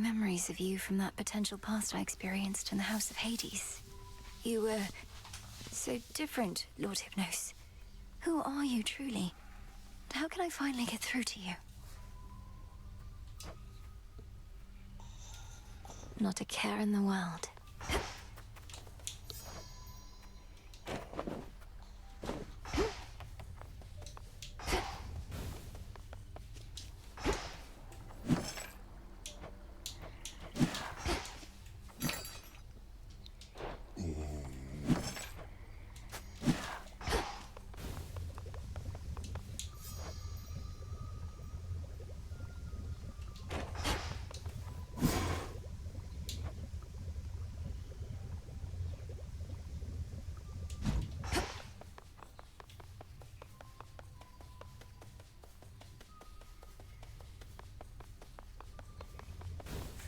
memories of you from that potential past I experienced in the House of Hades. You were so different, Lord Hypnos. Who are you truly? And how can I finally get through to you? Not a care in the world.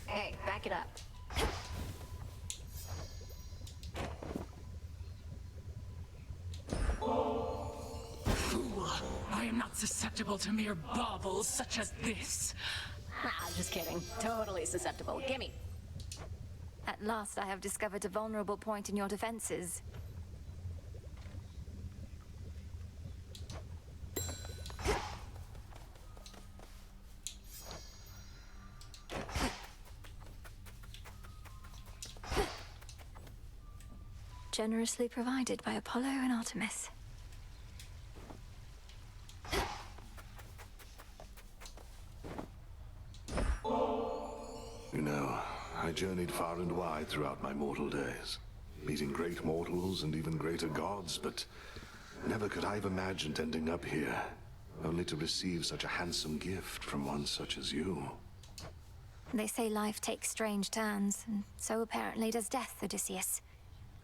Hey, back it up. Fool! I am not susceptible to mere baubles such as this. Ah, just kidding. Totally susceptible. Gimme. At last I have discovered a vulnerable point in your defenses. Generously provided by Apollo and Artemis. You know, I journeyed far and wide throughout my mortal days, meeting great mortals and even greater gods, but never could I have imagined ending up here, only to receive such a handsome gift from one such as you. They say life takes strange turns, and so apparently does death, Odysseus.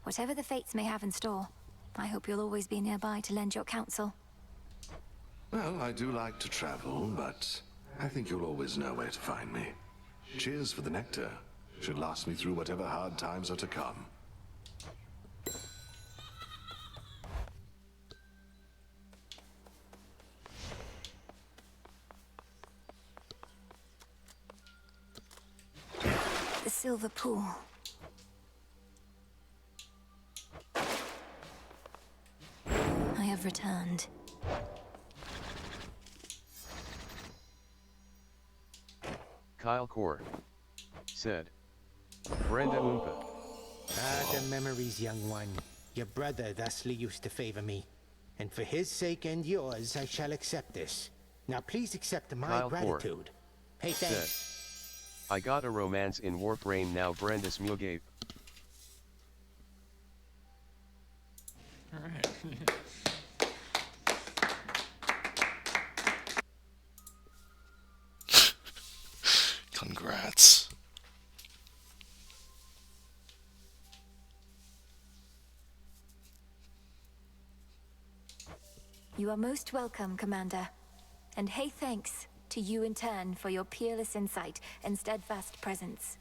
Whatever the fates may have in store, I hope you'll always be nearby to lend your counsel. Well, I do like to travel, but I think you'll always know where to find me. Cheers for the nectar. Should last me through whatever hard times are to come. The Silver Pool. I have returned. Kyle Core said, Brenda Oompa. Ah, the memories, young one. Your brother thusly used to favor me. And for his sake and yours, I shall accept this. Now please accept my Kyle Core gratitude. Hey, said, thanks. I got a romance in Warp Rain now Brandis Mulgape. Alright. Congrats. You are most welcome, Commander. And hey, thanks to you in turn for your peerless insight and steadfast presence.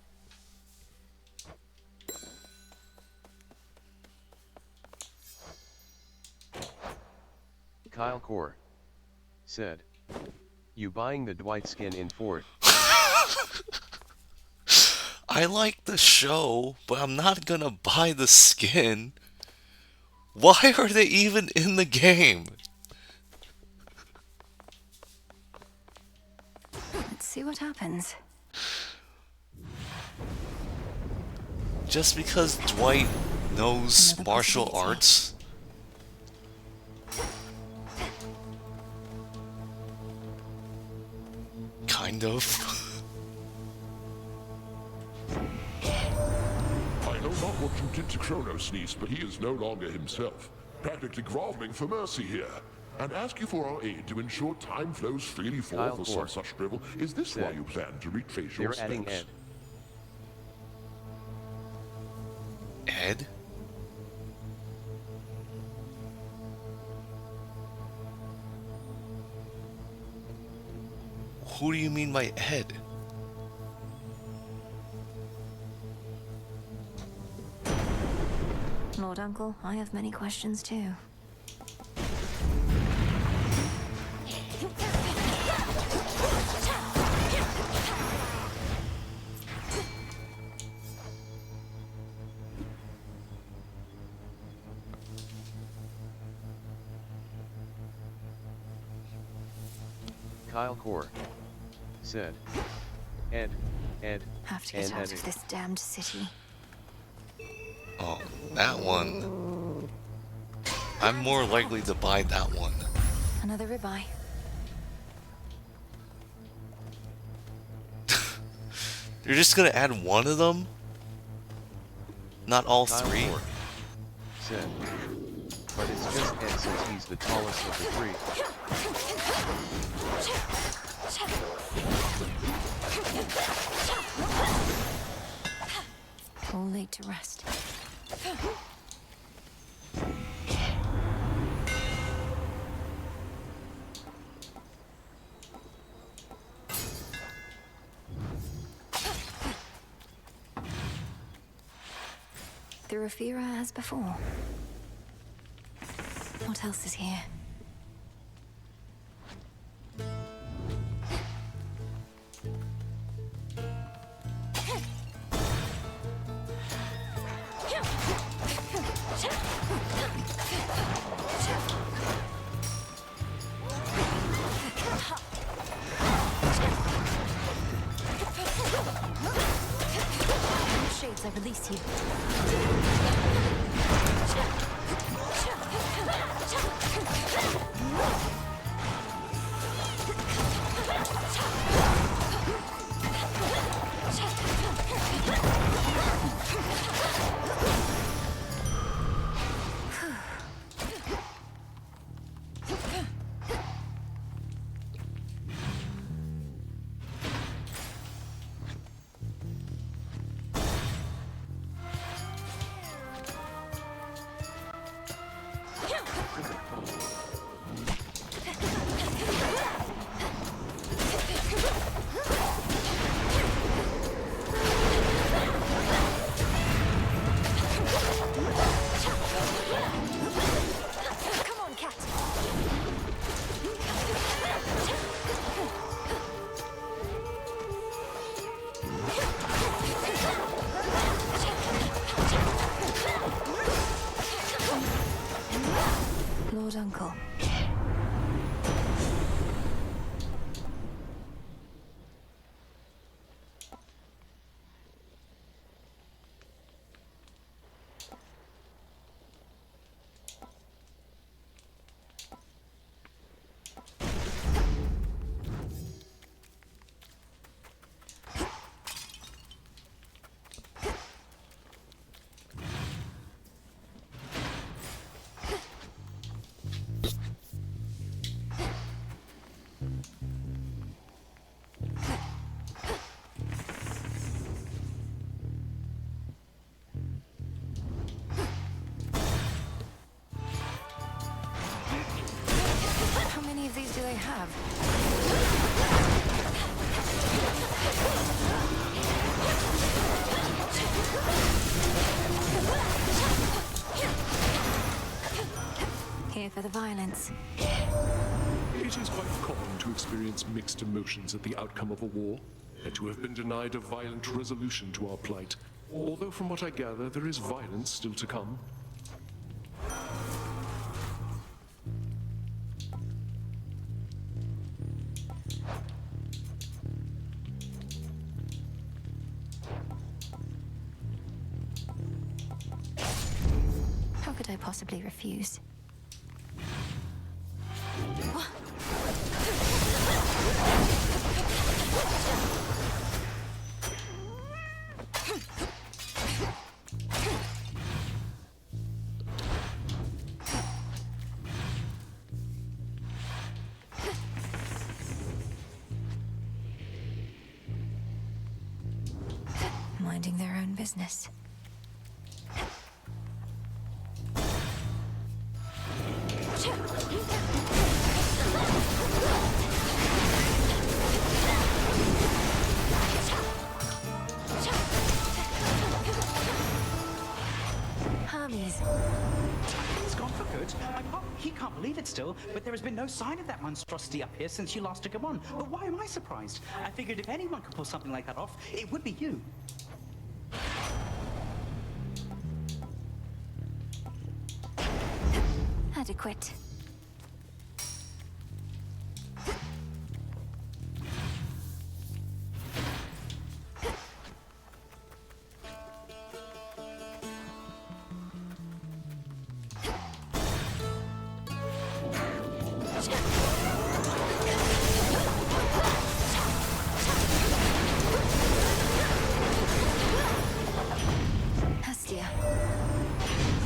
Kyle Core said, you buying the Dwight skin in Fort? I like the show, but I'm not gonna buy the skin. Why are they even in the game? Let's see what happens. Just because Dwight knows Another martial possibility. arts? Kind of. I know not what you did to Kronos, niece, but he is no longer himself. Practically groveling for mercy here. And ask you for our aid to ensure time flows freely Kyle forth for Core some such drivel. Is this why said, you plan to retrace your they're steps? adding Ed. Ed? Who do you mean by Ed? Lord Uncle, I have many questions too. Kyle Core said. Ed. Have to get and out Eddie. of this damned city. Oh, that one. I'm more likely to buy that one. Another ribeye. You're just gonna add one of them? Not all Kyle three? Core said. But it's just Ed since he's the tallest of the three. All laid to rest. The Rafira as before. What else is here? Shades, I release you. Come on, cat. Lord Uncle. How many of these do they have? Here for the violence. It is quite common to experience mixed emotions at the outcome of a war, and to have been denied a violent resolution to our plight. Although from what I gather, there is violence still to come. How could I possibly refuse? Minding their own business. Hermes. He's gone for good. He can't believe it still, but there has been no sign of that monstrosity up here since you last took him on. But why am I surprised? I figured if anyone could pull something like that off, it would be you. Adequate. Hestia.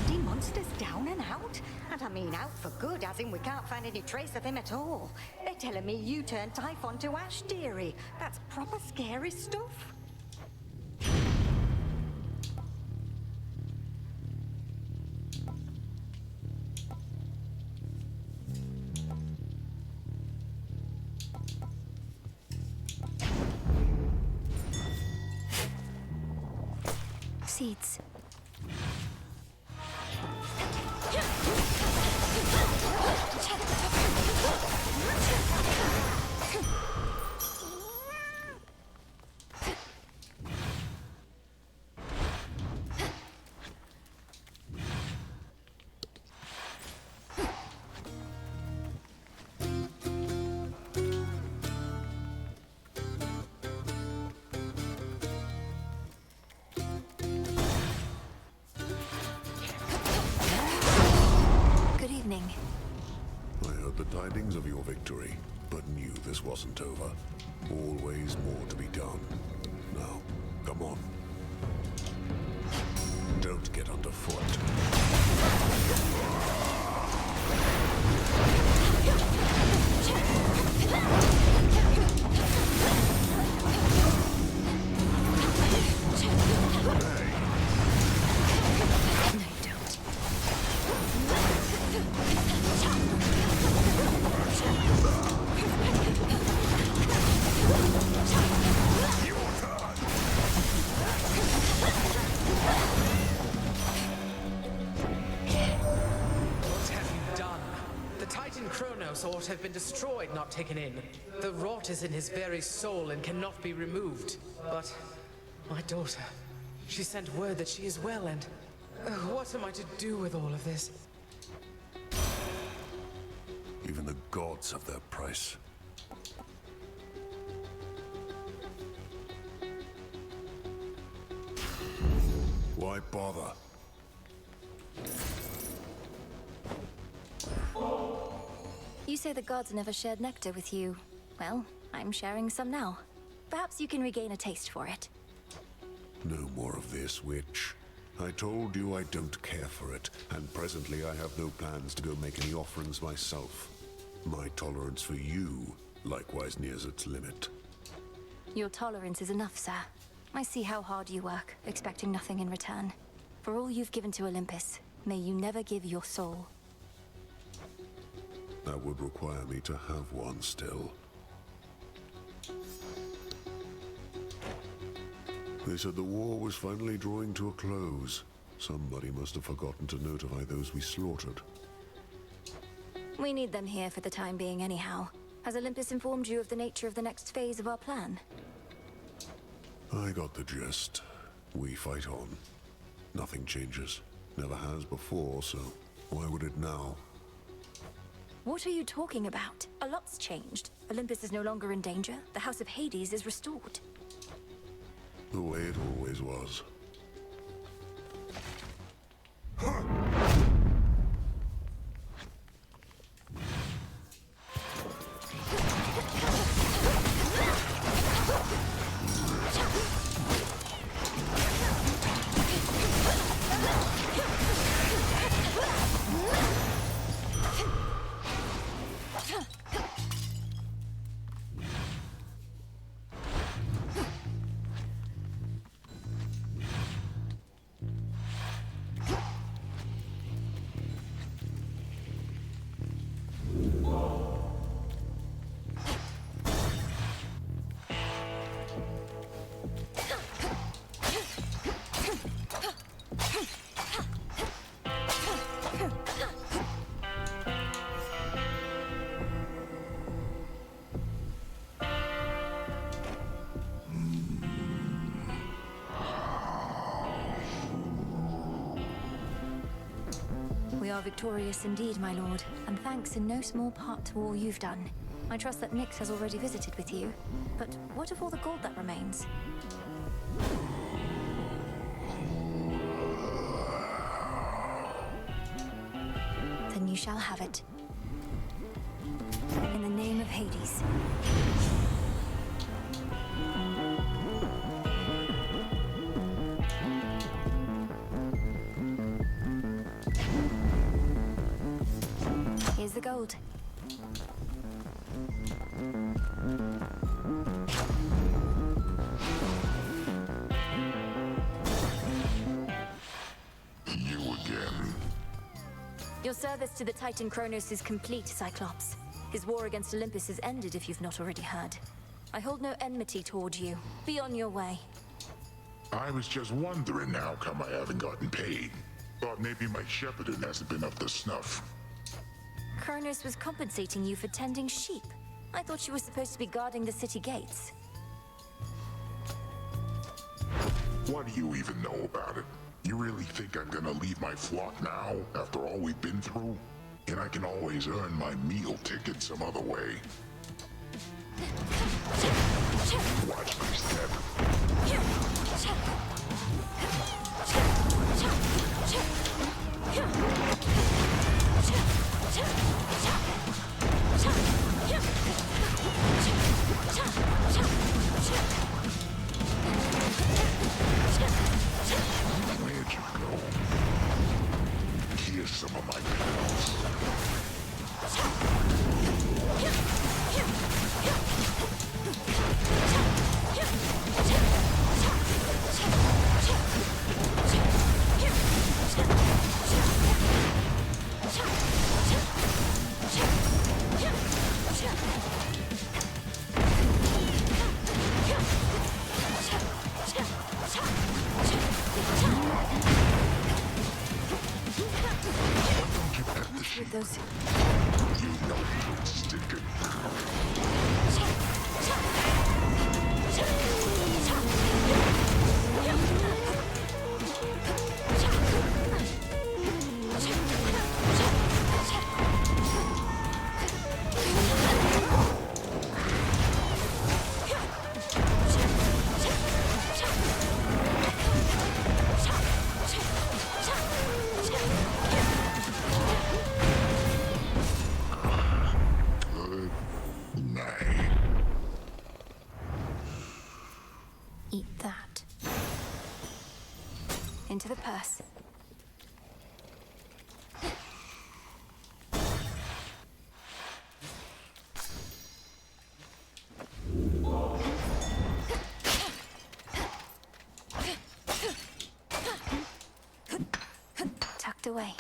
The monster's down and out? And I mean out for good, as in we can't find any trace of him at all. They're telling me you turned Typhon to ash, dearie. That's proper scary stuff. Seeds. Good evening. I heard the tidings of your victory, but knew this wasn't over. Always more to be done. Now, come on. Don't get underfoot. What have you done? The Titan Kronos ought have been destroyed, not taken in. The rot is in his very soul and cannot be removed. But my daughter, she sent word that she is well, and what am I to do with all of this? Even the gods have their price. Why bother? You say the gods never shared nectar with you. Well, I'm sharing some now. Perhaps you can regain a taste for it. No more of this, witch. I told you I don't care for it, and presently I have no plans to go make any offerings myself. My tolerance for you likewise nears its limit. Your tolerance is enough, sir. I see how hard you work, expecting nothing in return. For all you've given to Olympus, may you never give your soul. That would require me to have one still. They said the war was finally drawing to a close. Somebody must have forgotten to notify those we slaughtered. We need them here for the time being anyhow. Has Olympus informed you of the nature of the next phase of our plan? I got the gist. We fight on. Nothing changes. Never has before, so why would it now? What are you talking about? A lot's changed. Olympus is no longer in danger. The House of Hades is restored. The way it always was. We are victorious indeed, my lord, and thanks in no small part to all you've done. I trust that Nyx has already visited with you, but what of all the gold that remains? Then you shall have it. Hades. Here's the gold. You again. Your service to the Titan Kronos is complete, Cyclops. His war against Olympus is ended, if you've not already heard. I hold no enmity toward you. Be on your way. I was just wondering how come I haven't gotten paid. Thought maybe my shepherding hasn't been up to snuff. Kronos was compensating you for tending sheep. I thought you were supposed to be guarding the city gates. What do you even know about it? You really think I'm gonna leave my flock now, after all we've been through? And I can always earn my meal ticket some other way. Watch me step. Where'd you go? Here's some of my pals. With those... You know you're sticking. Eat that. Into the purse. Tucked away.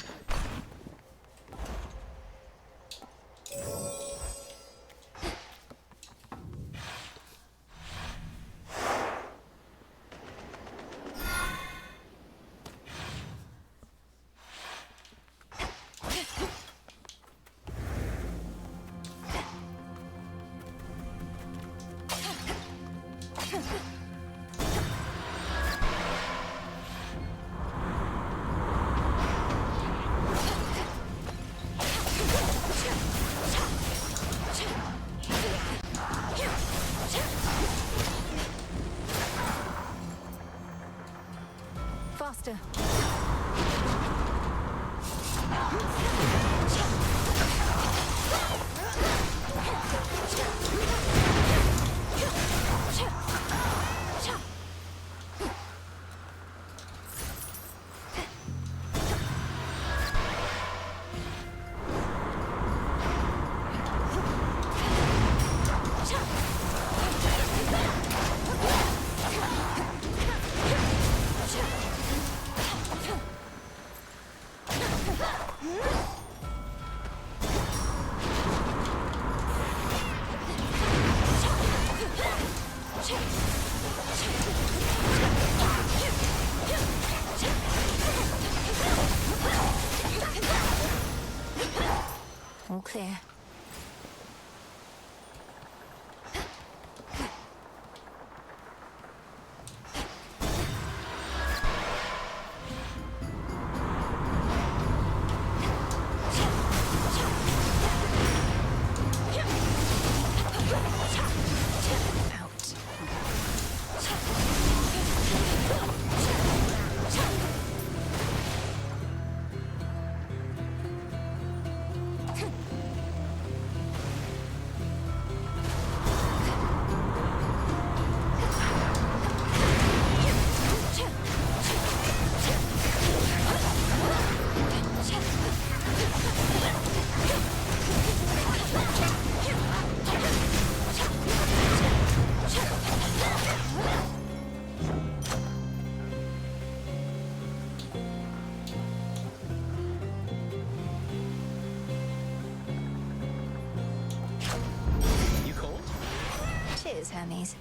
Faster. All clear. Cheers, Hermes.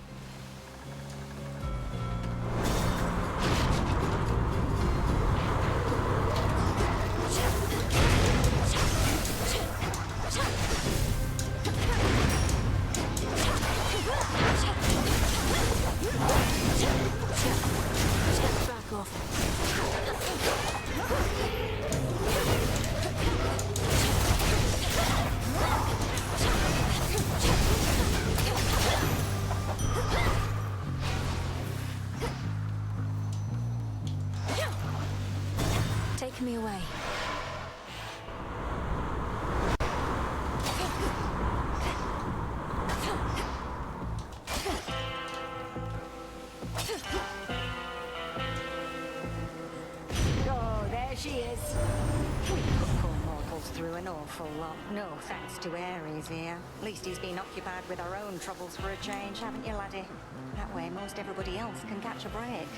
Back off. Take me away. Oh, there she is. We put poor mortals through an awful lot. No thanks to Ares here. At least he's been occupied with our own troubles for a change, haven't you, laddie? That way most everybody else can catch a break.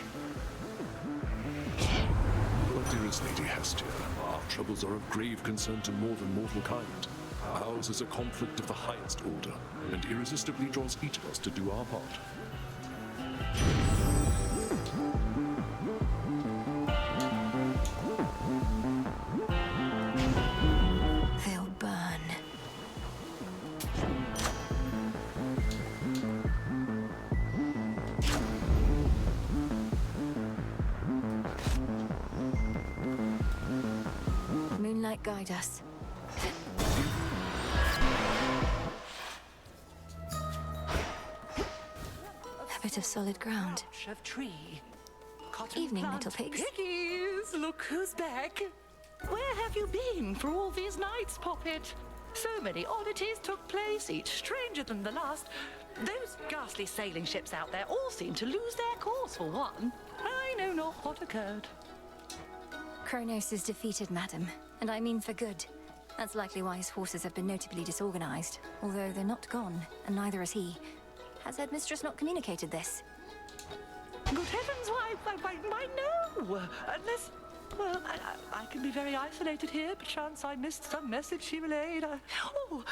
But dearest Lady Hestia, our troubles are of grave concern to more than mortal kind. Ours is a conflict of the highest order, and irresistibly draws each of us to do our part. They'll burn. Moonlight, guide us. A bit of solid ground. Of tree. Cotton Evening, plant little pigs. Piggies, look who's back. Where have you been for all these nights, Poppet? So many oddities took place, each stranger than the last. Those ghastly sailing ships out there all seem to lose their course for one. I know not what occurred. Kronos is defeated, madam, and I mean for good. That's likely why his forces have been notably disorganized, although they're not gone, and neither is he. Has Headmistress not communicated this? Good heavens, why no! Unless, well, I can be very isolated here. Perchance I missed some message she relayed. Oh,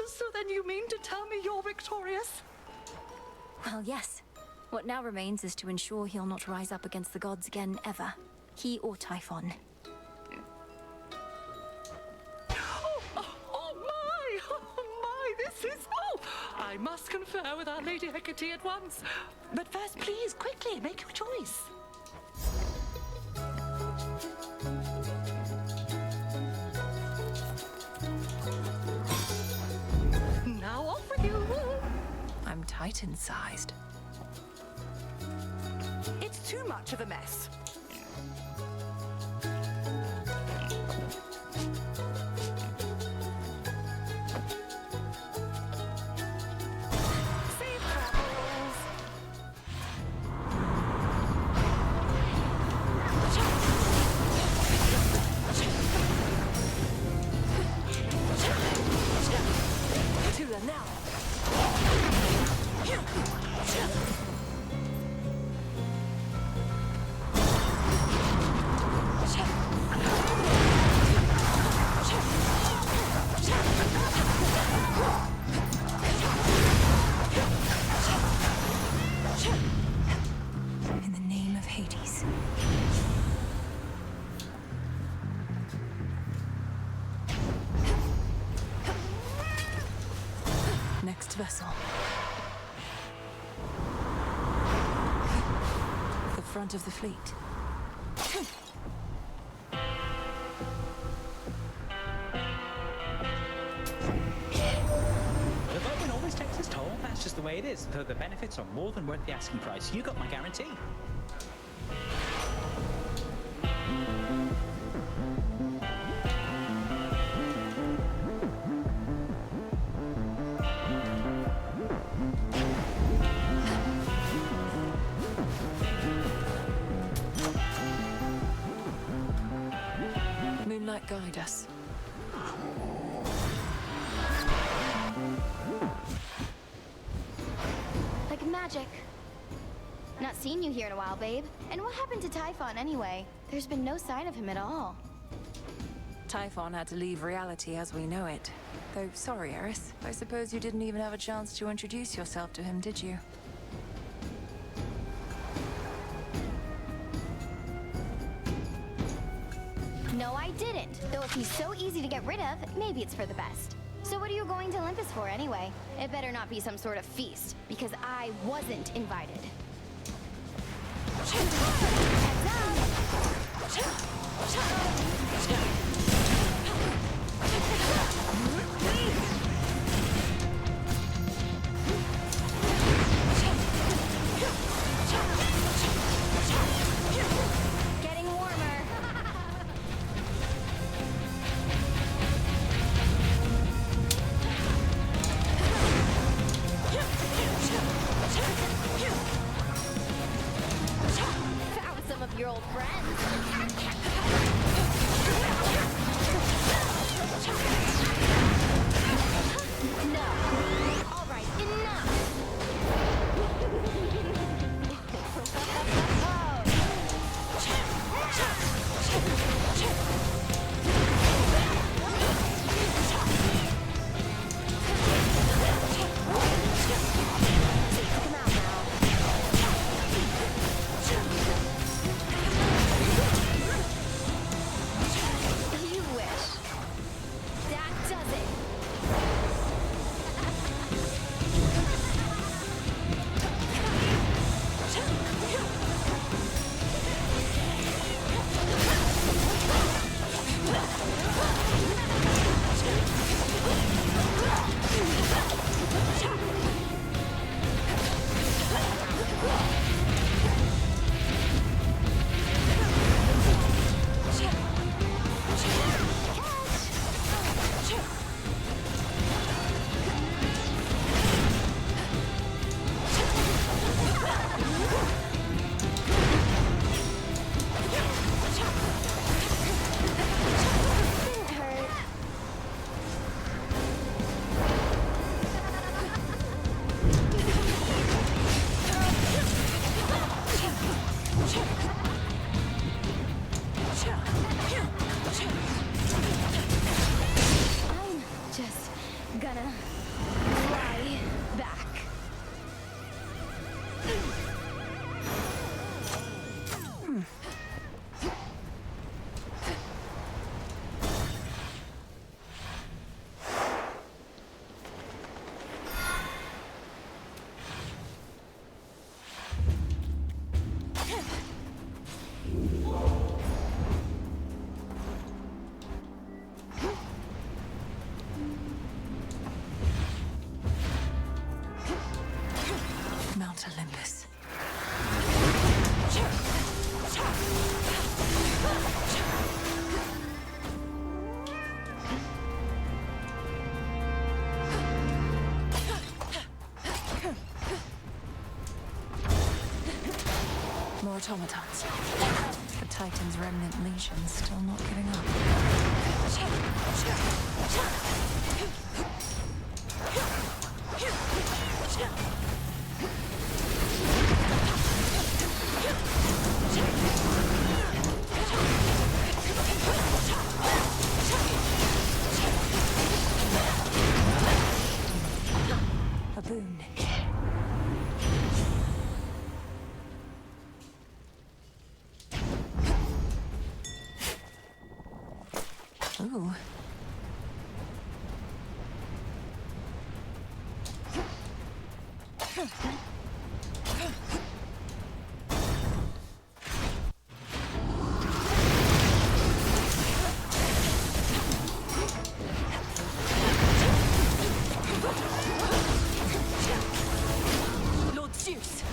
so then you mean to tell me you're victorious? Well, yes. What now remains is to ensure he'll not rise up against the gods again, ever. He or Typhon. Oh my, this is... Oh, I must confer with our Lady Hecate at once. But first, please, quickly, make your choice. Now off with you. I'm Titan-sized. It's too much of a mess. Safe travels. Tula now. In the name of Hades. Next vessel. The front of the fleet. The Vulcan always takes his toll. That's just the way it is. Though the benefits are more than worth the asking price. You got my guarantee. Moonlight, guide us. Like magic. Not seen you here in a while, babe. And what happened to Typhon anyway? There's been no sign of him at all. Typhon had to leave reality as we know it. Though, sorry, Eris. I suppose you didn't even have a chance to introduce yourself to him, did you? No, I didn't. Though if he's so easy to get rid of, maybe it's for the best. So what are you going to Olympus for anyway? It better not be some sort of feast, because I wasn't invited. Getting warmer. Found some of your old friends. No. All right, enough. You wish. That does it. Didn't hurt. I'm just gonna fly back. Mount Olympus. More automatons. The Titan's remnant legion still not giving up. A boon. Ooh. Lord Zeus.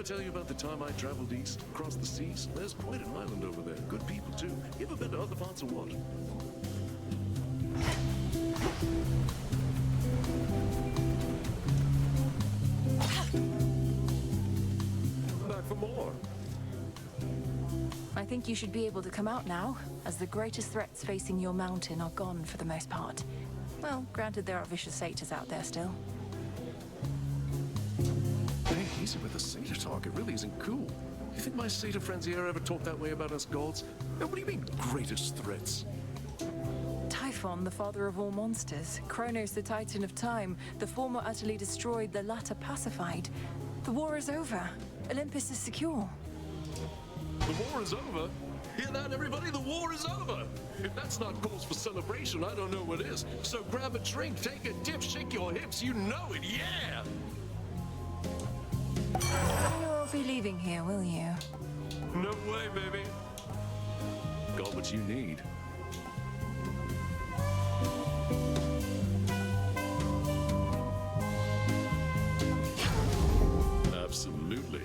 tell you about the time I traveled east, across the seas? There's quite an island over there. Good people, too. You ever been to other parts of what? Back for more. I think you should be able to come out now, as the greatest threats facing your mountain are gone for the most part. Well, granted there are vicious satyrs out there still. Hey, easy with the satyr talk. It really isn't cool. You think my satyr friends here ever talk that way about us gods? What do you mean, greatest threats? Typhon, the father of all monsters. Kronos, the titan of time. The former utterly destroyed, the latter pacified. The war is over. Olympus is secure. The war is over? Hear that, everybody? The war is over! If that's not cause for celebration, I don't know what is. So grab a drink, take a dip, shake your hips, you know it, yeah! You won't be leaving here, will you? No way, baby. Got what you need. Absolutely.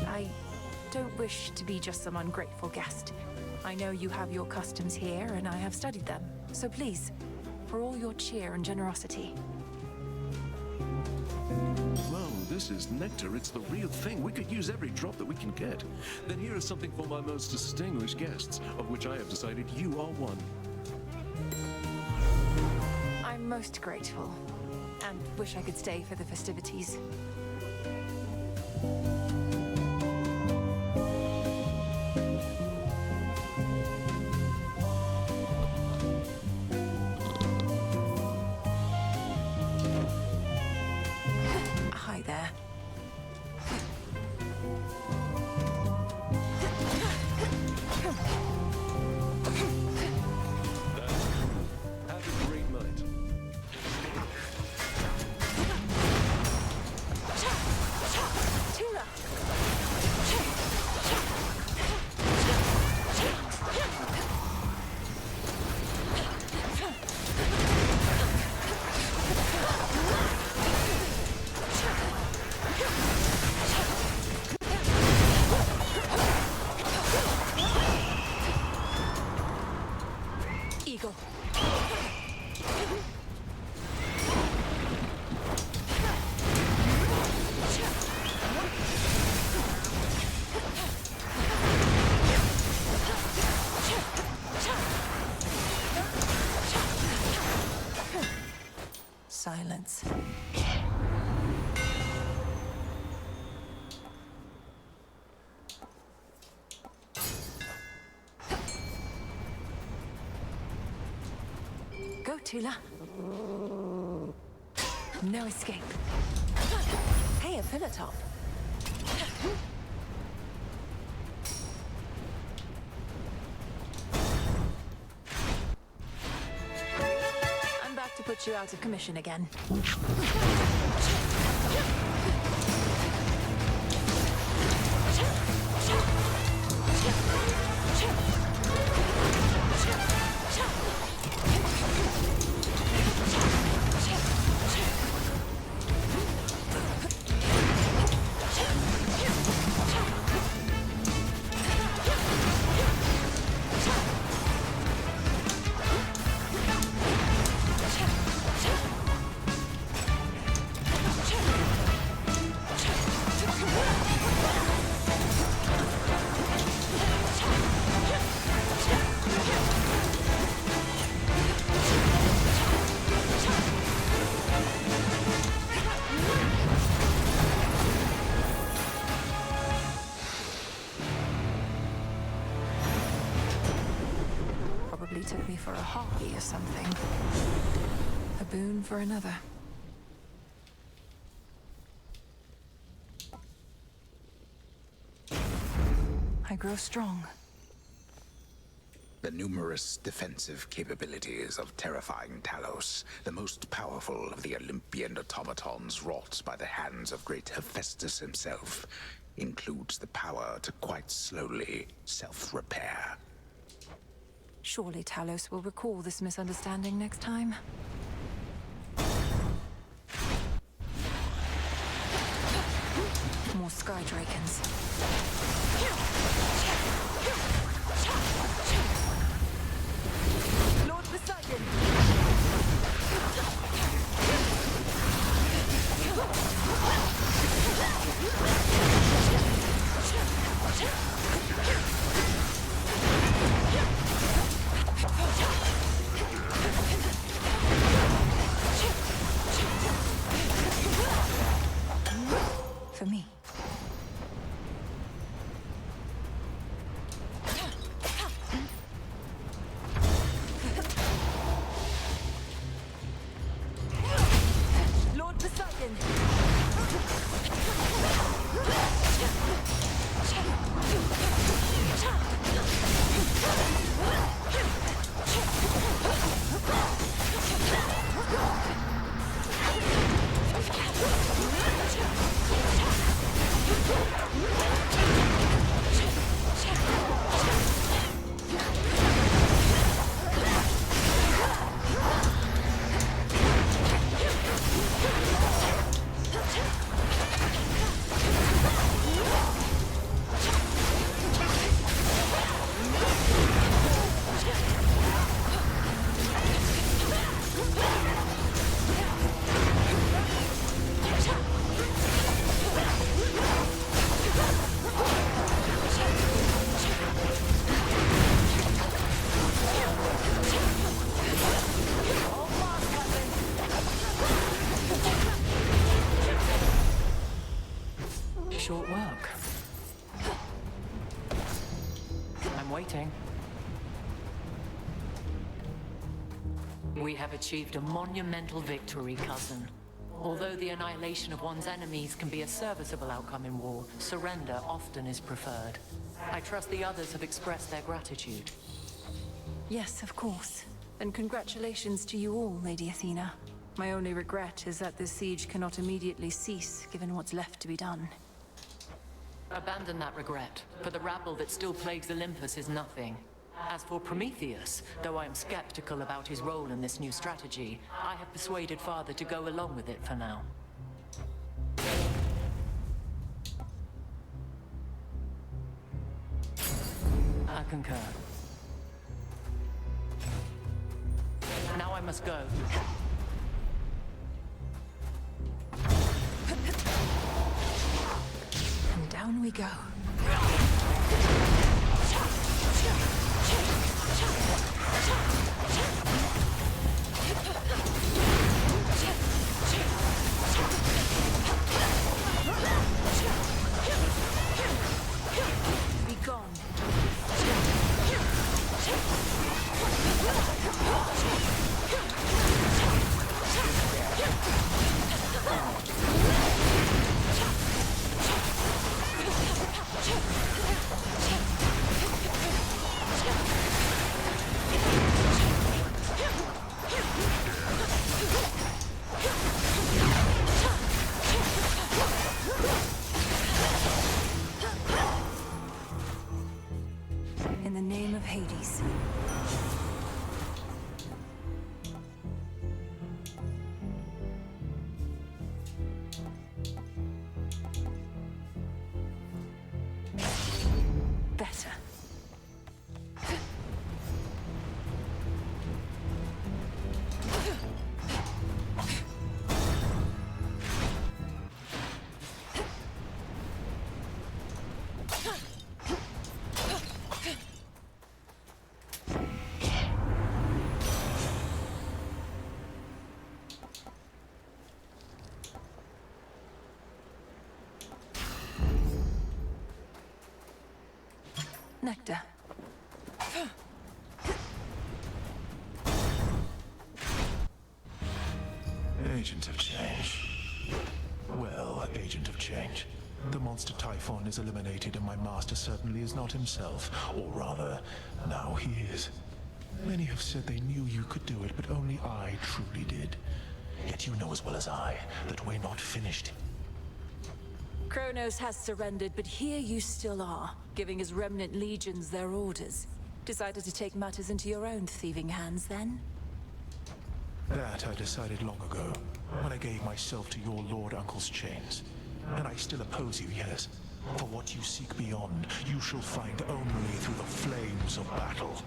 I don't wish to be just some ungrateful guest. I know you have your customs here, and I have studied them. So please, for all your cheer and generosity. Whoa, this is nectar. It's the real thing. We could use every drop that we can get. Then here is something for my most distinguished guests, of which I have decided you are one. I'm most grateful, and wish I could stay for the festivities. Hi there. Have a great night. Tula! Eagle. Silence. Go, Tula. No escape. Hey, a pillar top. I'm back to put you out of commission again. Probably took me for a hobby or something. A boon for another. I grow strong. The numerous defensive capabilities of terrifying Talos, the most powerful of the Olympian automatons wrought by the hands of great Hephaestus himself, includes the power to quite slowly self-repair. Surely Talos will recall this misunderstanding next time. more Sky Drakens. Lord Poseidon! For me. Lord Poseidon! Short work. I'm waiting. We have achieved a monumental victory, cousin. Although the annihilation of one's enemies can be a serviceable outcome in war, surrender often is preferred. I trust the others have expressed their gratitude. Yes, of course. And congratulations to you all, Lady Athena. My only regret is that this siege cannot immediately cease, given what's left to be done. Abandon that regret, for the rabble that still plagues Olympus is nothing. As for Prometheus, though I am skeptical about his role in this new strategy, I have persuaded Father to go along with it for now. I concur. Now I must go. And down we go. Be gone. In the name of Hades. Better. Nectar. Agent of Change. Well, Agent of Change. The monster Typhon is eliminated and my master certainly is not himself. Or rather, now he is. Many have said they knew you could do it, but only I truly did. Yet you know as well as I that we're not finished. Kronos has surrendered, but here you still are, giving his remnant legions their orders. Decided to take matters into your own thieving hands, then? That I decided long ago, when I gave myself to your Lord Uncle's chains. And I still oppose you, yes. For what you seek beyond, you shall find only through the flames of battle.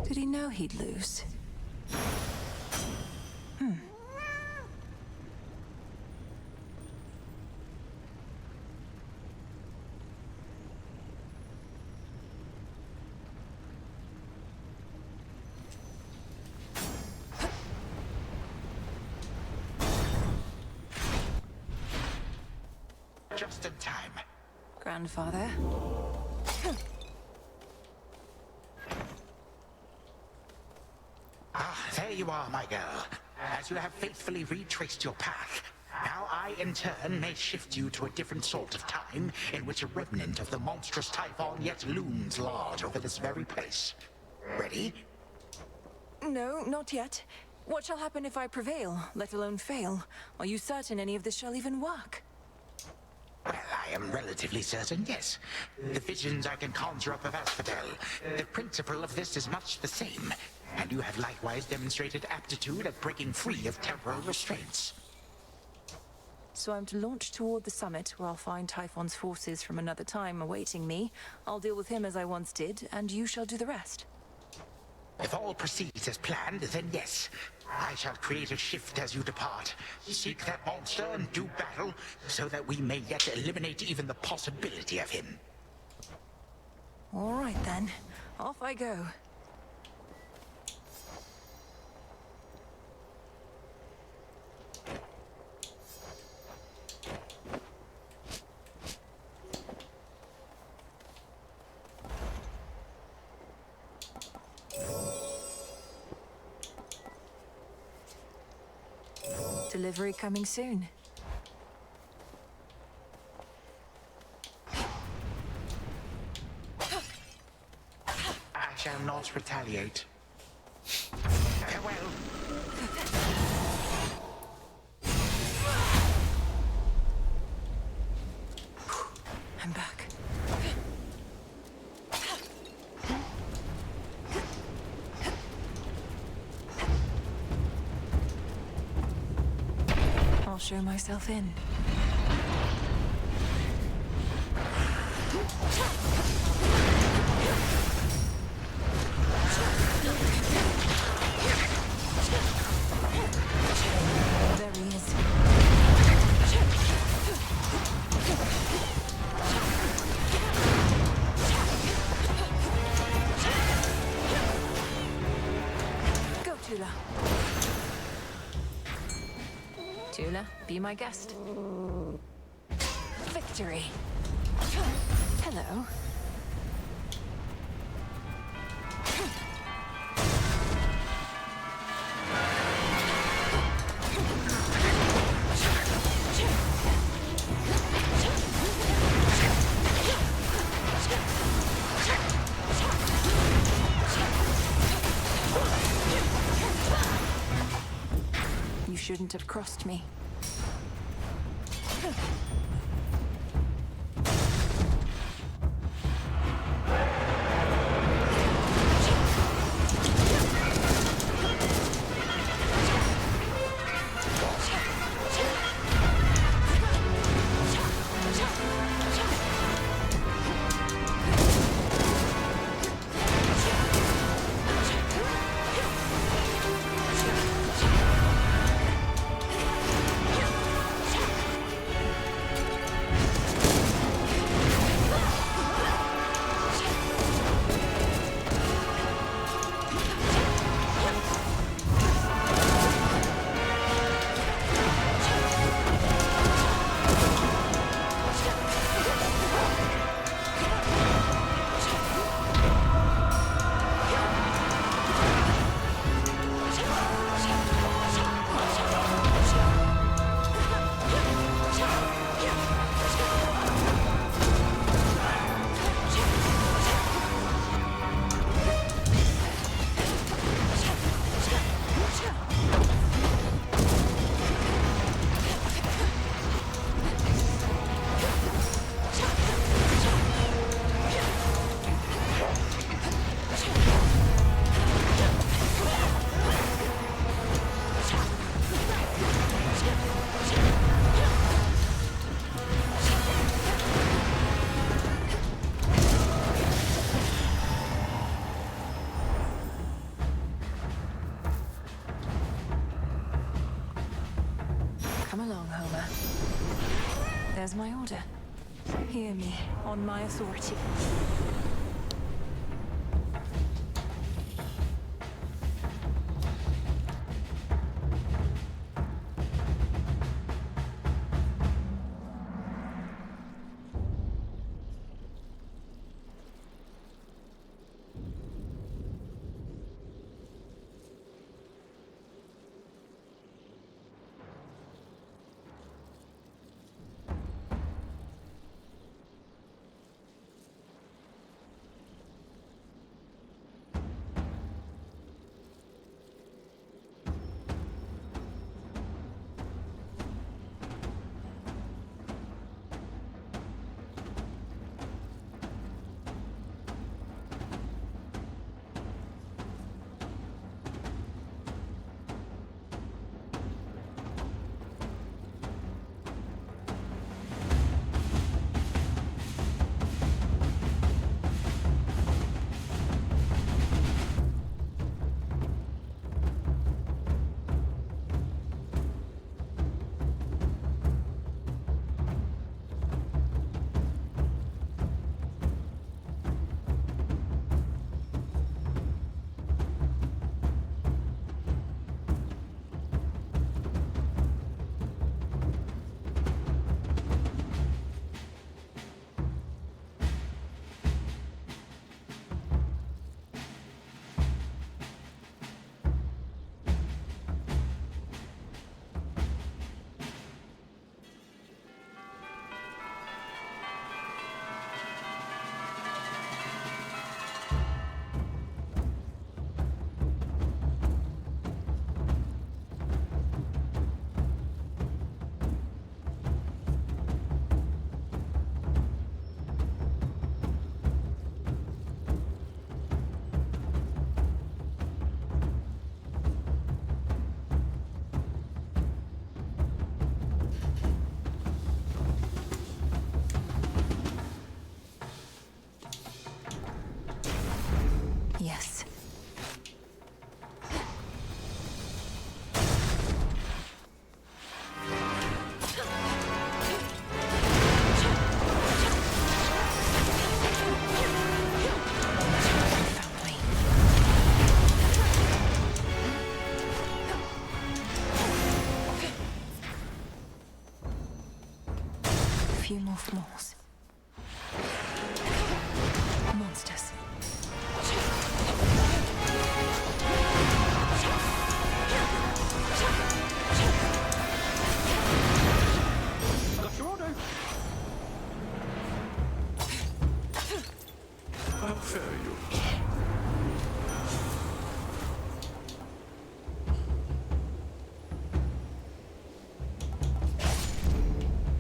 Did he know he'd lose? Just in time. Grandfather. There you are, my girl. As you have faithfully retraced your path, now I, in turn, may shift you to a different sort of time in which a remnant of the monstrous Typhon yet looms large over this very place. Ready? No, not yet. What shall happen if I prevail, let alone fail? Are you certain any of this shall even work? Well, I am relatively certain, yes. The visions I can conjure up of Asphodel, the principle of this is much the same, and you have likewise demonstrated aptitude at breaking free of temporal restraints. So I'm to launch toward the summit, where I'll find Typhon's forces from another time awaiting me. I'll deal with him as I once did, and you shall do the rest. If all proceeds as planned, then yes. I shall create a shift as you depart. Seek that monster and do battle, so that we may yet eliminate even the possibility of him. All right then. Off I go. Delivery coming soon. I shall not retaliate. Farewell. I'm back. I'll show myself in. There he is. Go, Tula. Tula, be my guest. Victory. Hello. You shouldn't have crossed me. Come along, Homer. There's my order. Hear me on my authority. few more floors. Monsters. Got your order. How fair you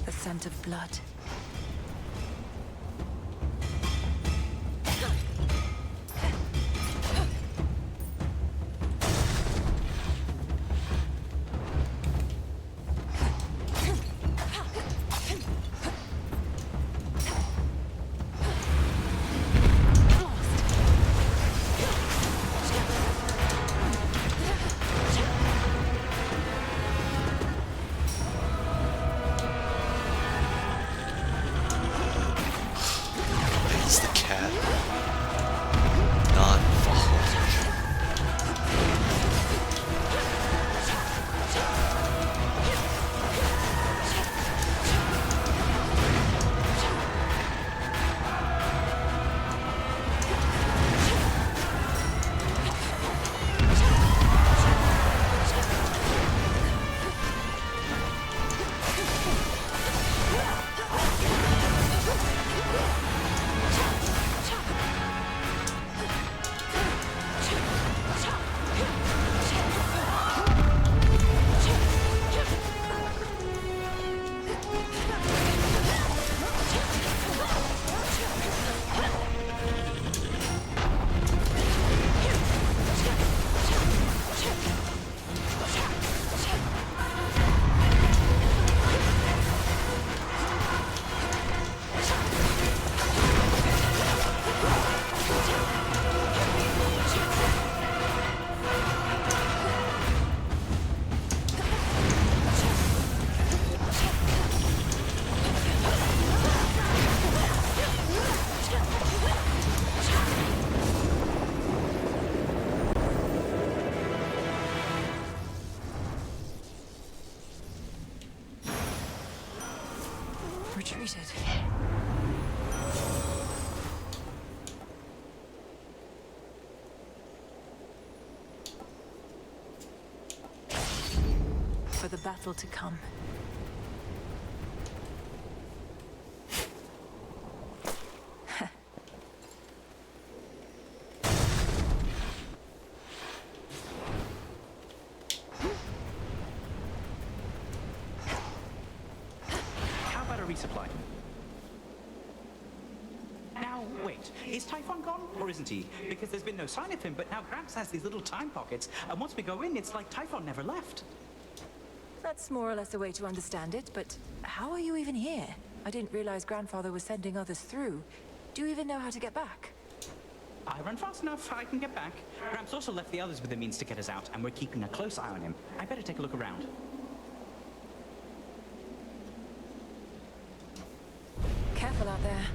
The scent of blood. Is the cat not following? Retreated. For the battle to come. How about a resupply? Now, wait. Is Typhon gone, or isn't he? Because there's been no sign of him, but now Gramps has these little time pockets, and once we go in, it's like Typhon never left. That's more or less a way to understand it, but how are you even here? I didn't realize Grandfather was sending others through. Do you even know how to get back? I run fast enough, I can get back. Gramps also left the others with the means to get us out, and we're keeping a close eye on him. I better take a look around. Careful out there.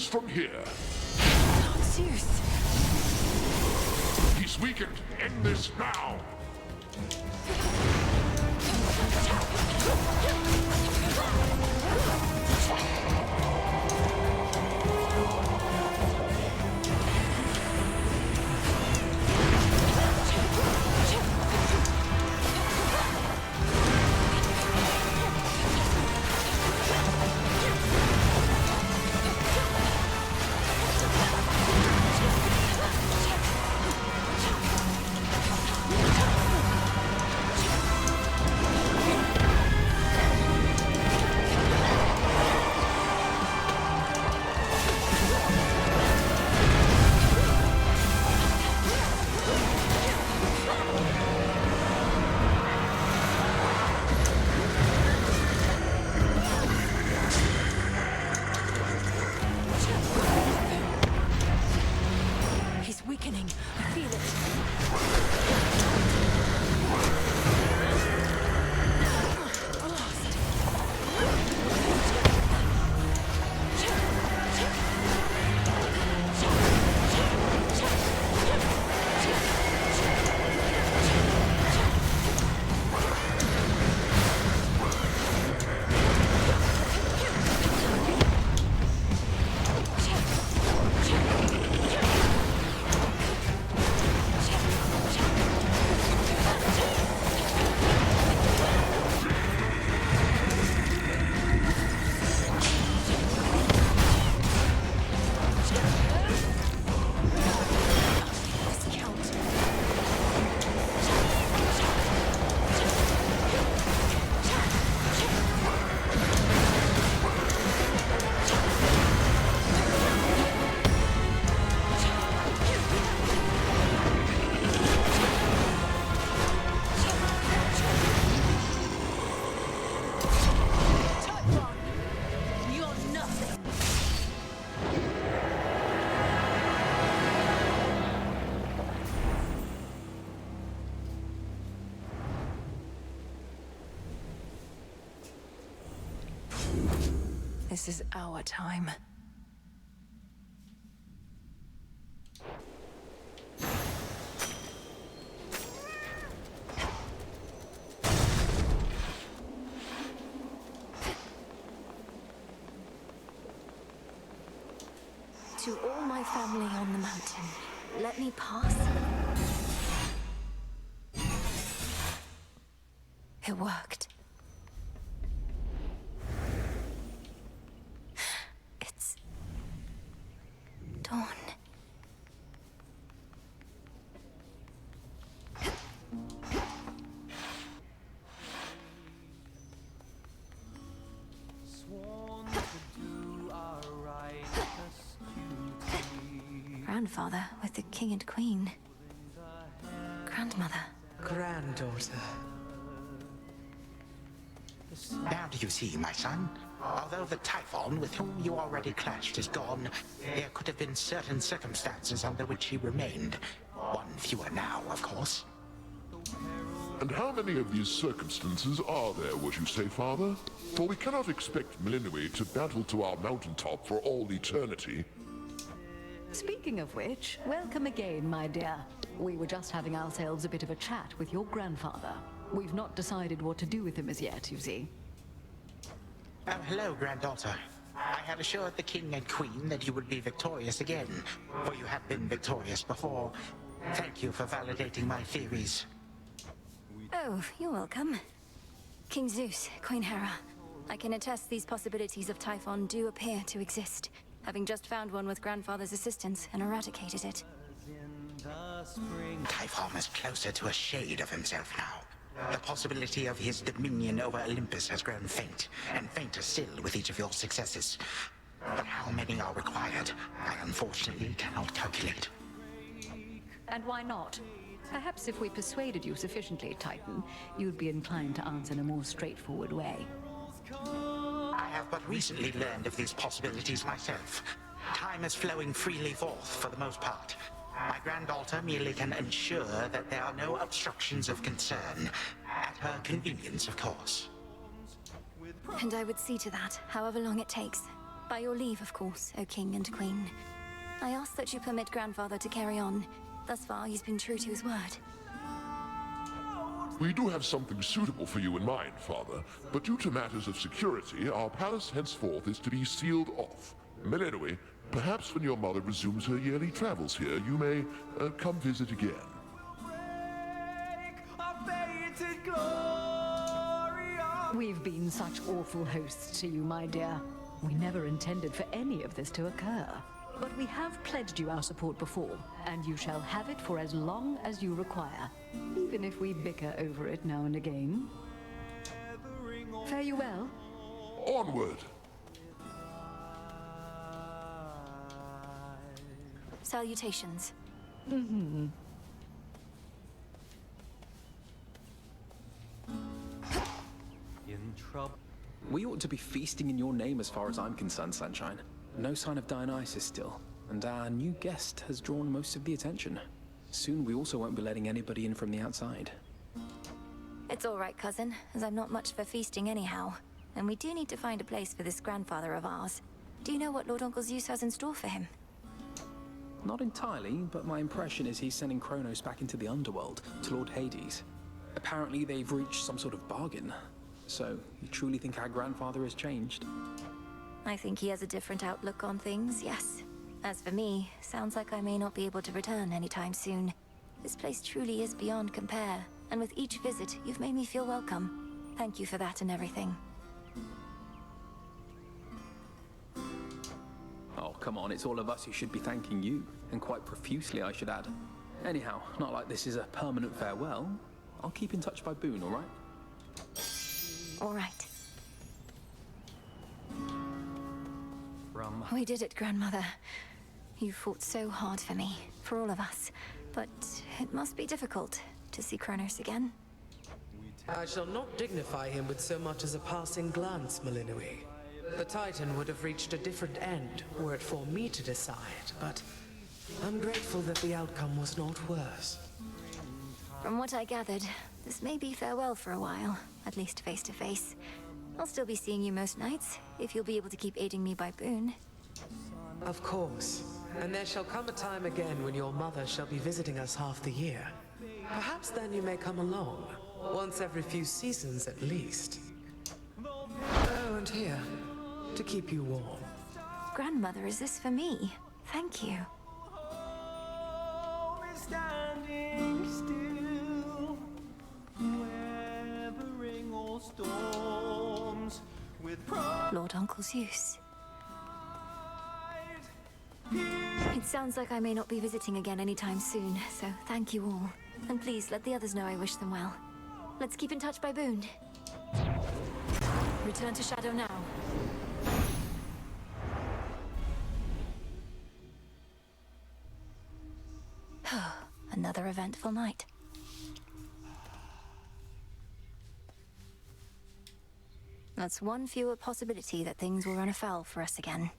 from here. Lord Zeus. He's weakened. End this now. He's weakening. I feel it. This is our time. To all my family on the mountain, let me pass. It worked. It's dawn. Grandfather with the king and queen. Grandmother. Granddaughter. Now do you see, my son? Although the Typhon with whom you already clashed is gone, there could have been certain circumstances under which he remained. One fewer now, of course. And how many of these circumstances are there, would you say, Father? For we cannot expect Melinoi to battle to our mountaintop for all eternity. Speaking of which, welcome again, my dear. We were just having ourselves a bit of a chat with your grandfather. We've not decided what to do with him as yet, you see. Oh, hello, granddaughter. I had assured the king and queen that you would be victorious again, for you have been victorious before. Thank you for validating my theories. Oh, you're welcome. King Zeus, Queen Hera. I can attest these possibilities of Typhon do appear to exist, having just found one with Grandfather's assistance and eradicated it. Typhon is closer to a shade of himself now. The possibility of his dominion over Olympus has grown faint, and fainter still with each of your successes. But how many are required, I unfortunately cannot calculate. And why not? Perhaps if we persuaded you sufficiently, Titan, you'd be inclined to answer in a more straightforward way. I have but recently learned of these possibilities myself. Time is flowing freely forth for the most part. My granddaughter merely can ensure that there are no obstructions of concern. At her convenience, of course. And I would see to that, however long it takes. By your leave, of course, O King and Queen. I ask that you permit Grandfather to carry on. Thus far, he's been true to his word. We do have something suitable for you in mind, Father, but due to matters of security, our palace henceforth is to be sealed off. Melenoi, perhaps when your mother resumes her yearly travels here, you may come visit again. We've been such awful hosts to you, my dear. We never intended for any of this to occur. But we have pledged you our support before, and you shall have it for as long as you require, even if we bicker over it now and again. Fare you well. Onward! Salutations. Mm-hmm. In trouble. We ought to be feasting in your name as far as I'm concerned, Sunshine. No sign of Dionysus still, and our new guest has drawn most of the attention. Soon we also won't be letting anybody in from the outside. It's all right, cousin, as I'm not much for feasting anyhow. And we do need to find a place for this grandfather of ours. Do you know what Lord Uncle Zeus has in store for him? Not entirely, but my impression is he's sending Kronos back into the underworld, to Lord Hades. Apparently they've reached some sort of bargain. So, you truly think our grandfather has changed? I think he has a different outlook on things, yes. As for me, sounds like I may not be able to return anytime soon. This place truly is beyond compare, and with each visit, you've made me feel welcome. Thank you for that and everything. Oh, come on, it's all of us who should be thanking you, and quite profusely, I should add. Anyhow, not like this is a permanent farewell. I'll keep in touch by Boone, all right? All right. We did it, Grandmother. You fought so hard for me, for all of us. But it must be difficult to see Kronos again. I shall not dignify him with so much as a passing glance, Melenoi. The Titan would have reached a different end were it for me to decide, but I'm grateful that the outcome was not worse. From what I gathered, this may be farewell for a while, at least face to face. I'll still be seeing you most nights, if you'll be able to keep aiding me by Boone. Of course. And there shall come a time again when your mother shall be visiting us half the year. Perhaps then you may come along, once every few seasons at least. Oh, and here, to keep you warm. Grandmother, is this for me? Thank you. Standing still, weathering all storms with pride. Lord Uncle Zeus. It sounds like I may not be visiting again anytime soon, so thank you all. And please let the others know I wish them well. Let's keep in touch by Boone. Return to Shadow now. Another eventful night. That's one fewer possibility that things will run afoul for us again.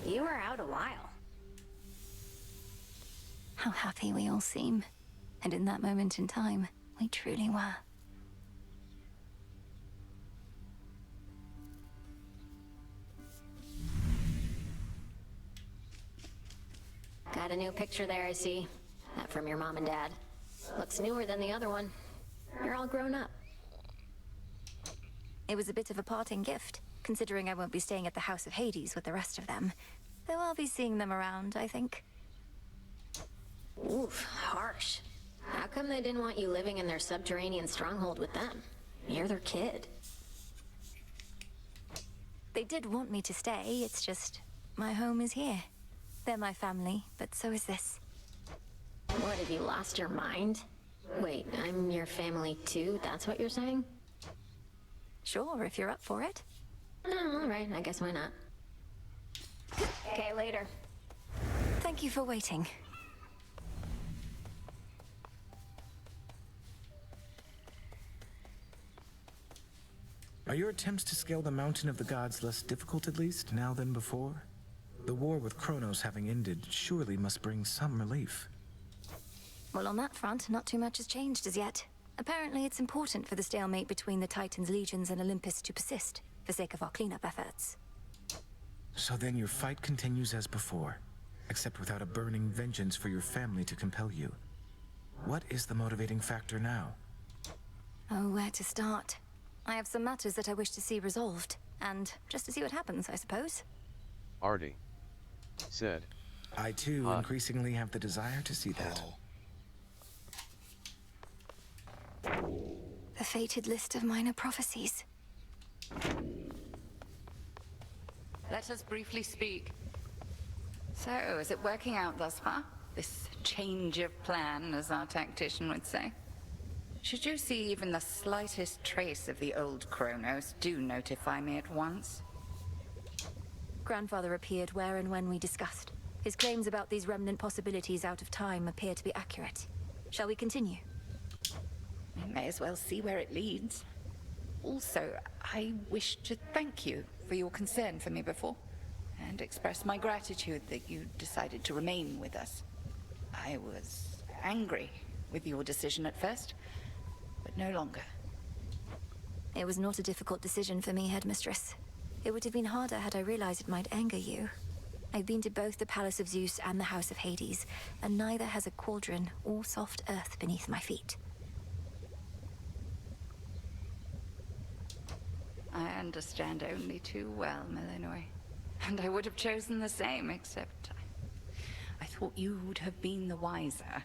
You were out a while. How happy we all seem. And in that moment in time, we truly were. Got a new picture there, I see. That from your mom and dad. Looks newer than the other one. You're all grown up. It was a bit of a parting gift, considering I won't be staying at the House of Hades with the rest of them. Though I'll be seeing them around, I think. Oof, harsh. How come they didn't want you living in their subterranean stronghold with them? You're their kid. They did want me to stay, it's just my home is here. They're my family, but so is this. What, have you lost your mind? Wait, I'm your family too? That's what you're saying? Sure, if you're up for it. Oh, all right, I guess why not. Okay, later. Thank you for waiting. Are your attempts to scale the mountain of the gods less difficult at least, now than before? The war with Kronos having ended surely must bring some relief. Well, on that front, not too much has changed as yet. Apparently, it's important for the stalemate between the Titan's legions and Olympus to persist. for sake of our cleanup efforts. So then your fight continues as before, except without a burning vengeance for your family to compel you. What is the motivating factor now? Oh, where to start? I have some matters that I wish to see resolved, and just to see what happens, I suppose. Artie said, I too increasingly have the desire to see that. The fated list of minor prophecies. Let us briefly speak. So, is it working out thus far? This change of plan, as our tactician would say? Should you see even the slightest trace of the old Kronos, do notify me at once. Grandfather appeared where and when we discussed. His claims about these remnant possibilities out of time appear to be accurate. Shall we continue? We may as well see where it leads. Also, I wish to thank you for your concern for me before, and express my gratitude that you decided to remain with us. I was angry with your decision at first, but no longer. It was not a difficult decision for me, Headmistress. It would have been harder had I realized it might anger you. I've been to both the Palace of Zeus and the House of Hades, and neither has a cauldron or soft earth beneath my feet. I understand only too well, Melinoy. And I would have chosen the same, except I thought you would have been the wiser.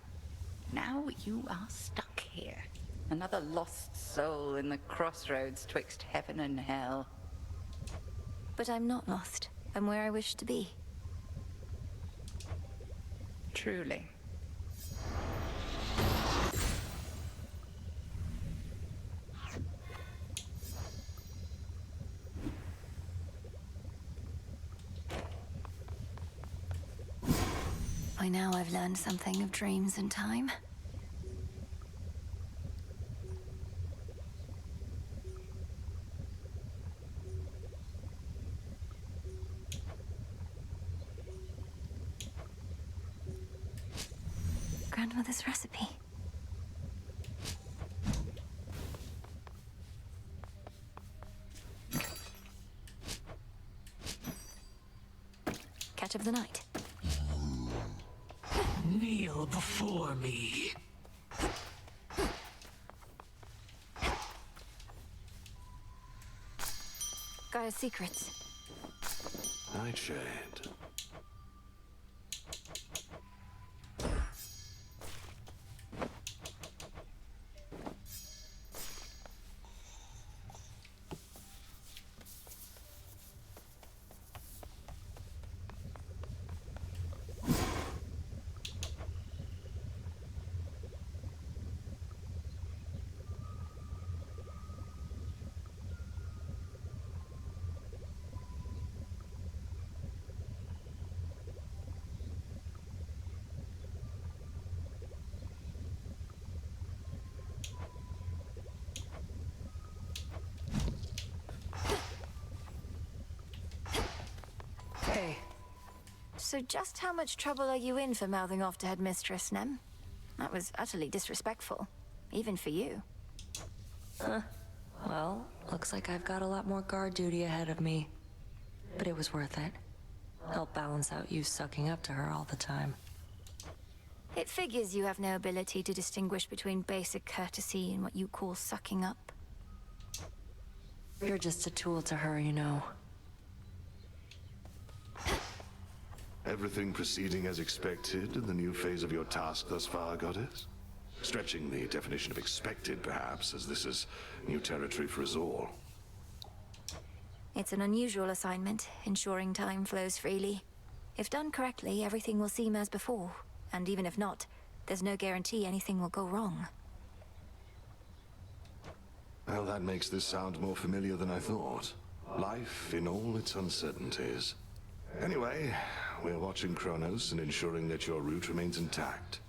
Now you are stuck here. Another lost soul in the crossroads twixt heaven and hell. But I'm not lost. I'm where I wish to be. Truly. By now I've learned something of dreams and time. Grandmother's recipe. Catch of the night. Kneel before me. Gaia's secrets. Nightshade. Hey. So just how much trouble are you in for mouthing off to Headmistress Nem? That was utterly disrespectful, even for you. Well, looks like I've got a lot more guard duty ahead of me. But it was worth it. Help balance out you sucking up to her all the time. It figures you have no ability to distinguish between basic courtesy and what you call sucking up. You're just a tool to her, you know. Everything proceeding as expected in the new phase of your task thus far, Goddess? Stretching the definition of expected, perhaps, as this is new territory for us all. It's an unusual assignment, ensuring time flows freely. If done correctly, everything will seem as before. And even if not, there's no guarantee anything will go wrong. Well, that makes this sound more familiar than I thought. Life in all its uncertainties. Anyway, we're watching Kronos and ensuring that your route remains intact.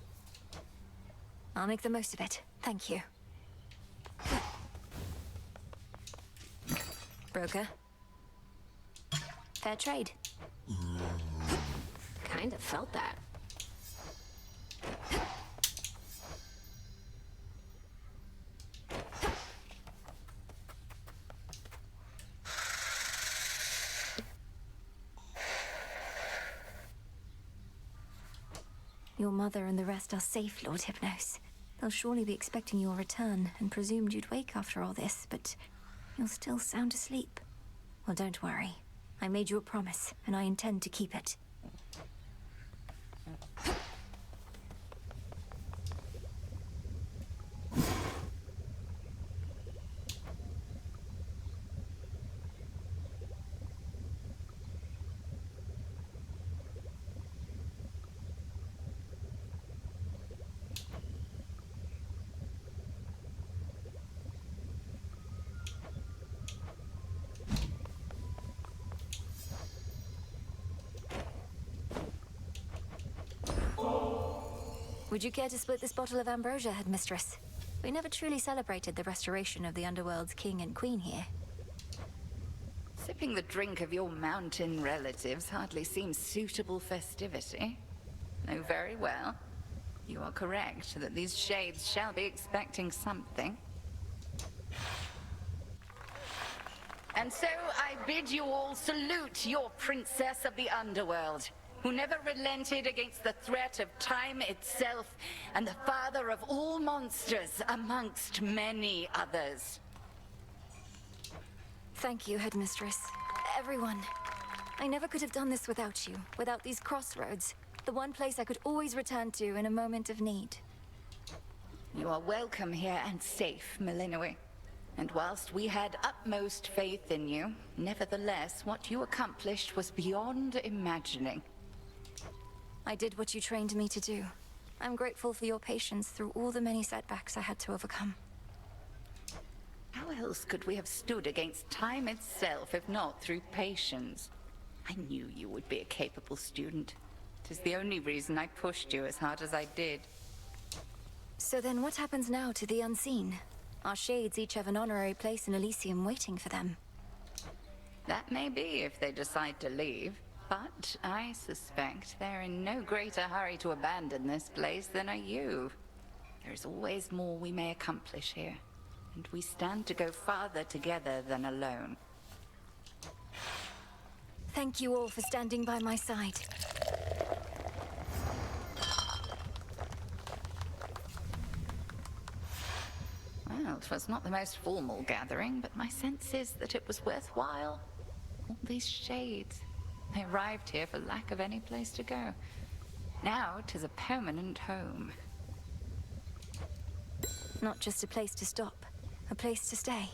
I'll make the most of it. Thank you. Broker. Fair trade. Kind of felt that. Your mother and the rest are safe, Lord Hypnos. They'll surely be expecting your return and presumed you'd wake after all this, but you're still sound asleep. Well, don't worry. I made you a promise, and I intend to keep it. Would you care to split this bottle of ambrosia, Headmistress? We never truly celebrated the restoration of the Underworld's king and queen here. Sipping the drink of your mountain relatives hardly seems suitable festivity. No, very well. You are correct that these shades shall be expecting something. And so I bid you all salute your princess of the Underworld, who never relented against the threat of time itself and the father of all monsters amongst many others. Thank you, Headmistress. Everyone. I never could have done this without you, without these crossroads, the one place I could always return to in a moment of need. You are welcome here and safe, Melinoe. And whilst we had utmost faith in you, nevertheless, what you accomplished was beyond imagining. I did what you trained me to do. I'm grateful for your patience through all the many setbacks I had to overcome. How else could we have stood against time itself if not through patience? I knew you would be a capable student. It is the only reason I pushed you as hard as I did. So then what happens now to the Unseen? Our shades each have an honorary place in Elysium waiting for them. That may be if they decide to leave. But I suspect they're in no greater hurry to abandon this place than are you. There's always more we may accomplish here, and we stand to go farther together than alone. Thank you all for standing by my side. Well, it was not the most formal gathering, but my sense is that it was worthwhile. All these shades. They arrived here for lack of any place to go. Now 'tis a permanent home. Not just a place to stop, a place to stay.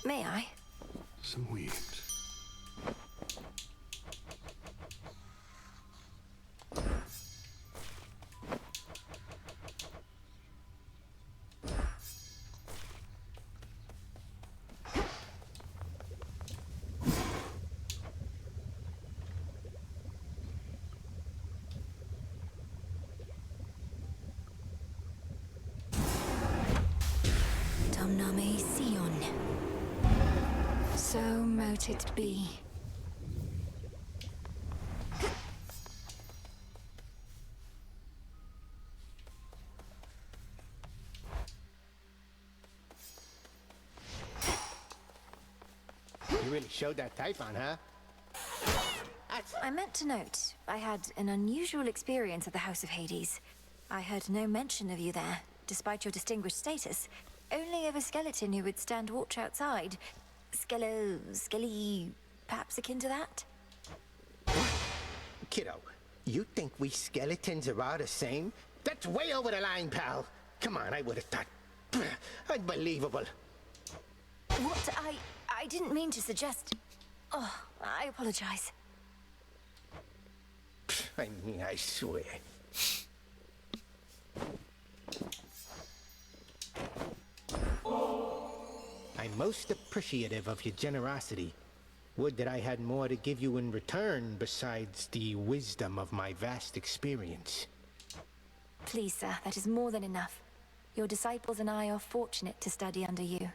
May I? Some weeds. Domname Sion. So mote it be. You really showed that Typhon, huh? I meant to note, I had an unusual experience at the House of Hades. I heard no mention of you there, despite your distinguished status. Only of a skeleton who would stand watch outside. Skelly, perhaps akin to that? Kiddo, you think we skeletons are all the same? That's way over the line, pal. Come on, I would have thought. Unbelievable. What? I didn't mean to suggest... Oh, I apologize. I mean, I swear. I'm most appreciative of your generosity. Would that I had more to give you in return besides the wisdom of my vast experience. Please, sir, that is more than enough. Your disciples and I are fortunate to study under you.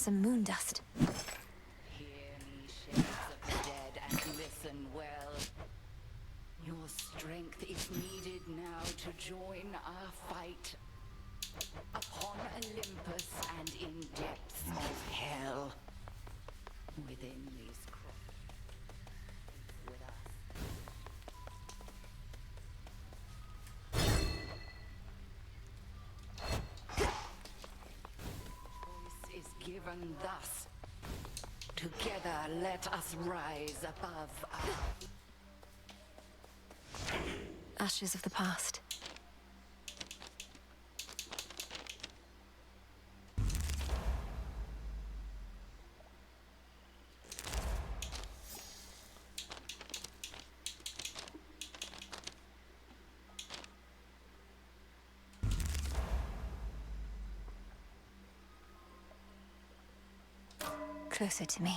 some moon dust. Hear me, shades of the dead, and listen well. Your strength is needed now to join our fight. Upon Olympus and in depths of hell. Within these with us. Voice is given thus. Together let us rise above our... Ashes of the past. Closer to me.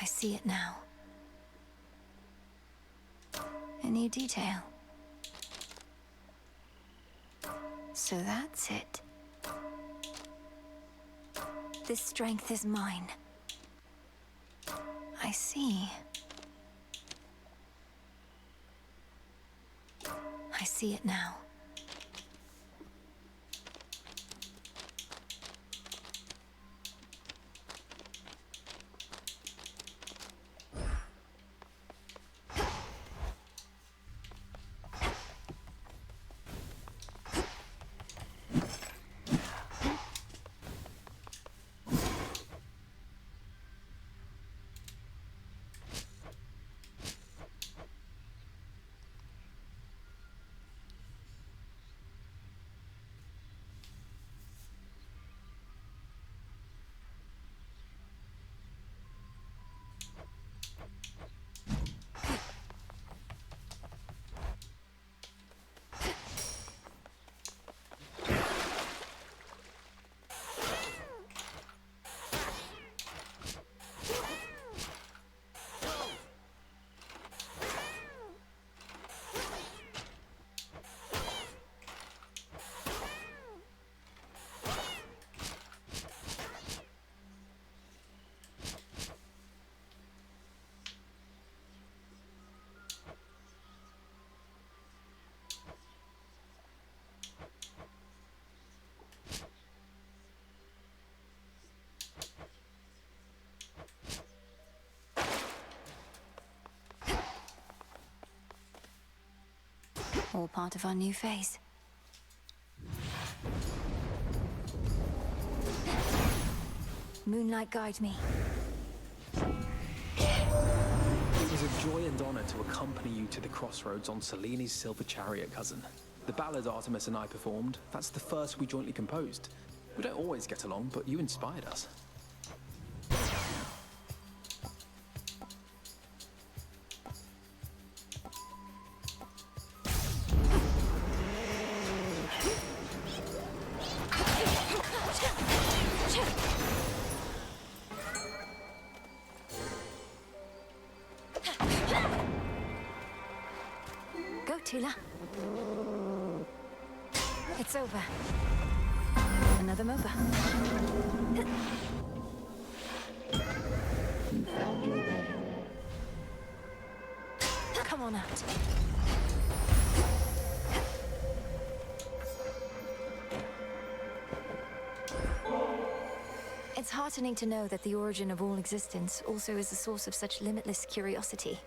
I see it now. A new detail. So that's it. This strength is mine. I see. I see it now. All part of our new phase. Moonlight, guide me. It is a joy and honor to accompany you to the crossroads on Seleni's Silver Chariot, cousin. The ballad Artemis and I performed, that's the first we jointly composed. We don't always get along, but you inspired us. Tula. It's over. Another MOBA. Come on out. It's heartening to know that the origin of all existence also is a source of such limitless curiosity.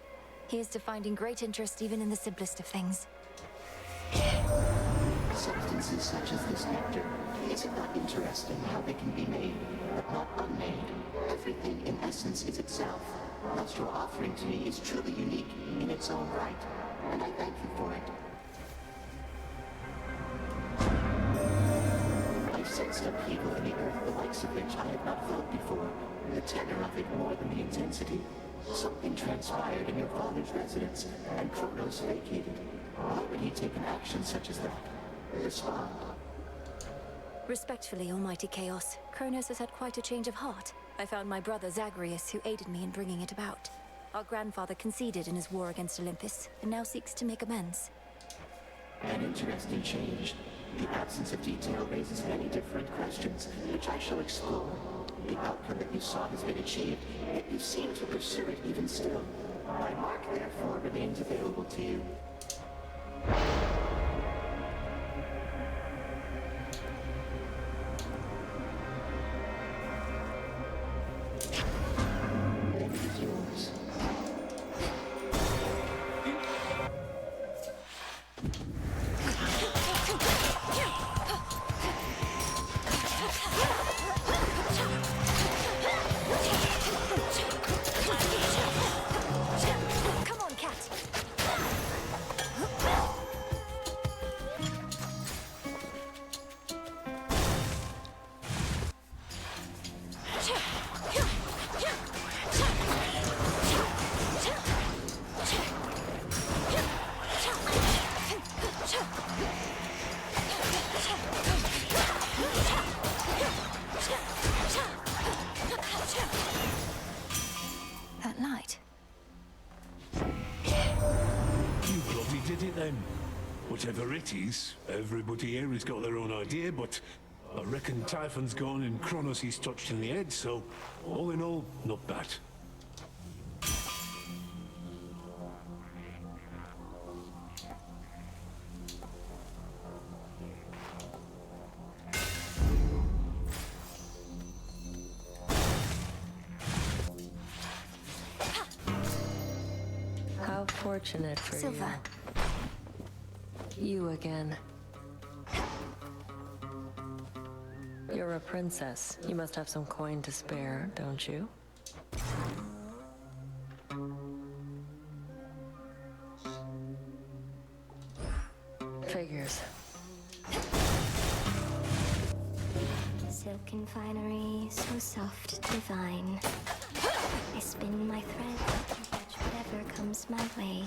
Here's to finding great interest even in the simplest of things. Substances such as this nectar, is it not interesting how they can be made, but not unmade? Everything in essence is itself. Thus your offering to me is truly unique in its own right, and I thank you for it. I've sensed upheaval in the earth, the likes of which I have not felt before. The tenor of it more than the intensity. Something transpired in your father's residence, and Kronos vacated. Why would he take an action such as that? Respond. Respectfully, Almighty Chaos, Kronos has had quite a change of heart. I found my brother Zagreus, who aided me in bringing it about. Our grandfather conceded in his war against Olympus, and now seeks to make amends. An interesting change. The absence of detail raises many different questions, which I shall explore. The outcome that you saw has been achieved, yet you seem to pursue it even still. My mark, therefore, remains available to you. It is yours. Come on, cat. That light. You bloody did it then. Whatever it is, everybody here has got their own idea, but I reckon Typhon's gone and Kronos he's touched in the head, so all in all, not bad. How fortunate for Silva. you. You again. You're a princess. You must have some coin to spare, don't you? Figures. Silken finery, so soft, divine. I spin my thread to catch whatever comes my way.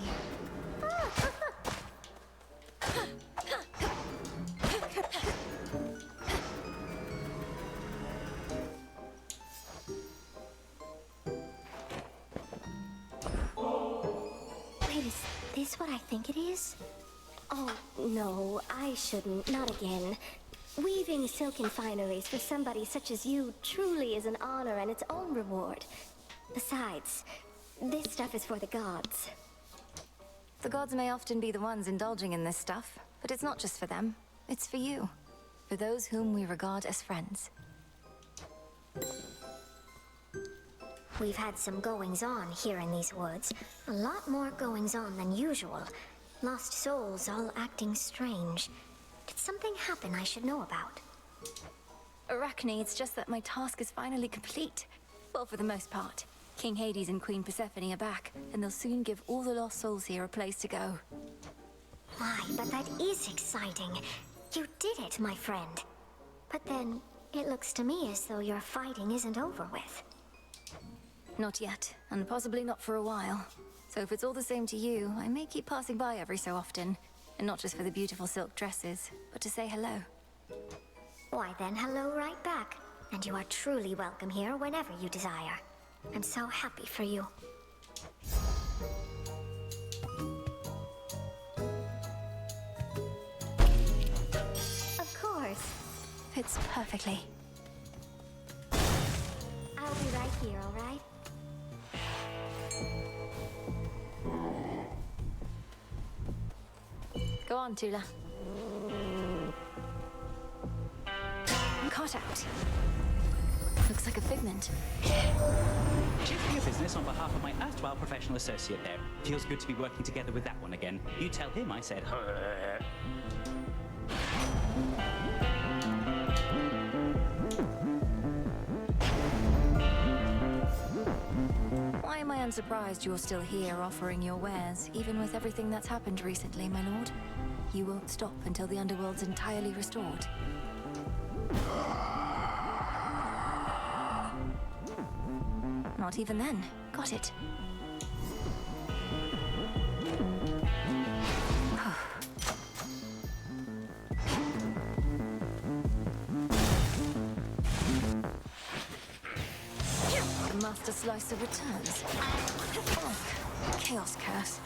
Wait, is this what I think it is? Oh, no, I shouldn't. Not again. Weaving silken fineries for somebody such as you truly is an honor and its own reward. Besides, this stuff is for the gods. The gods may often be the ones indulging in this stuff, but it's not just for them. It's for you. For those whom we regard as friends. We've had some goings-on here in these woods. A lot more goings-on than usual. Lost souls all acting strange. Did something happen I should know about? Arachne, it's just that my task is finally complete. Well, for the most part. King Hades and Queen Persephone are back, and they'll soon give all the lost souls here a place to go. Why, but that is exciting. You did it, my friend. But then, it looks to me as though your fighting isn't over with. Not yet, and possibly not for a while. So if it's all the same to you, I may keep passing by every so often. And not just for the beautiful silk dresses, but to say hello. Why then, hello right back. And you are truly welcome here whenever you desire. I'm so happy for you. Of course. Fits perfectly. I'll be right here, all right? Go on, Tula. Caught out. Looks like a figment. Chief of your business on behalf of my erstwhile professional associate there. Feels good to be working together with that one again. You tell him I said. Why am I unsurprised you're still here offering your wares, even with everything that's happened recently, my lord? You won't stop until the underworld's entirely restored. Not even then. Got it. The Master Slicer returns. Oh, Chaos Curse.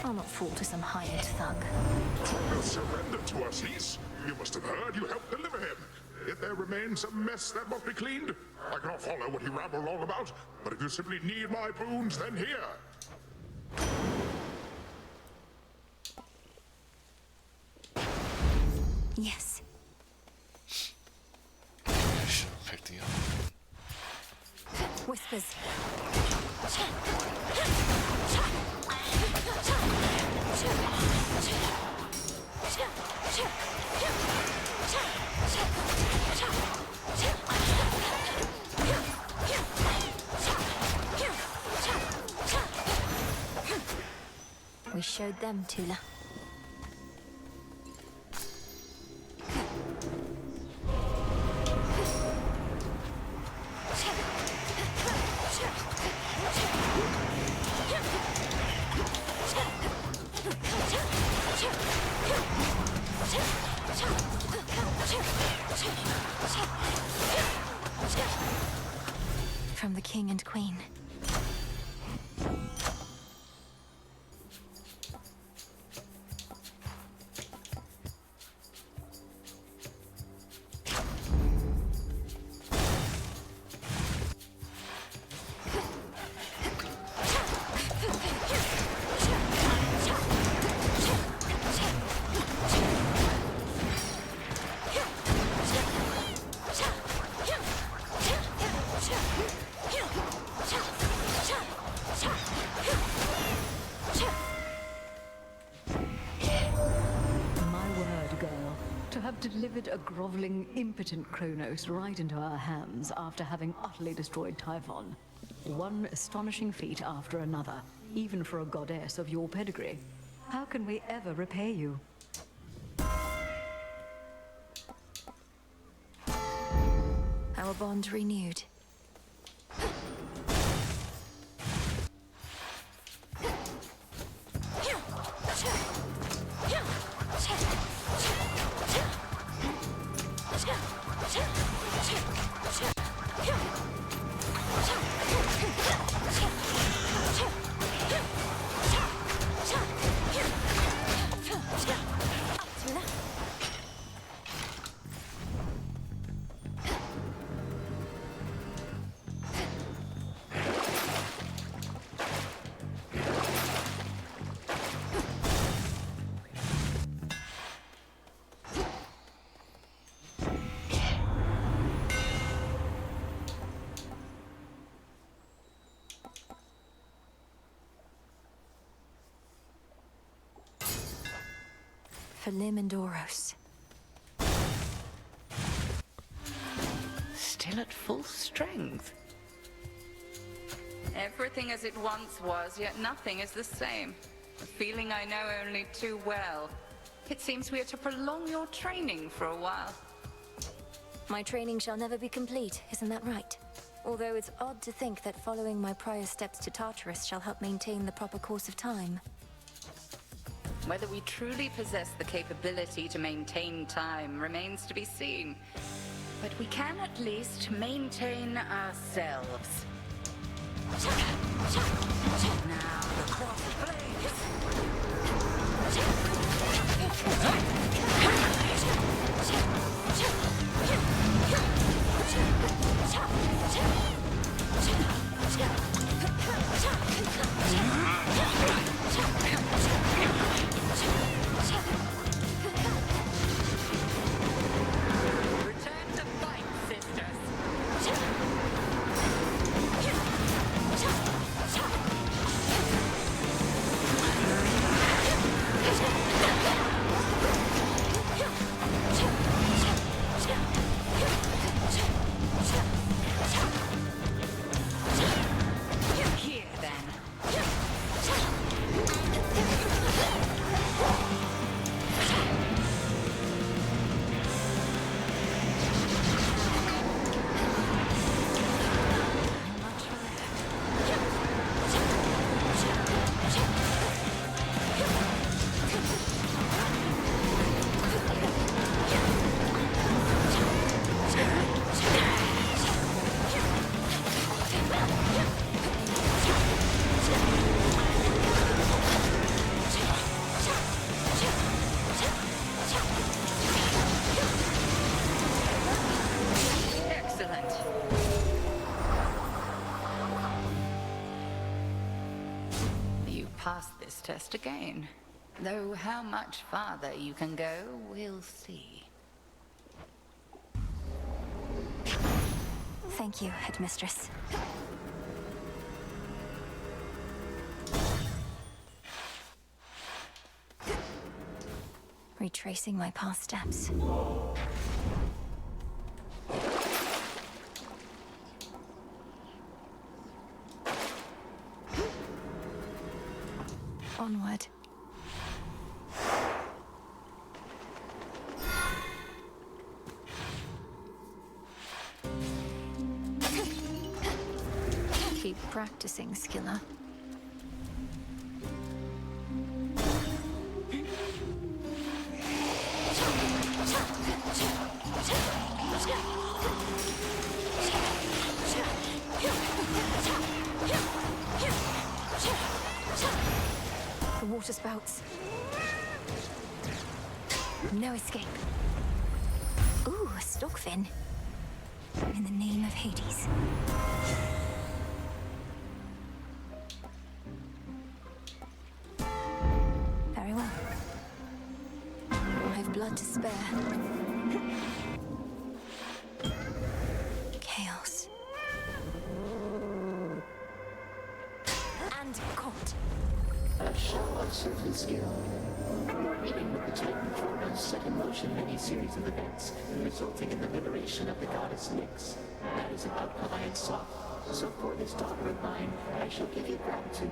I'll not fall to some hired thug. Kronos surrendered to us, Lise. You must have heard you helped deliver him. If there remains a mess that must be cleaned, I cannot follow what he rambled on about, but if you simply need my boons, then here. Yes. I should have picked the other. Whispers. We showed them, Tula. From the king and queen. Delivered a groveling, impotent Kronos right into our hands after having utterly destroyed Typhon. One astonishing feat after another, even for a goddess of your pedigree. How can we ever repay you? Our bond renewed. For Limandoros. Still at full strength. Everything as it once was, yet nothing is the same. A feeling I know only too well. It seems we are to prolong your training for a while. My training shall never be complete, isn't that right? Although it's odd to think that following my prior steps to Tartarus shall help maintain the proper course of time. Whether we truly possess the capability to maintain time remains to be seen. But we can at least maintain ourselves. Now the cross Return to fight, sisters! Excellent. You passed this test again. Though how much farther you can go, we'll see. Thank you, Headmistress. Retracing my past steps. Onward. Keep practicing, Skilla. The water spouts. No escape. Ooh, a stockfin. In the name of Hades. Very well. I've blood to spare. Chaos. And caught. A show of certain skill. Your meeting with the Titan Kronos set in motion many series of events, resulting in the liberation of the goddess Nyx. That is an outcome I had sought. So for this daughter of mine, I shall give you gratitude.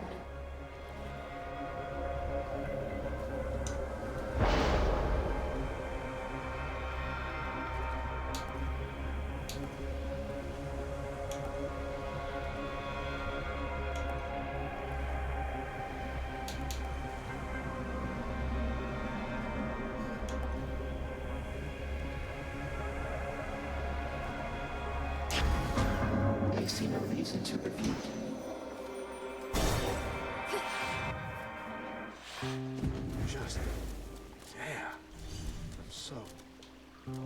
I see no reason to refute. Just... yeah. I'm so...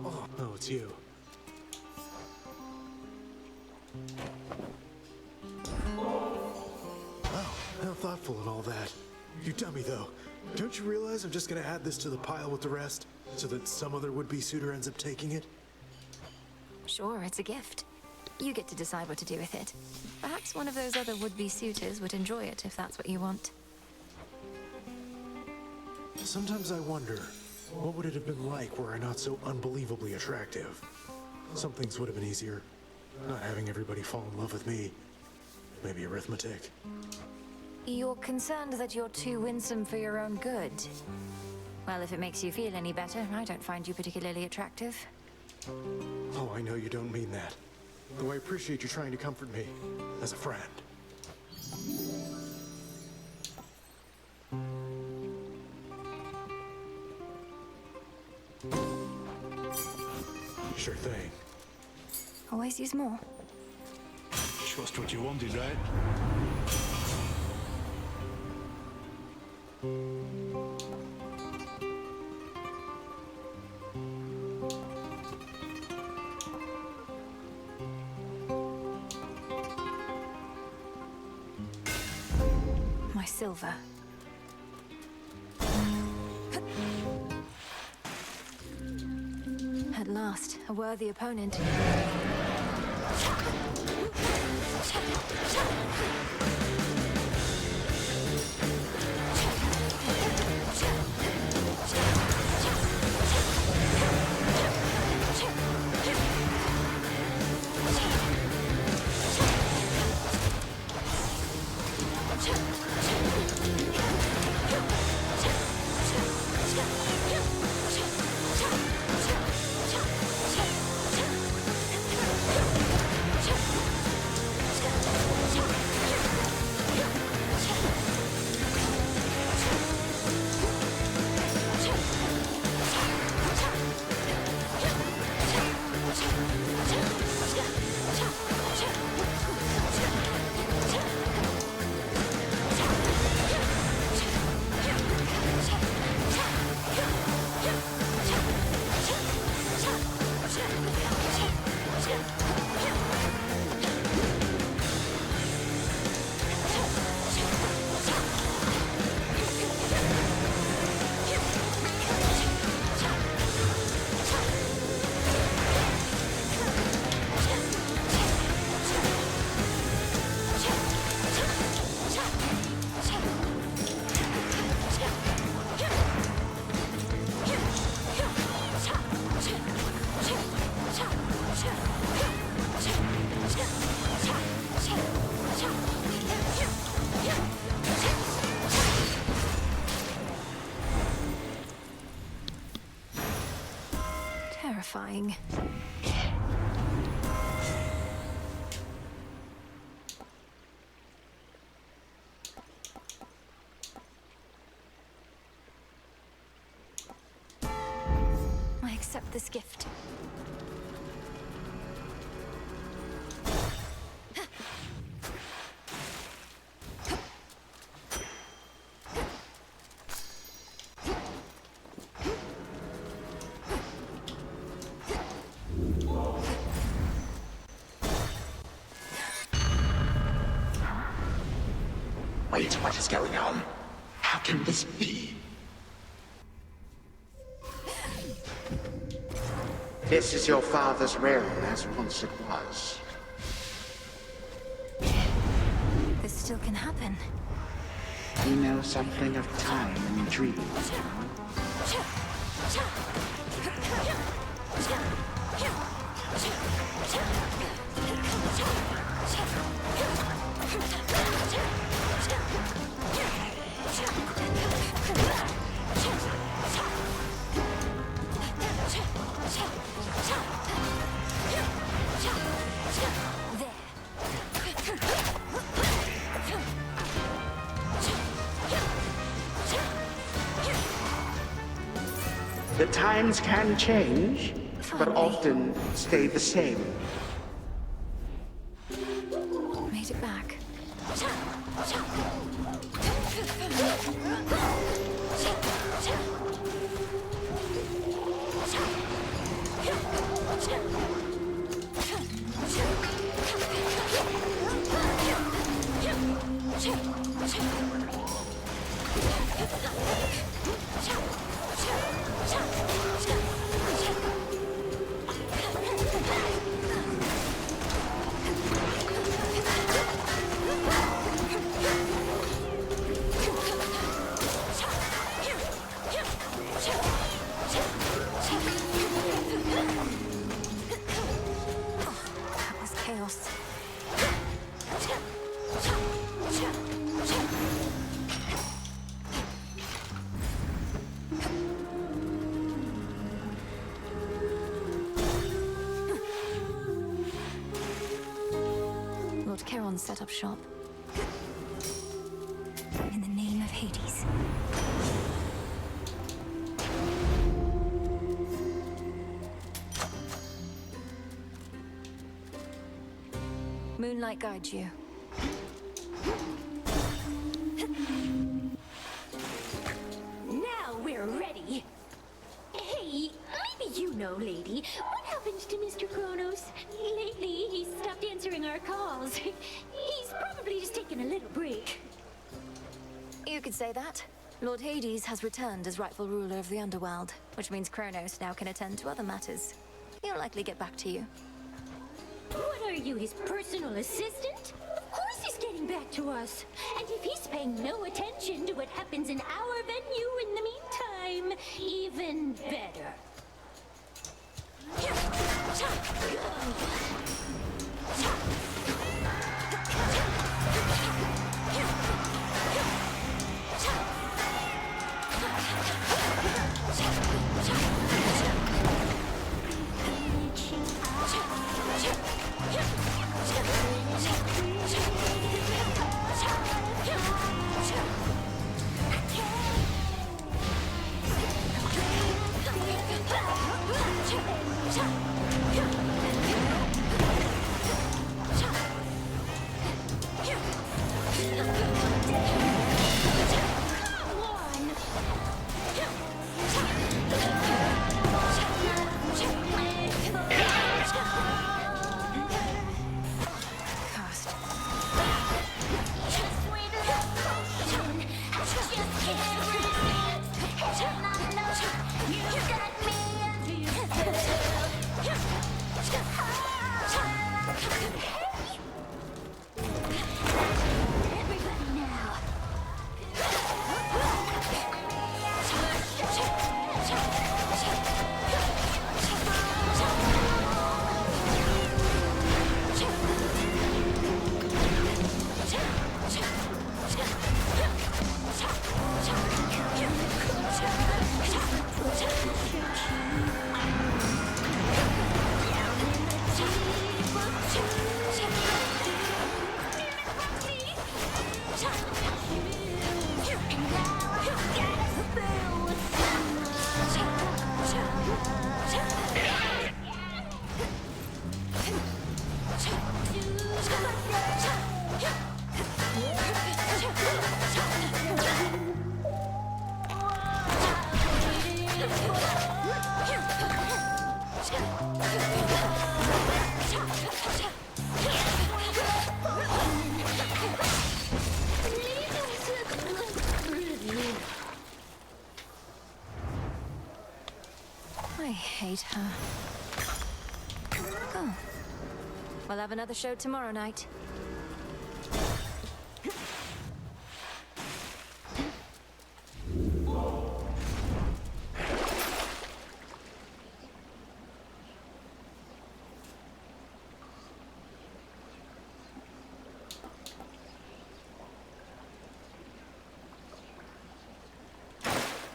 oh, no, it's you. Wow, how thoughtful and all that. You dummy, though. Don't you realize I'm just gonna add this to the pile with the rest, so that some other would-be suitor ends up taking it? Sure, it's a gift. You get to decide what to do with it. Perhaps one of those other would-be suitors would enjoy it if that's what you want. Sometimes I wonder, what would it have been like were I not so unbelievably attractive? Some things would have been easier. Not having everybody fall in love with me. Maybe arithmetic. You're concerned that you're too winsome for your own good. Well, if it makes you feel any better, I don't find you particularly attractive. Oh, I know you don't mean that. Though I appreciate you trying to comfort me, as a friend. Sure thing. Always use more. Just what you wanted, right? My silver. At last, a worthy opponent. terrifying. I accept this gift. Wait, what is going on? How can this be? This is your father's realm, as once it was. This still can happen. You know something of time and dreams. The times can change, but often stay the same. Made it back. That was chaos. Lord Charon set up shop. In the name of Hades. Moonlight guides you. Now we're ready. Hey, maybe you know, lady. What happened to Mr. Kronos? Lately, he's stopped answering our calls. He's probably just taking a little break. You could say that. Lord Hades has returned as rightful ruler of the underworld, which means Kronos now can attend to other matters. He'll likely get back to you. What are you, his personal assistant? Of course he's getting back to us. And if he's paying no attention to what happens in our venue in the meantime, even better. afraid, huh? Oh. We'll have another show tomorrow night.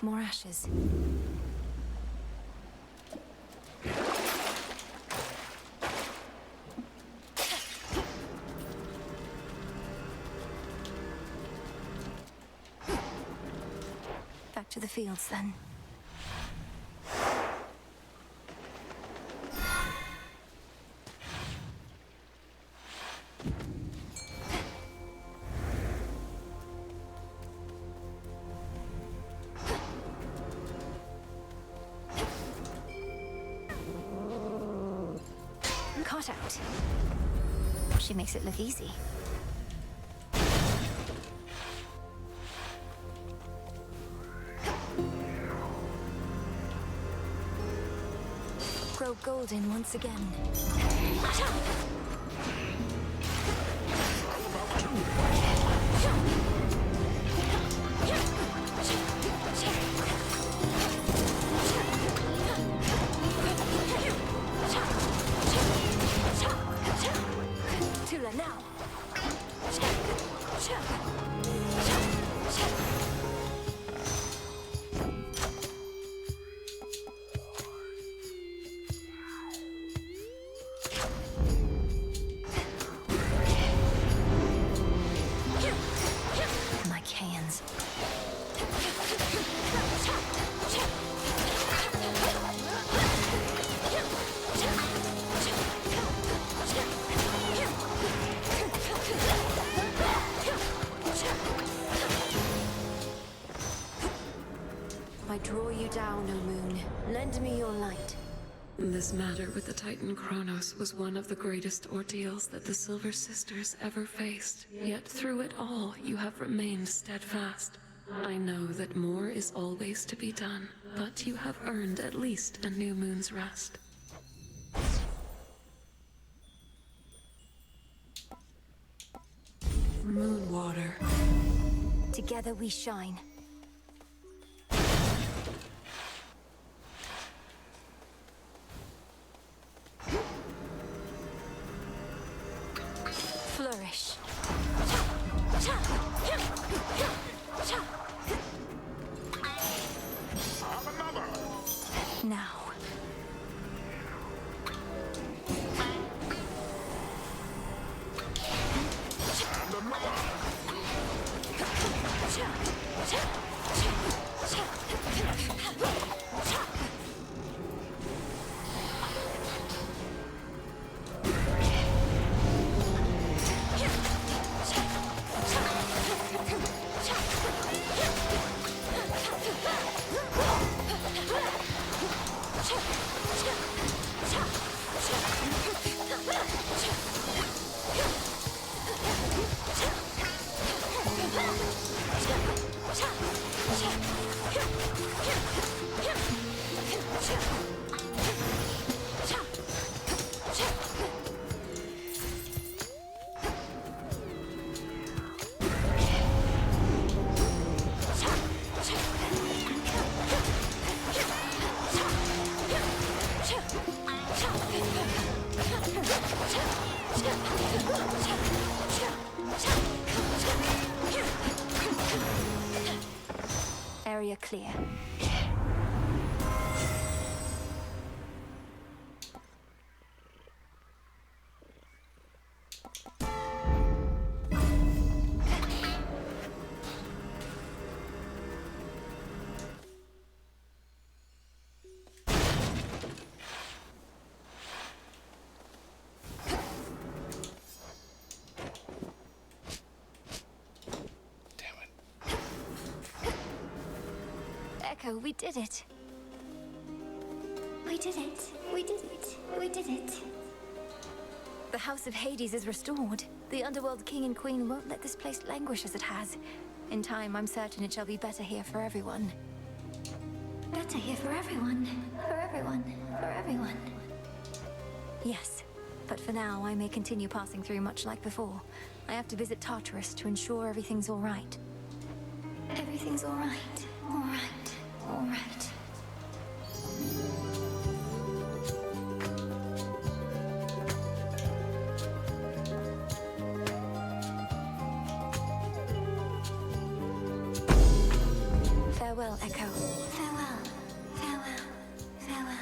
More ashes. Back to the fields, then. Caught out. She makes it look easy. Grow golden once again. Tula now. Like hands. I draw you down, O moon. Lend me your light. This matter with the Titan Kronos was one of the greatest ordeals that the Silver Sisters ever faced. Yet through it all, you have remained steadfast. I know that more is always to be done, but you have earned at least a new moon's rest. Moonwater. Together we shine. Flourish. Now. Area clear. Echo, we did it. We did it. We did it. We did it. The House of Hades is restored. The Underworld King and Queen won't let this place languish as it has. In time, I'm certain it shall be better here for everyone. Better here for everyone. For everyone. For everyone. Yes. But for now, I may continue passing through much like before. I have to visit Tartarus to ensure everything's all right. Everything's all right. All right. All right. Farewell, Echo. Farewell. Farewell. Farewell.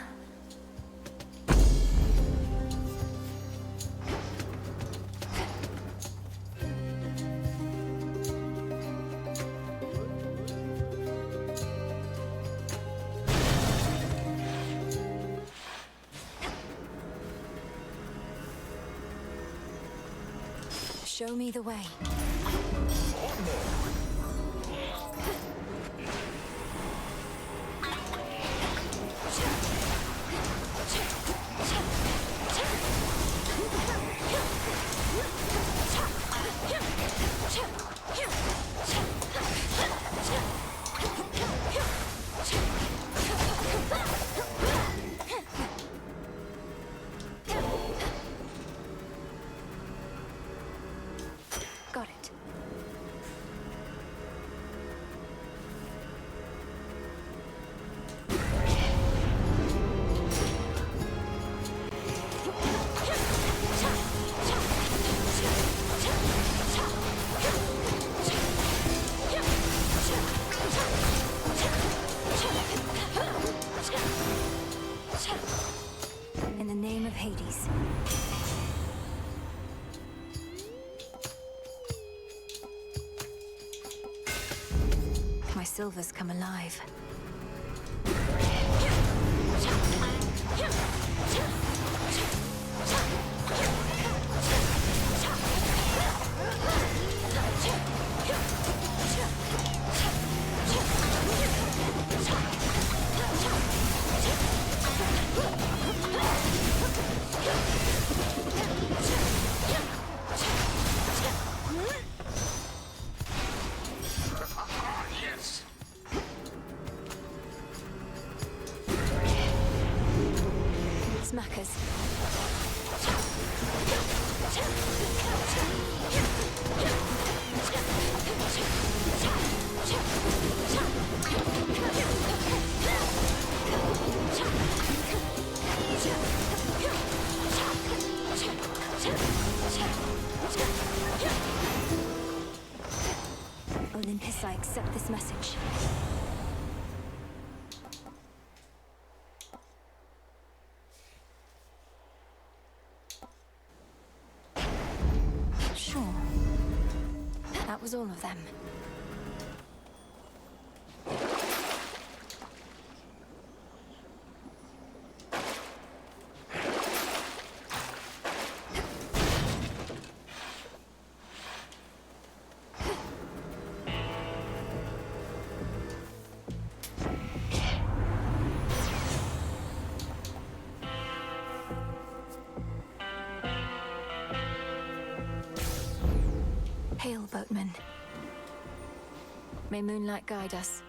Show me the way. Got it. In the name of Hades. My silver's come alive. Yes. Smackers. Olympus, I accept this message. Sure. That was all of them. Hail, boatman. May moonlight guide us.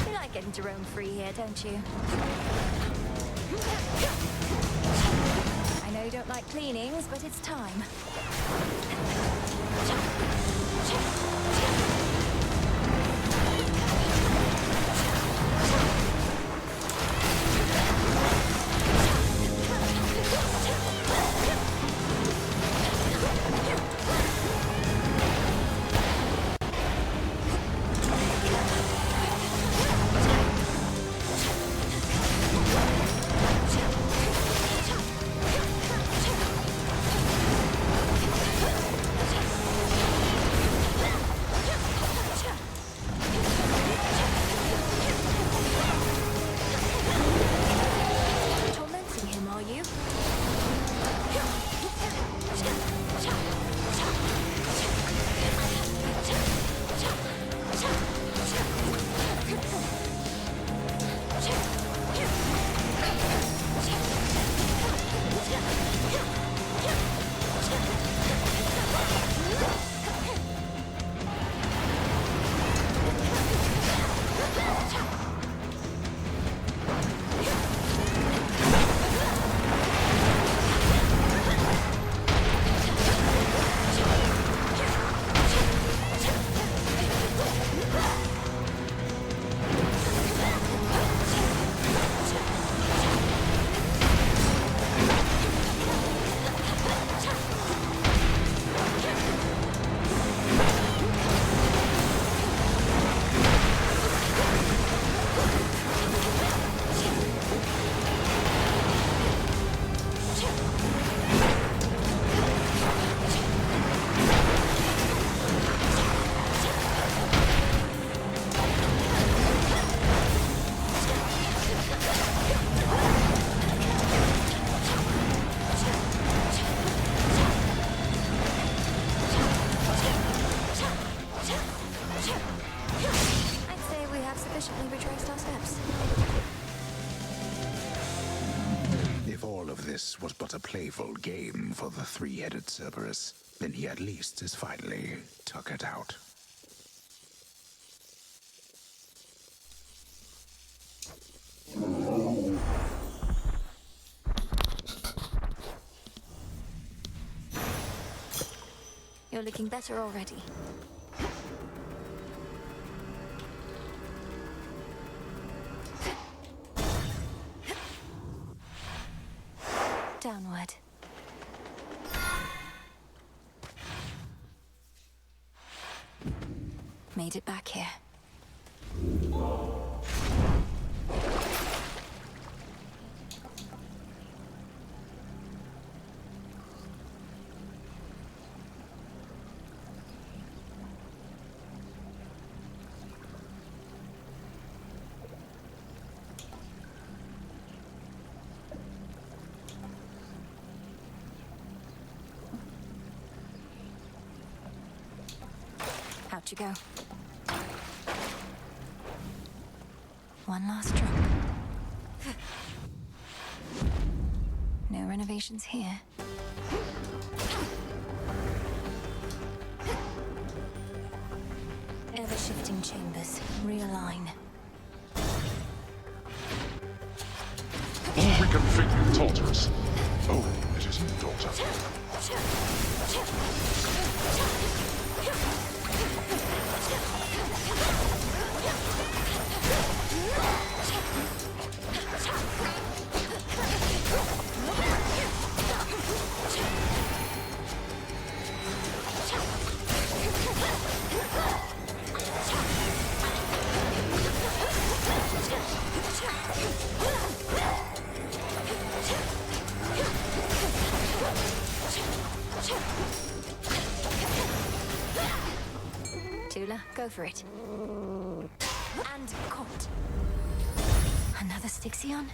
You like getting to roam free here, don't you? I know you don't like cleanings, but it's time. this was but a playful game for the three-headed Cerberus, then he at least is finally tuckered out. You're looking better already. Downward. Made it back here. Out you go. One last drop. No renovations here. Ever-shifting chambers. Realign. All reconfigured Tartarus. Oh, it is your daughter. Tula, go for it. And caught. Another Styxion?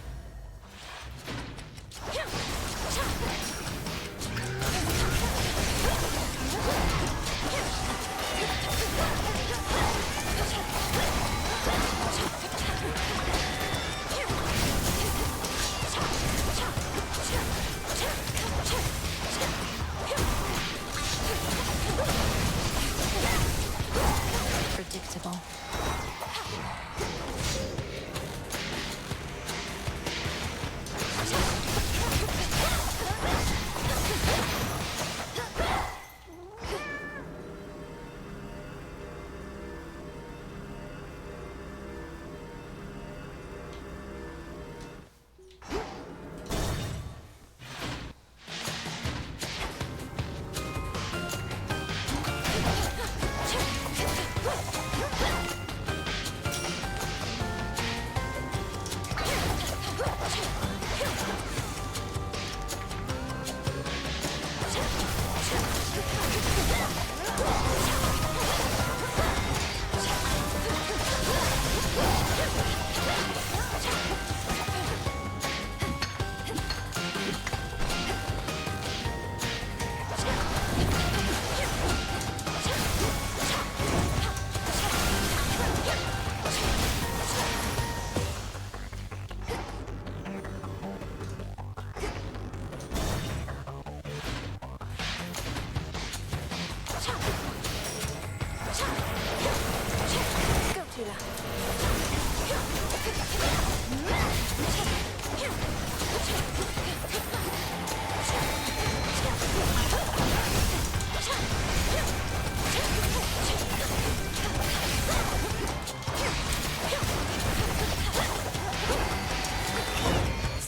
Predictable.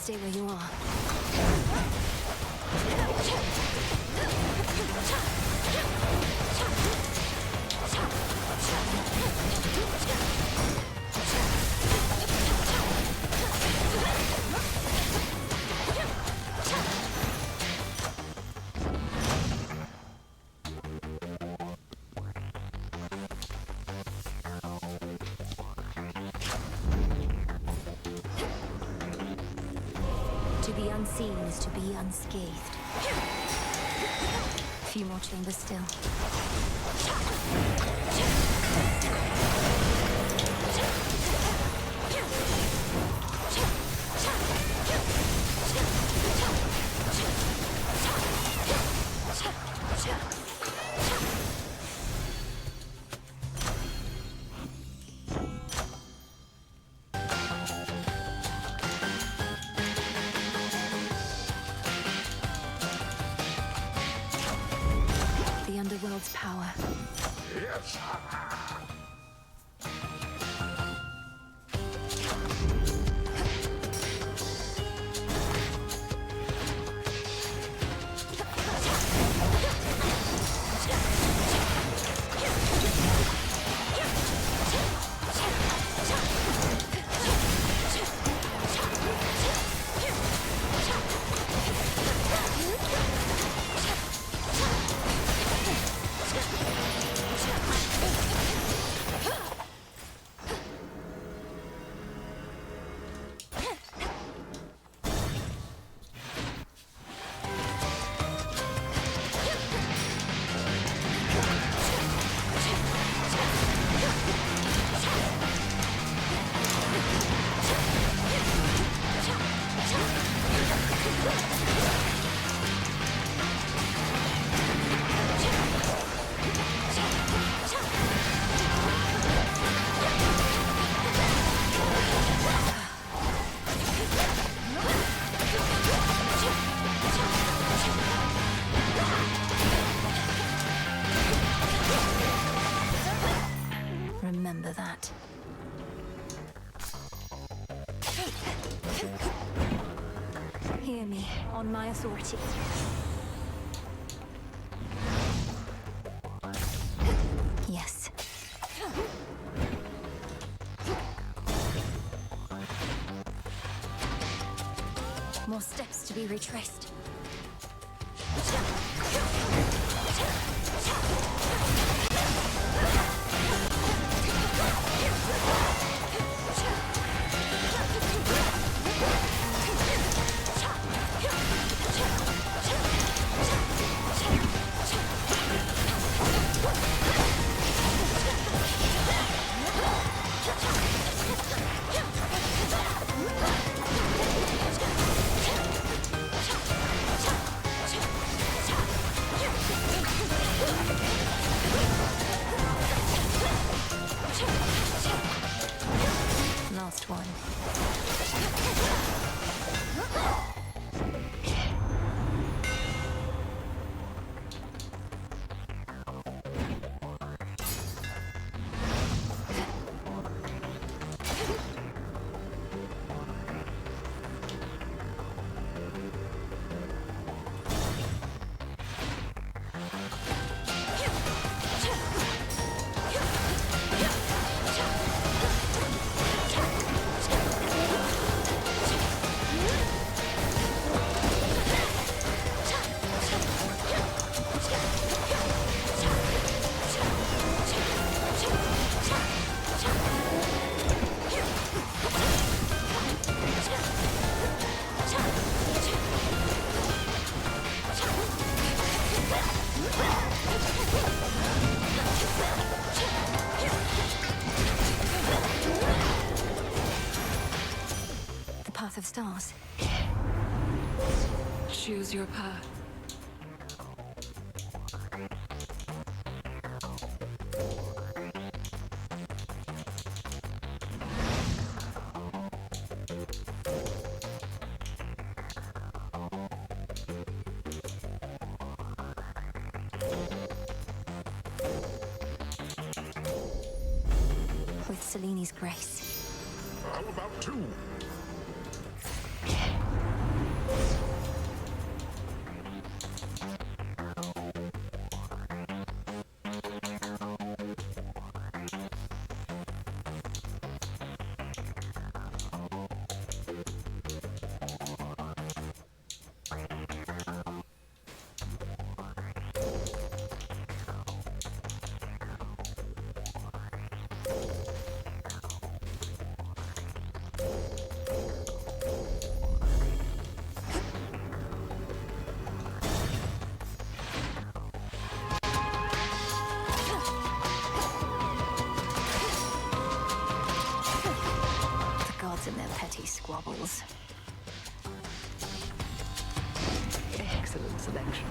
Stay where you are. To be unseen is to be unscathed. A few more chambers still. world's power. Yes! Remember that. Hear me, on my authority. Yes. More steps to be retraced. Last one. Path of stars. Choose your path. With Seleni's grace. How about two? And their petty squabbles. Excellent selection.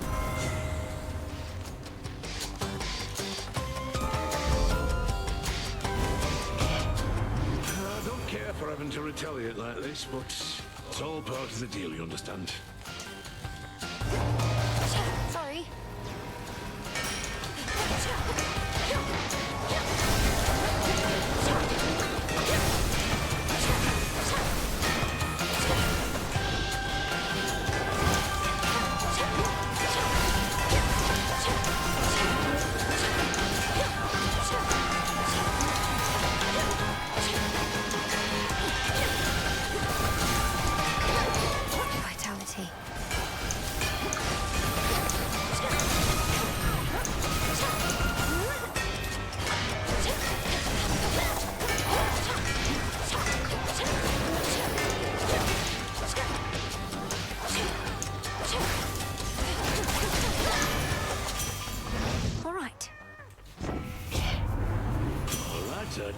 I don't care for having to retaliate like this, but it's all part of the deal, you understand? Sorry.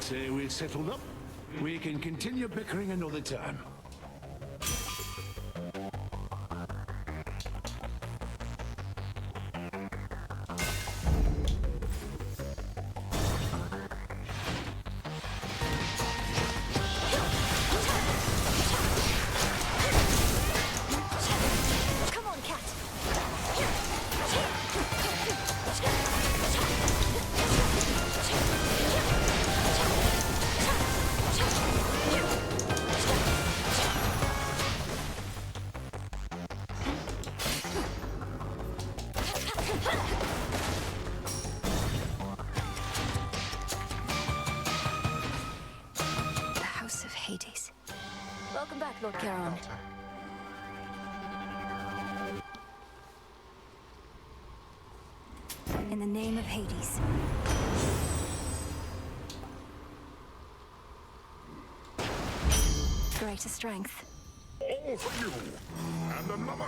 say we're settled up. We can continue bickering another time. Come on, cat. The House of Hades. Welcome back, Lord Charon. In the name of Hades. Greater strength. All for you, and another.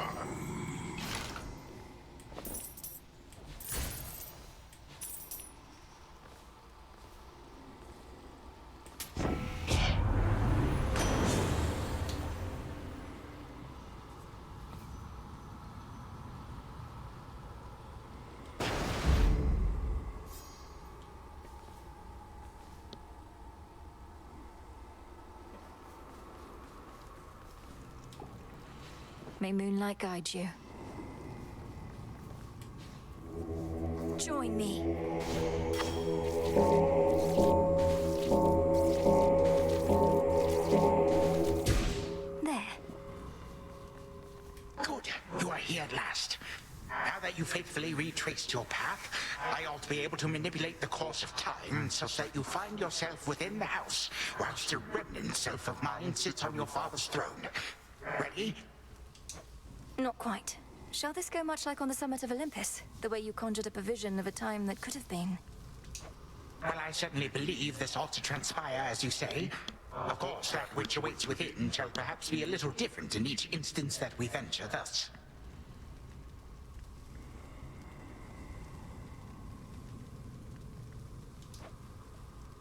May moonlight guide you. Join me. There. Good. You are here at last. Now that you faithfully retraced your path, I ought to be able to manipulate the course of time such that you find yourself within the house, whilst a remnant self of mine sits on your father's throne. Ready? Not quite. Shall this go much like on the summit of Olympus? The way you conjured up a vision of a time that could have been? Well, I certainly believe this ought to transpire, as you say. Of course, that which awaits within shall perhaps be a little different in each instance that we venture thus.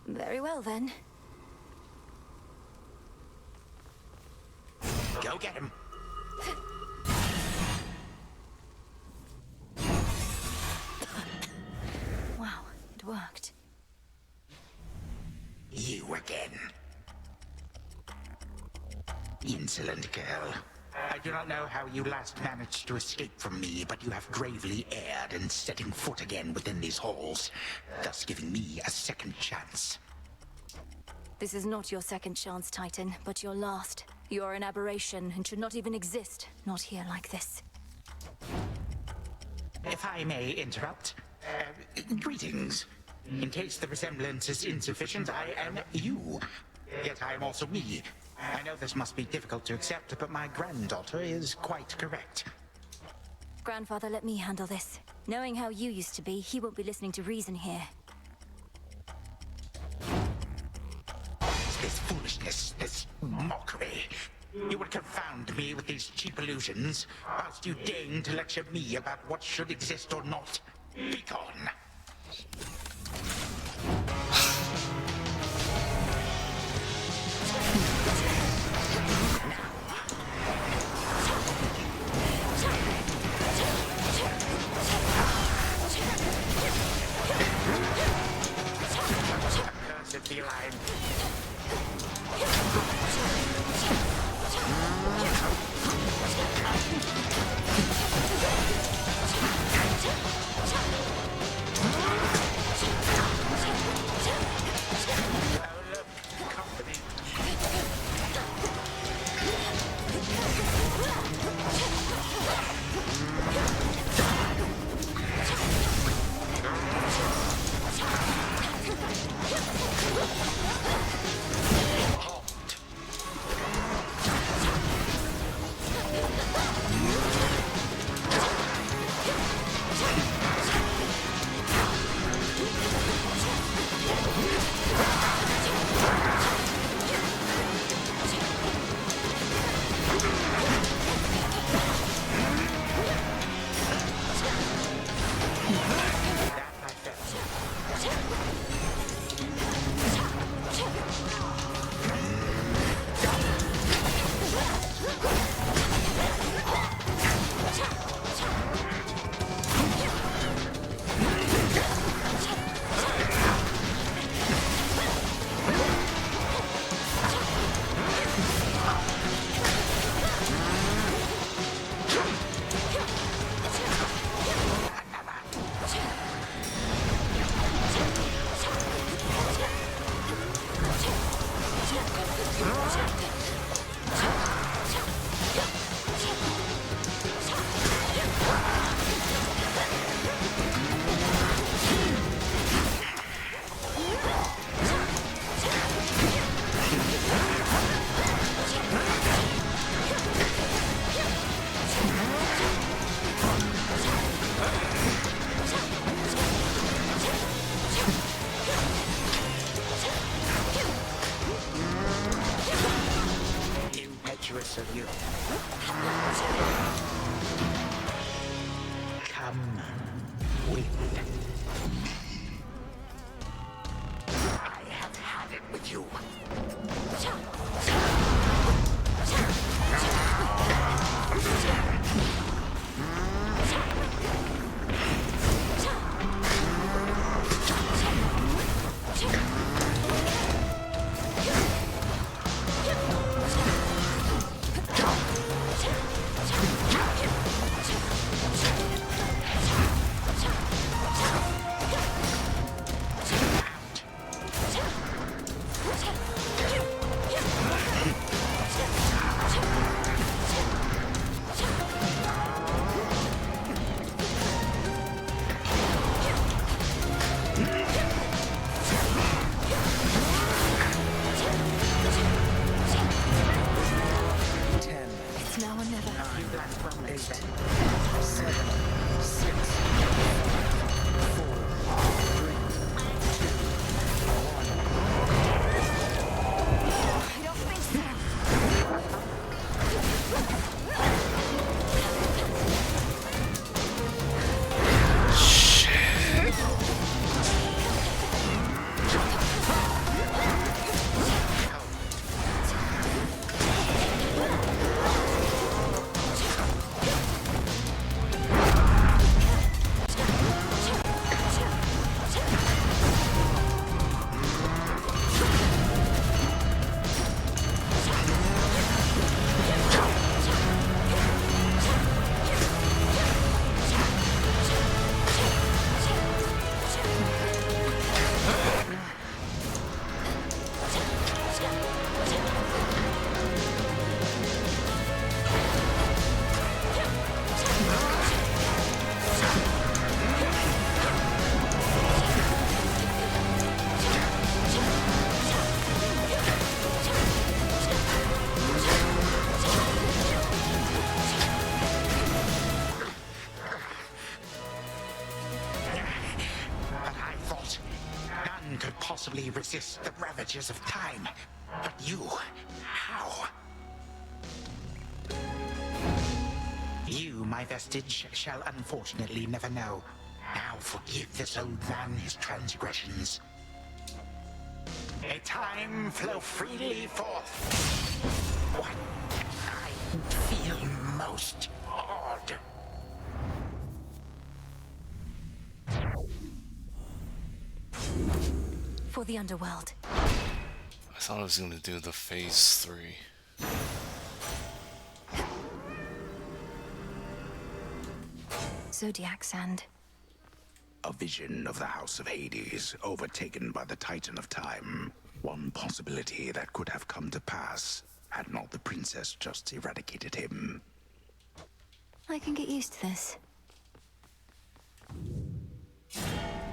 Very well, then. Go get him. Wow, it worked. You again. Insolent girl. I do not know how you last managed to escape from me, but you have gravely erred in setting foot again within these halls, thus giving me a second chance. This is not your second chance, Titan, but your last. You are an aberration and should not even exist, not here like this. If I may interrupt, greetings. In case the resemblance is insufficient, I am you. Yet I am also me. I know this must be difficult to accept, but my granddaughter is quite correct. Grandfather, let me handle this. Knowing how you used to be, he won't be listening to reason here. This foolishness, this mockery. You would confound me with these cheap illusions, whilst you deign to lecture me about what should exist or not. Be gone. Accursed feline. possibly resist the ravages of time. But you, how? You, my vestige, shall unfortunately never know. Now forgive this old man his transgressions. A time flow freely forth. What I feel most odd. For the underworld. I thought I was gonna do the phase 3. Zodiac Sand. A vision of the House of Hades, overtaken by the Titan of Time. One possibility that could have come to pass, had not the princess just eradicated him. I can get used to this.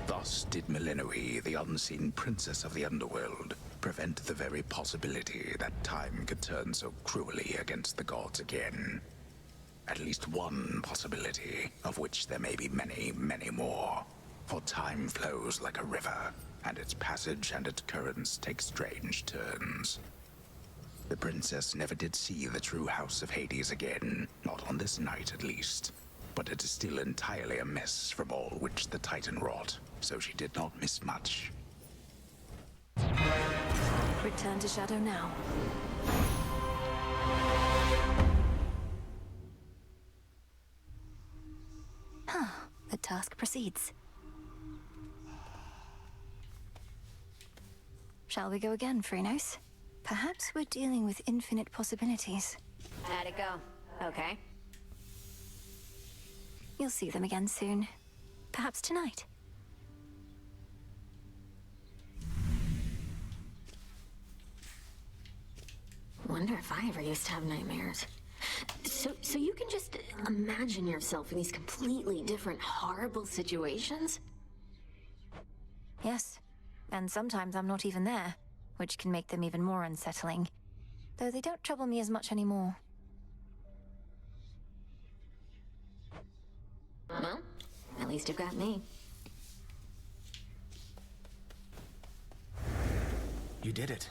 Thus did Melinoe, the unseen princess of the underworld, prevent the very possibility that time could turn so cruelly against the gods again. At least one possibility, of which there may be many, many more. For time flows like a river, and its passage and its currents take strange turns. The princess never did see the true House of Hades again, not on this night at least. But it is still entirely a mess from all which the Titan wrought, so she did not miss much. Return to Shadow now. The task proceeds. Shall we go again, Phrynos? Perhaps we're dealing with infinite possibilities. How'd it go? Okay. You'll see them again soon. Perhaps tonight. Wonder if I ever used to have nightmares. So you can just imagine yourself in these completely different, horrible situations? Yes. And sometimes I'm not even there, which can make them even more unsettling. Though they don't trouble me as much anymore. Well, at least you've got me. You did it.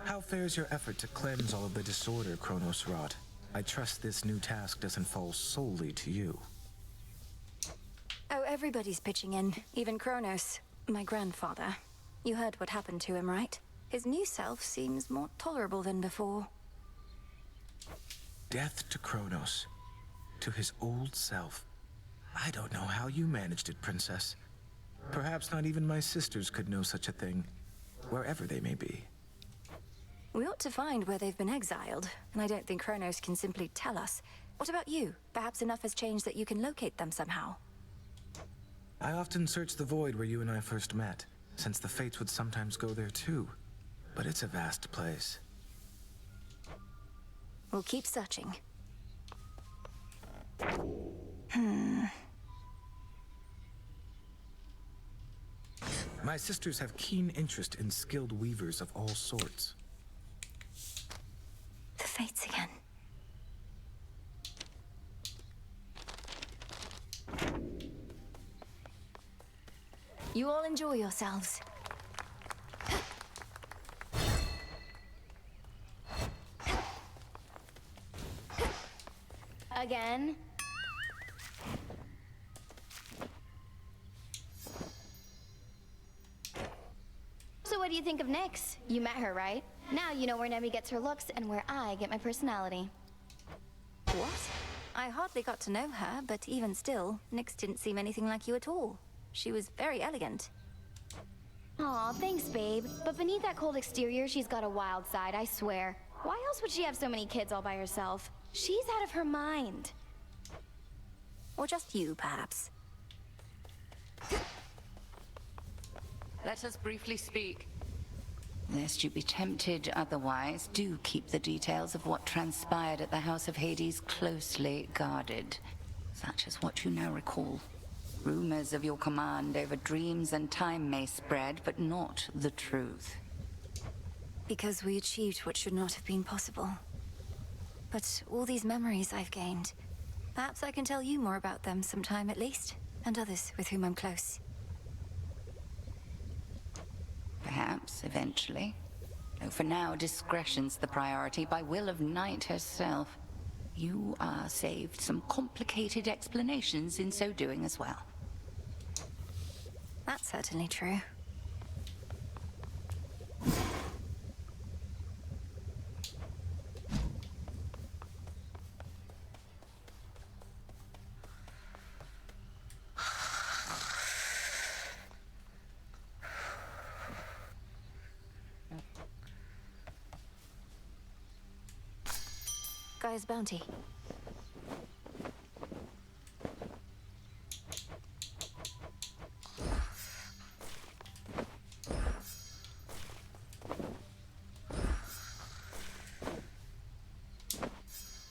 How fares your effort to cleanse all of the disorder Kronos wrought? I trust this new task doesn't fall solely to you. Oh, everybody's pitching in. Even Kronos, my grandfather. You heard what happened to him, right? His new self seems more tolerable than before. Death to Kronos. To his old self. I don't know how you managed it, Princess. Perhaps not even my sisters could know such a thing, wherever they may be. We ought to find where they've been exiled, and I don't think Kronos can simply tell us. What about you? Perhaps enough has changed that you can locate them somehow. I often search the void where you and I first met, since the Fates would sometimes go there too. But it's a vast place. We'll keep searching. My sisters have keen interest in skilled weavers of all sorts. The Fates again. You all enjoy yourselves. Again? So what do you think of Nyx? You met her, right? Now you know where Nemi gets her looks and where I get my personality. What? I hardly got to know her, but even still, Nyx didn't seem anything like you at all. She was very elegant. Aw, thanks, babe. But beneath that cold exterior, she's got a wild side, I swear. Why else would she have so many kids all by herself? She's out of her mind. Or just you, perhaps. Let us briefly speak. Lest you be tempted otherwise, do keep the details of what transpired at the House of Hades closely guarded. Such as what you now recall. Rumors of your command over dreams and time may spread, but not the truth. Because we achieved what should not have been possible. But all these memories I've gained, perhaps I can tell you more about them sometime at least, and others with whom I'm close. Perhaps, eventually. Though for now, discretion's the priority by will of Night herself. You are saved some complicated explanations in so doing as well. That's certainly true. Guy's bounty.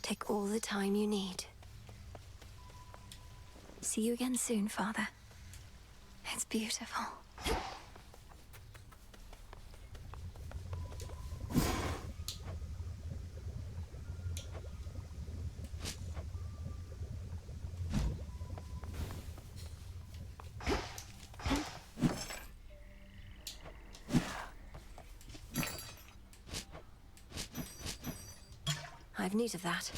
Take all the time you need. See you again soon, Father. It's beautiful. I've need of that.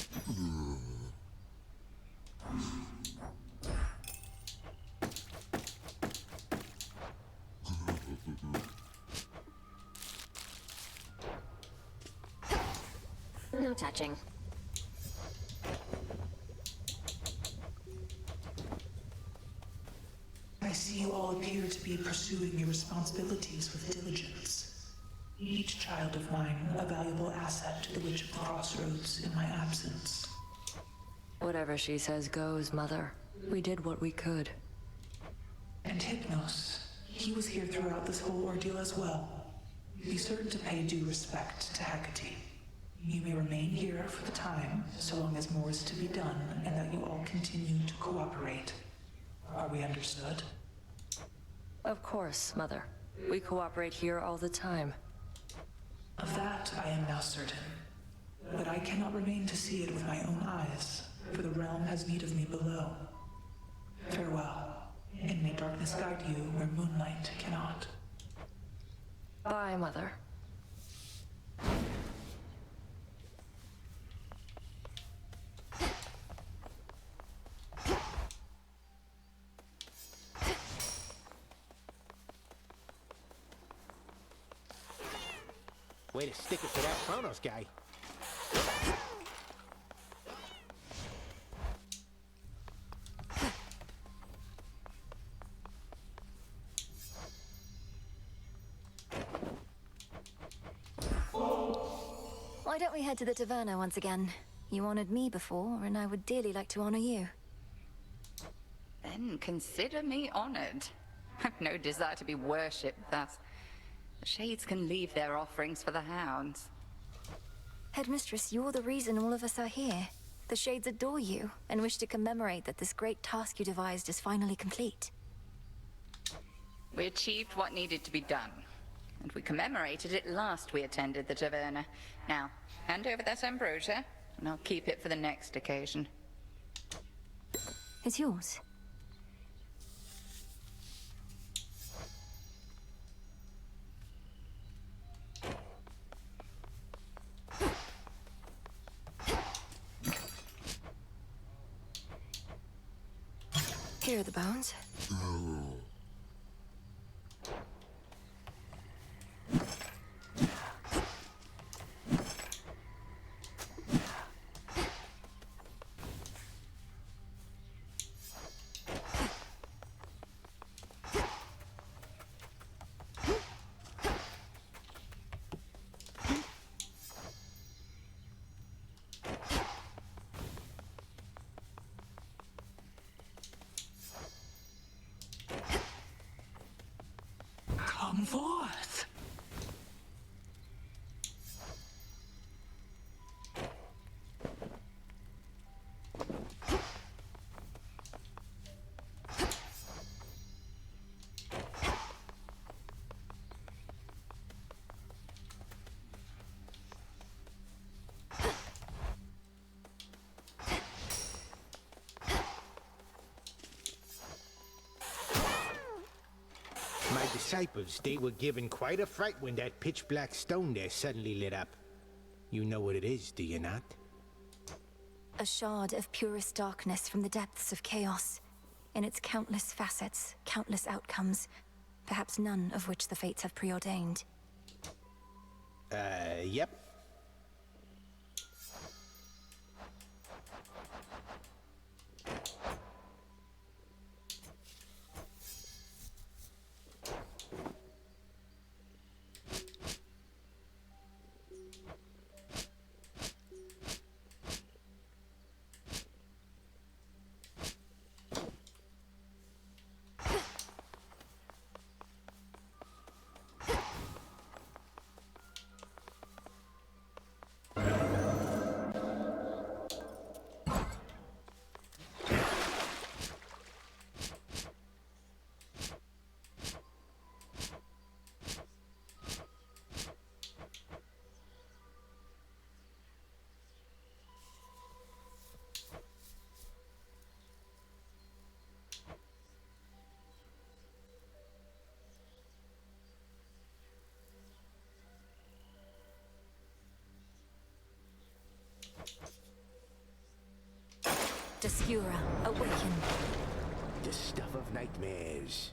No touching. I see you all appear to be pursuing your responsibilities with diligence. Each child of mine a valuable asset to the Witch of the Crossroads in my absence. Whatever she says goes, Mother. We did what we could. And Hypnos, he was here throughout this whole ordeal as well. Be certain to pay due respect to Hecate. You may remain here for the time, so long as more is to be done, and that you all continue to cooperate. Are we understood? Of course, Mother. We cooperate here all the time. Of that I am now certain. But I cannot remain to see it with my own eyes, for the realm has need of me below. Farewell, and may darkness guide you where moonlight cannot. Bye, Mother. Way to stick it to that Kronos guy. Why don't we head to the Taverna once again? You honored me before, and I would dearly like to honor you. Then consider me honored. I've no desire to be worshipped thus. The Shades can leave their offerings for the hounds. Headmistress, you're the reason all of us are here. The Shades adore you, and wish to commemorate that this great task you devised is finally complete. We achieved what needed to be done, and we commemorated it last we attended the Taverna. Now, hand over that ambrosia, and I'll keep it for the next occasion. It's yours. Here are the bones. disciples, they were given quite a fright when that pitch-black stone there suddenly lit up. You know what it is, do you not? A shard of purest darkness from the depths of chaos. In its countless facets, countless outcomes, perhaps none of which the fates have preordained. Yep. Descura, awaken. The stuff of nightmares.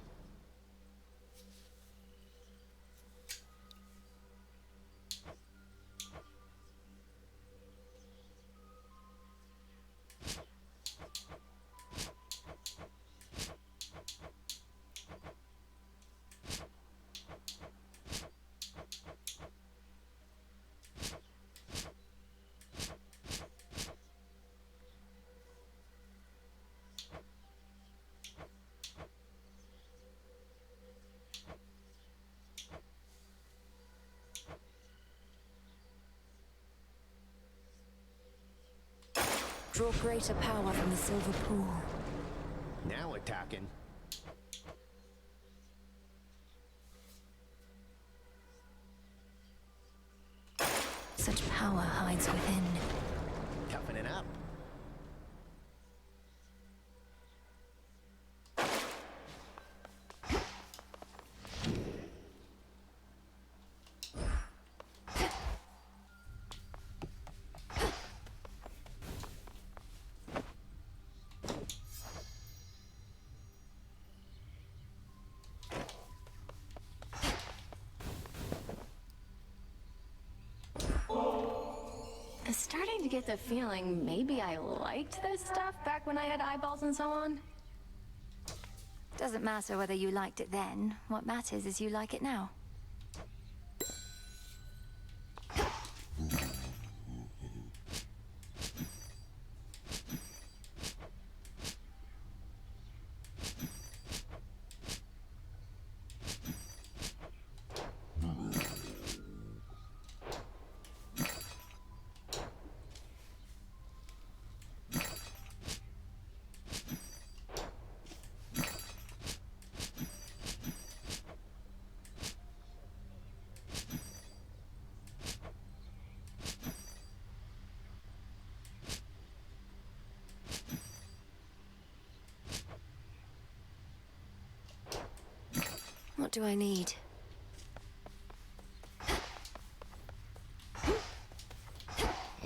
Draw greater power from the silver pool. Now we're talking. Such power hides within. Toughening up. I'm starting to get the feeling maybe I liked this stuff back when I had eyeballs and so on. Doesn't matter whether you liked it then. What matters is you like it now. What do I need?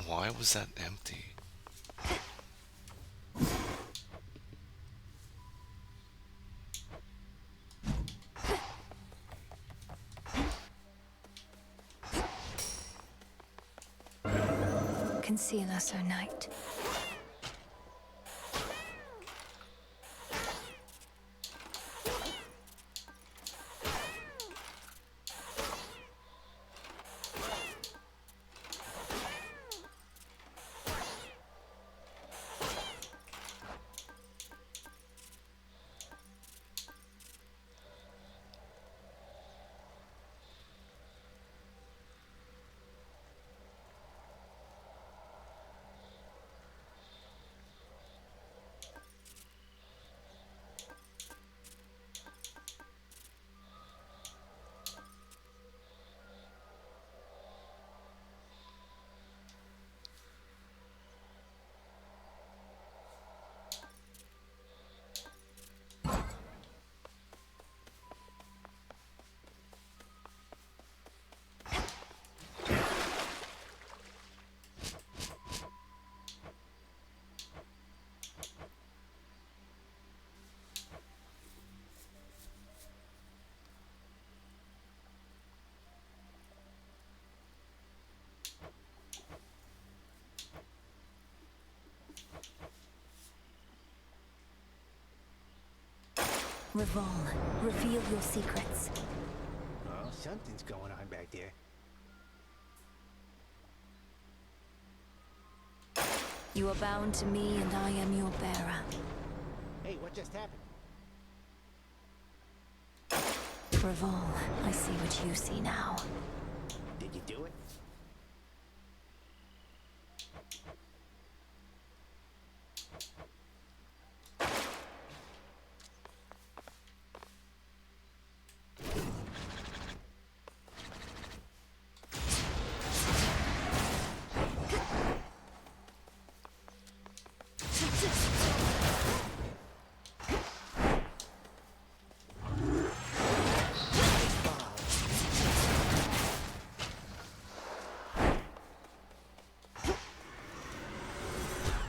Why was that empty? Conceal us, O Night. Revolve, reveal your secrets. Well, something's going on back there. You are bound to me, and I am your bearer. Hey, what just happened? Revolve, I see what you see now. Did you do it?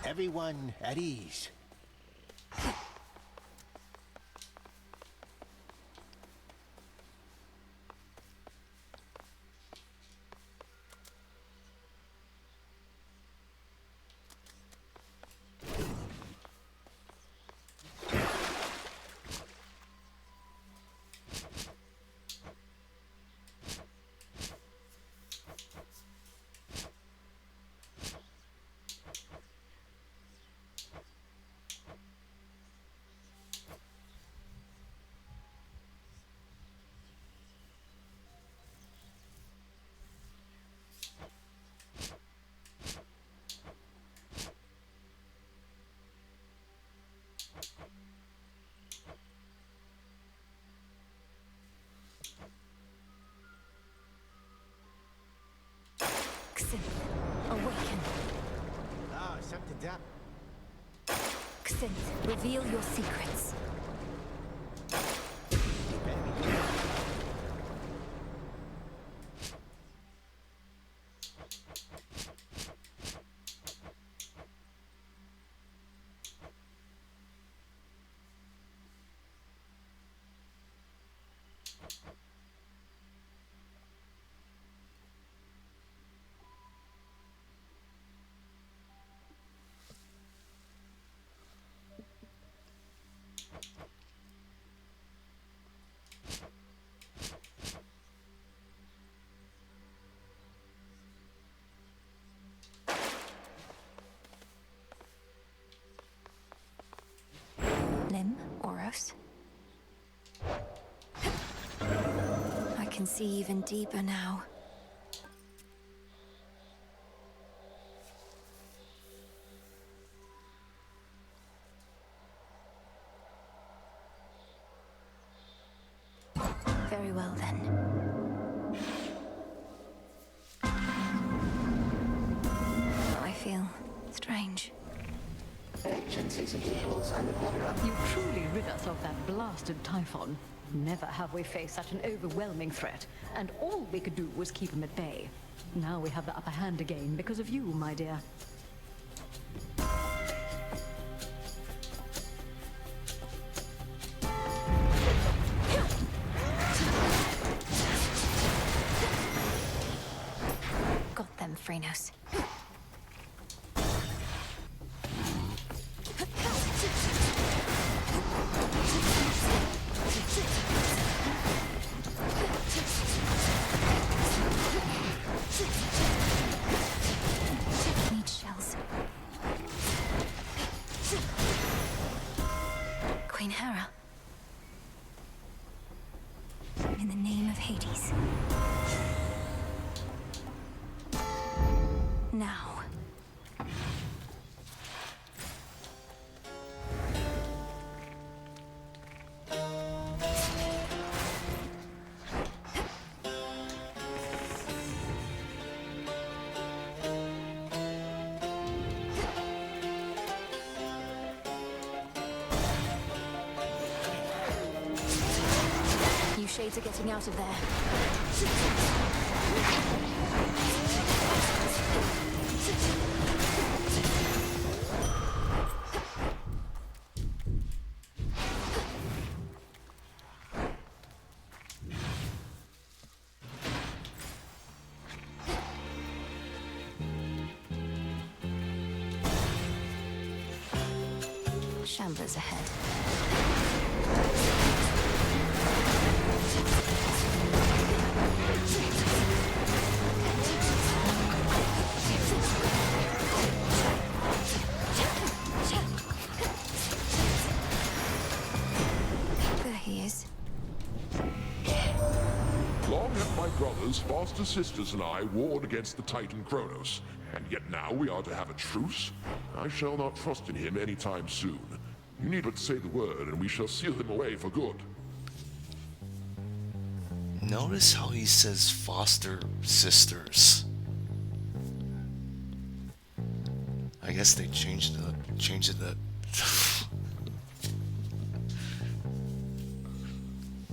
Everyone at ease. Xinth, awaken. Ah, something's up. Xinth, reveal your secrets. Lim, Oros. I can see even deeper now. Very well then. I feel strange. You truly rid us of that blasted Typhon. Never have we faced such an overwhelming threat, and all we could do was keep him at bay. Now we have the upper hand again because of you, my dear. Got them, Phrenos. Need shells. Queen Hera. In the name of Hades. Now. You shades are getting out of there. Shamblers ahead. There he is. Long have my brothers, foster sisters, and I warred against the Titan Kronos, and yet now we are to have a truce? I shall not trust in him any time soon. You need but say the word, and we shall seal him away for good. Notice how he says foster sisters. I guess they changed it.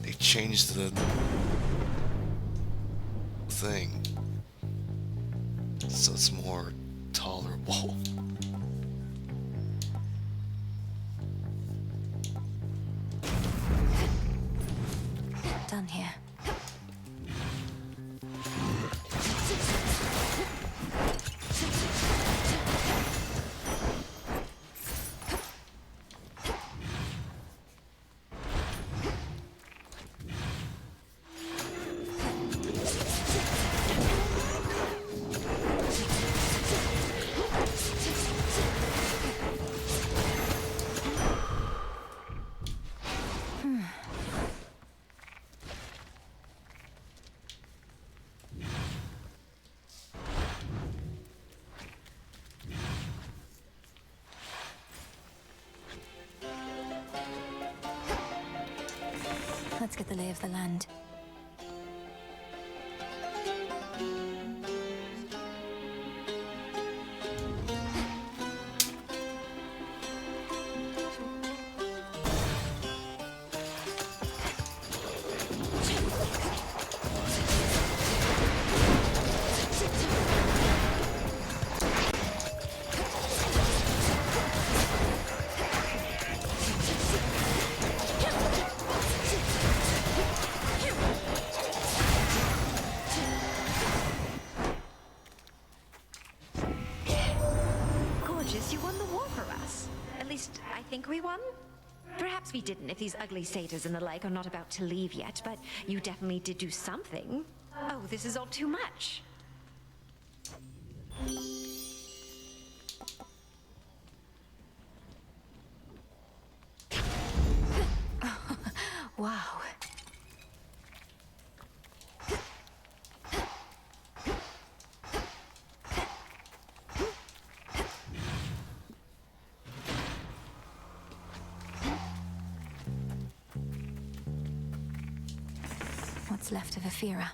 They changed the thing so it's more tolerable. Done here. Let's get the lay of the land. You won the war for us. At least, I think we won. Perhaps we didn't if these ugly satyrs and the like are not about to leave yet, but you definitely did do something. Oh, this is all too much. Wow. What's left of Aphira?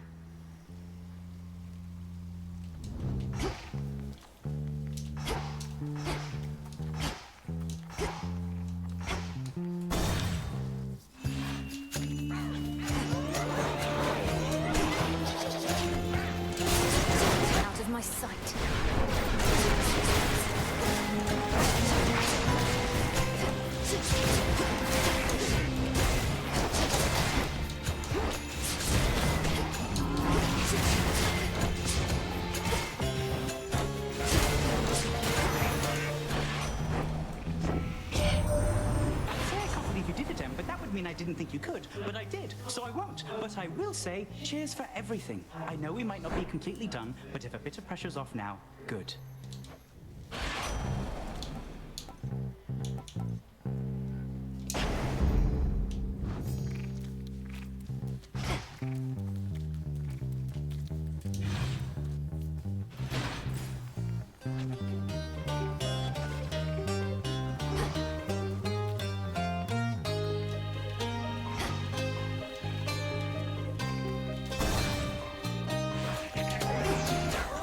Out of my sight. Mean I didn't think you could, but I did, so I won't. But I will say, cheers for everything. I know we might not be completely done, but if a bit of pressure's off now, good.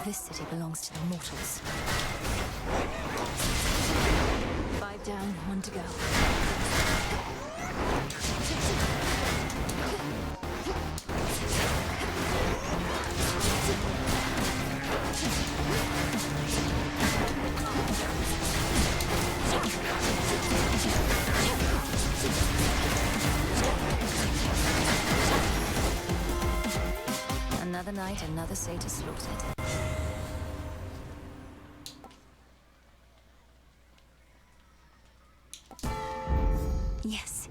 This city belongs to the mortals. 5 down, 1 to go. Another night, another satyr slaughtered. Yes.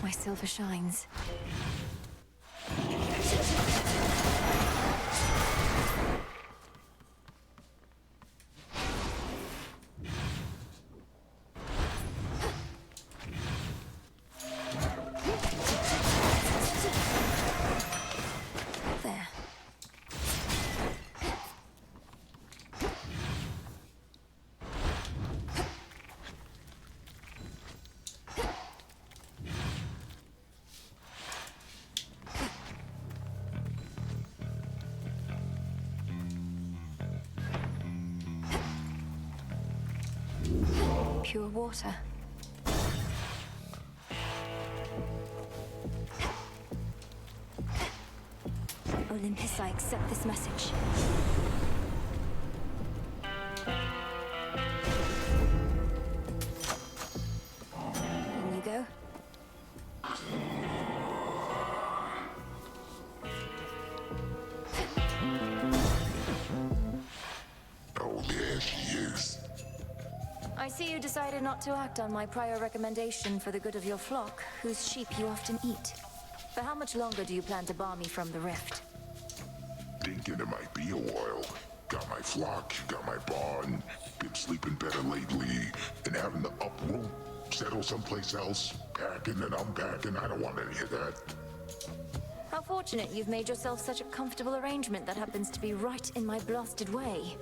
my silver shines. There. Pure water. Olympus, I accept this message. In you go. Oh, there she is. I see you decided not to act on my prior recommendation for the good of your flock, whose sheep you often eat. For how much longer do you plan to bar me from the rift? Thinking it might be a while. Got my flock, got my barn, been sleeping better lately, and having to uproot, settle someplace else, packing and unpacking, I don't want any of that. How fortunate you've made yourself such a comfortable arrangement that happens to be right in my blasted way.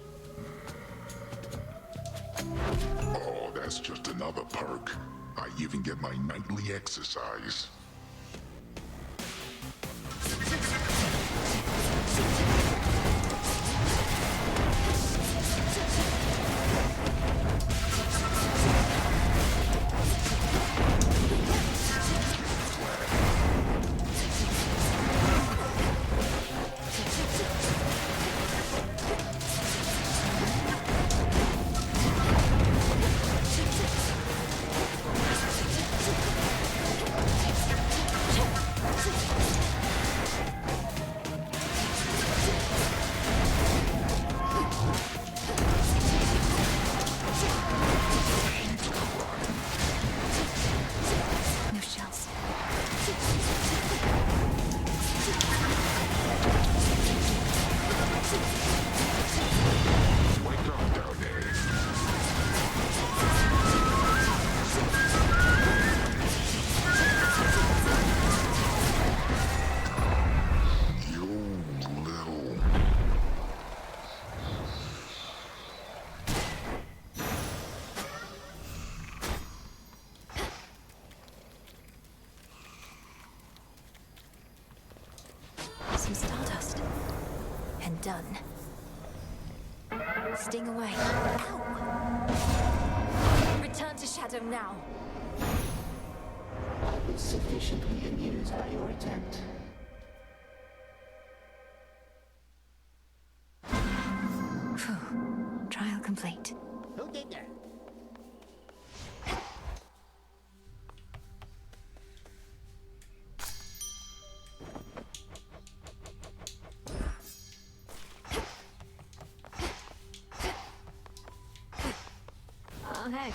Oh, that's just another perk. I even get my nightly exercise. No shells. Wake up down there. You little... Some stardust. And done. Sting away. Ow! Return to Shadow now. I was sufficiently amused by your attempt. Phew. Trial complete. Who did that? Oh, hey.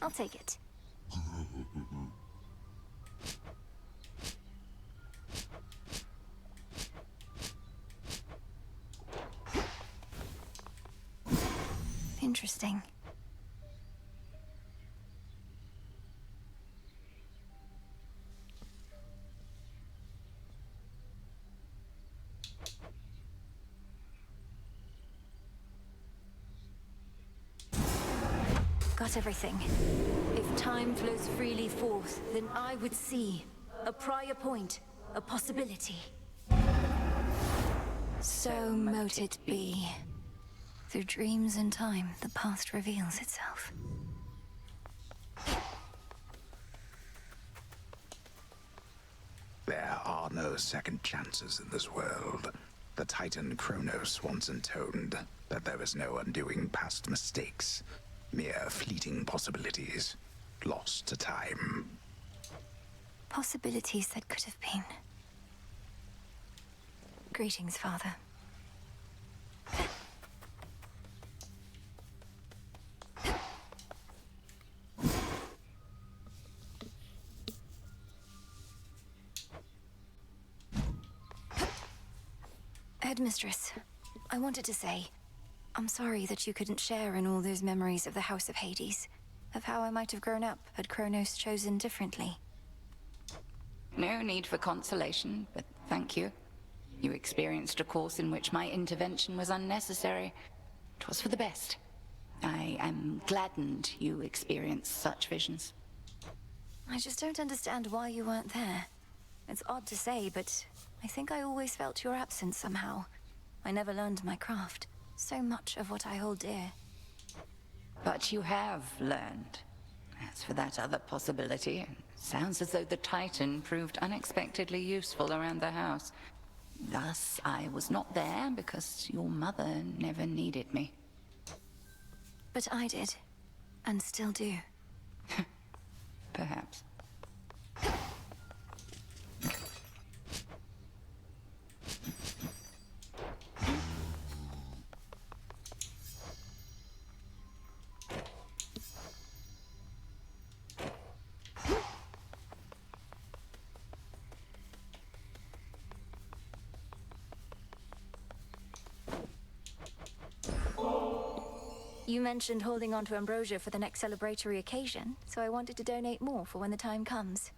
I'll take it. Interesting. Got everything. If time flows freely forth, then I would see a prior point, a possibility. So mote it be. Through dreams and time, the past reveals itself. There are no second chances in this world. The Titan Kronos once intoned that there is no undoing past mistakes, mere fleeting possibilities, lost to time. Possibilities that could have been. Greetings, Father. Headmistress, I wanted to say, I'm sorry that you couldn't share in all those memories of the House of Hades, of how I might have grown up had Kronos chosen differently. No need for consolation, but thank you. You experienced a course in which my intervention was unnecessary. It was for the best. I am gladdened you experienced such visions. I just don't understand why you weren't there. It's odd to say, but I think I always felt your absence somehow. I never learned my craft. So much of what I hold dear. But you have learned. As for that other possibility, it sounds as though the Titan proved unexpectedly useful around the house. Thus, I was not there because your mother never needed me. But I did. And still do. Perhaps. You mentioned holding on to ambrosia for the next celebratory occasion, so I wanted to donate more for when the time comes.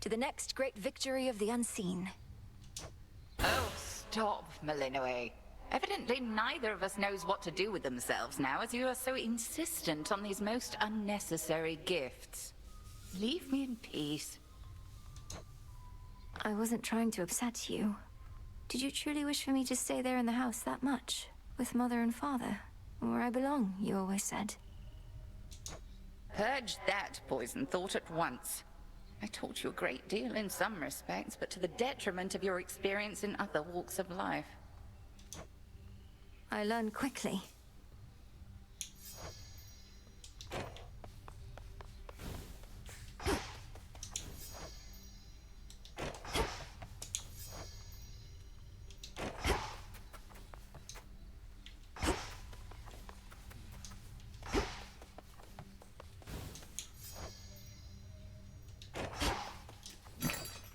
To the next great victory of the unseen. Oh, stop, Malinois. Evidently neither of us knows what to do with themselves now, as you are so insistent on these most unnecessary gifts. Leave me in peace. I wasn't trying to upset you. Did you truly wish for me to stay there in the house that much? With Mother and Father? Where I belong, you always said. Purge that poison thought at once. I taught you a great deal in some respects, but to the detriment of your experience in other walks of life. I learned quickly.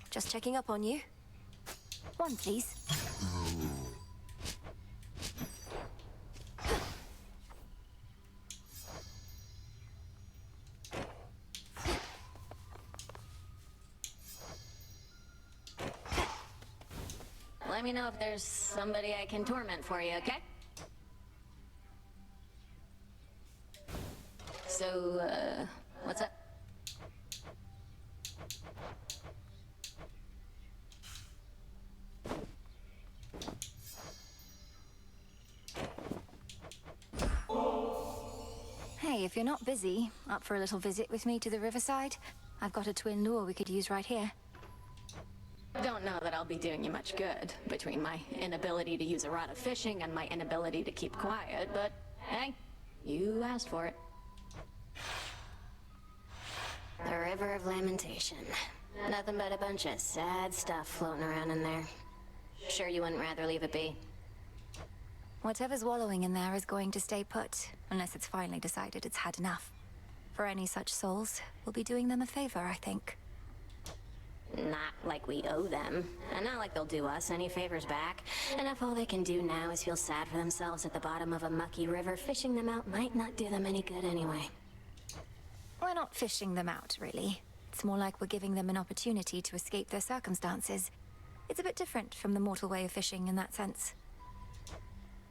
Just checking up on you. One, please. Let me know if there's somebody I can torment for you, okay? So, what's up? Hey, if you're not busy, up for a little visit with me to the riverside? I've got a twin lure we could use right here. Don't know that I'll be doing you much good, between my inability to use a rod of fishing and my inability to keep quiet, but hey, you asked for it. The River of Lamentation. Nothing but a bunch of sad stuff floating around in there. Sure you wouldn't rather leave it be? Whatever's wallowing in there is going to stay put, unless it's finally decided it's had enough. For any such souls, we'll be doing them a favor, I think. Not like we owe them, and not like they'll do us any favors back. And if all they can do now is feel sad for themselves at the bottom of a mucky river, fishing them out might not do them any good anyway. We're not fishing them out, really. It's more like we're giving them an opportunity to escape their circumstances. It's a bit different from the mortal way of fishing in that sense.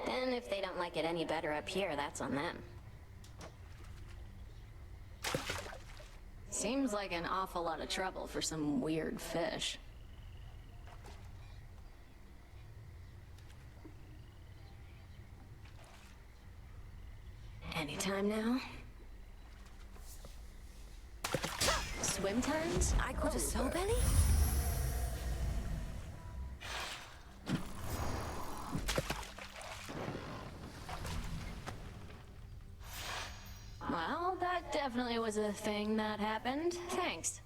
And if they don't like it any better up here, that's on them. Seems like an awful lot of trouble for some weird fish. Anytime now? Swim times? I caught a soul belly? Well, that definitely was a thing that happened. Thanks.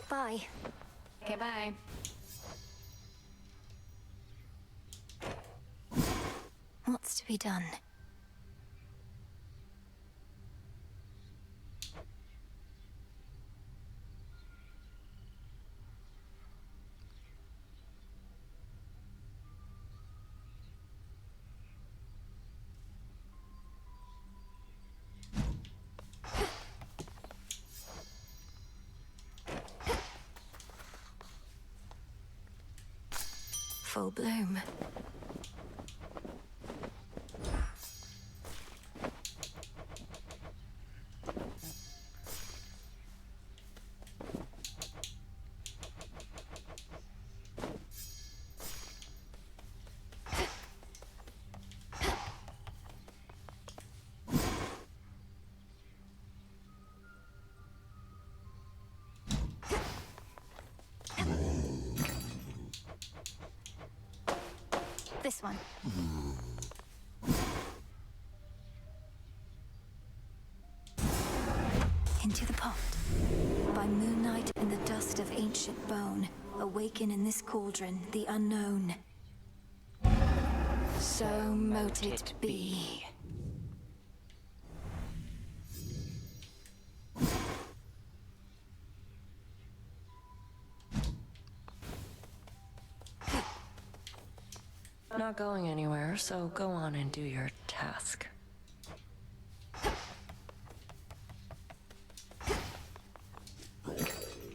Bye. Okay, bye. What's to be done? full bloom. This one. Into the pot. By moonlight in the dust of ancient bone, awaken in this cauldron the unknown. So mote it be. Not going anywhere, so go on and do your task.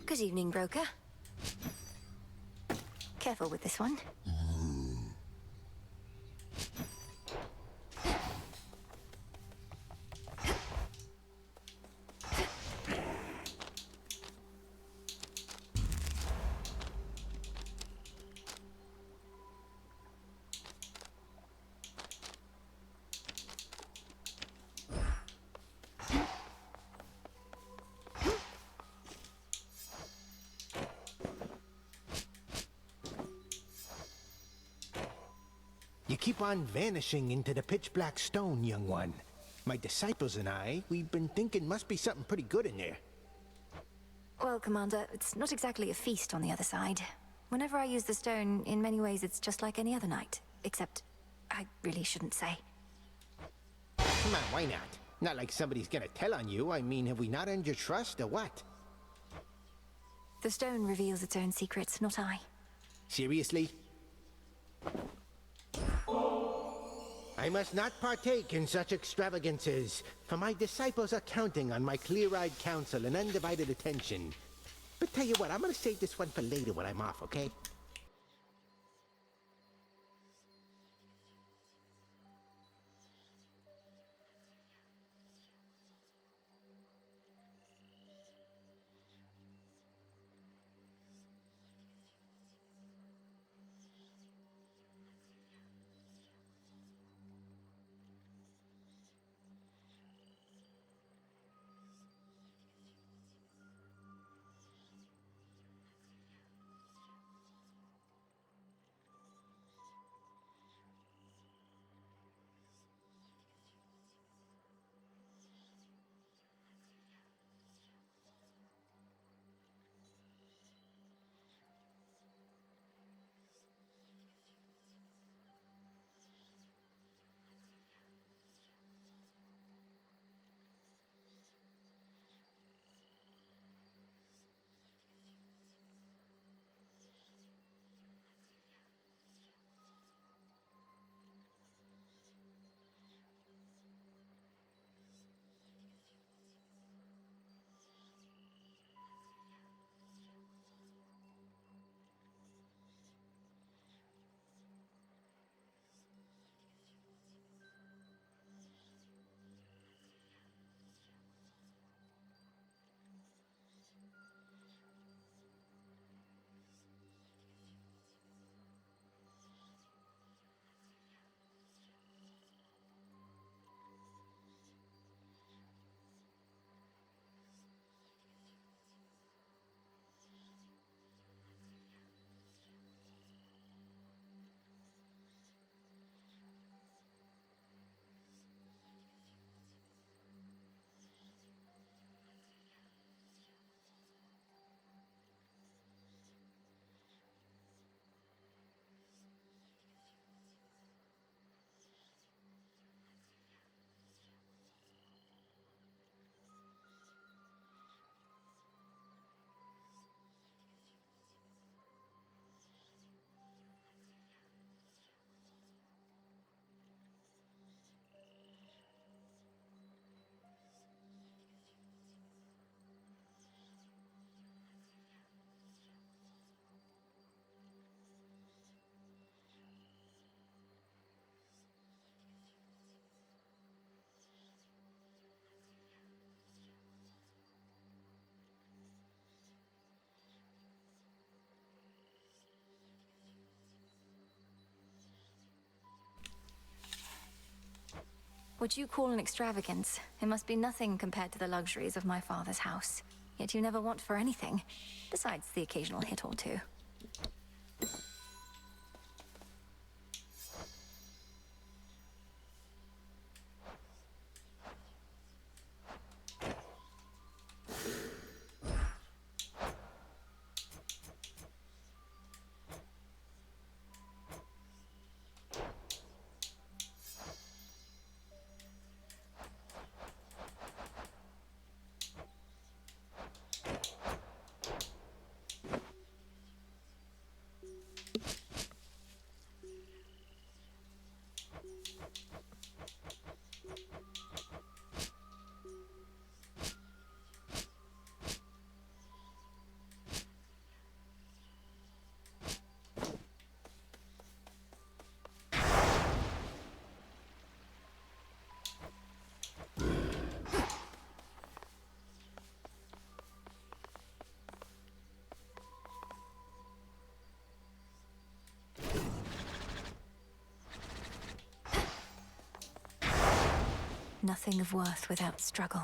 Good evening, broker. Careful with this one. You keep on vanishing into the pitch-black stone, young one. My disciples and I, we've been thinking must be something pretty good in there. Well, Commander, it's not exactly a feast on the other side. Whenever I use the stone, in many ways it's just like any other night. Except, I really shouldn't say. Come on, why not? Not like somebody's gonna tell on you. I mean, have we not earned your trust, or what? The stone reveals its own secrets, not I. Seriously? I must not partake in such extravagances, for my disciples are counting on my clear-eyed counsel and undivided attention. But tell you what, I'm gonna save this one for later when I'm off, okay? What you call an extravagance, it must be nothing compared to the luxuries of my father's house. Yet you never want for anything, besides the occasional hit or two. Nothing of worth without struggle.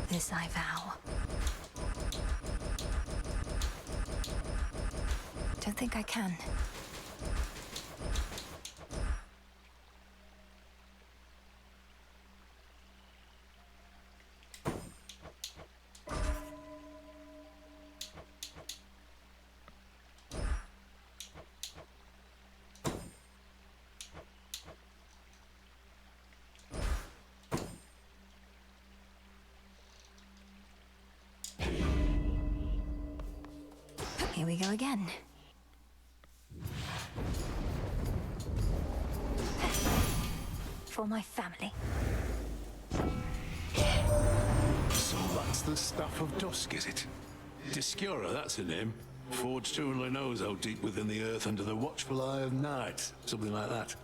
This I vow. Don't think I can. Here we go again. For my family. So that's the Staff of Dusk, is it? Discura, that's the name. Forged who only knows how deep within the earth under the watchful eye of night. Something like that.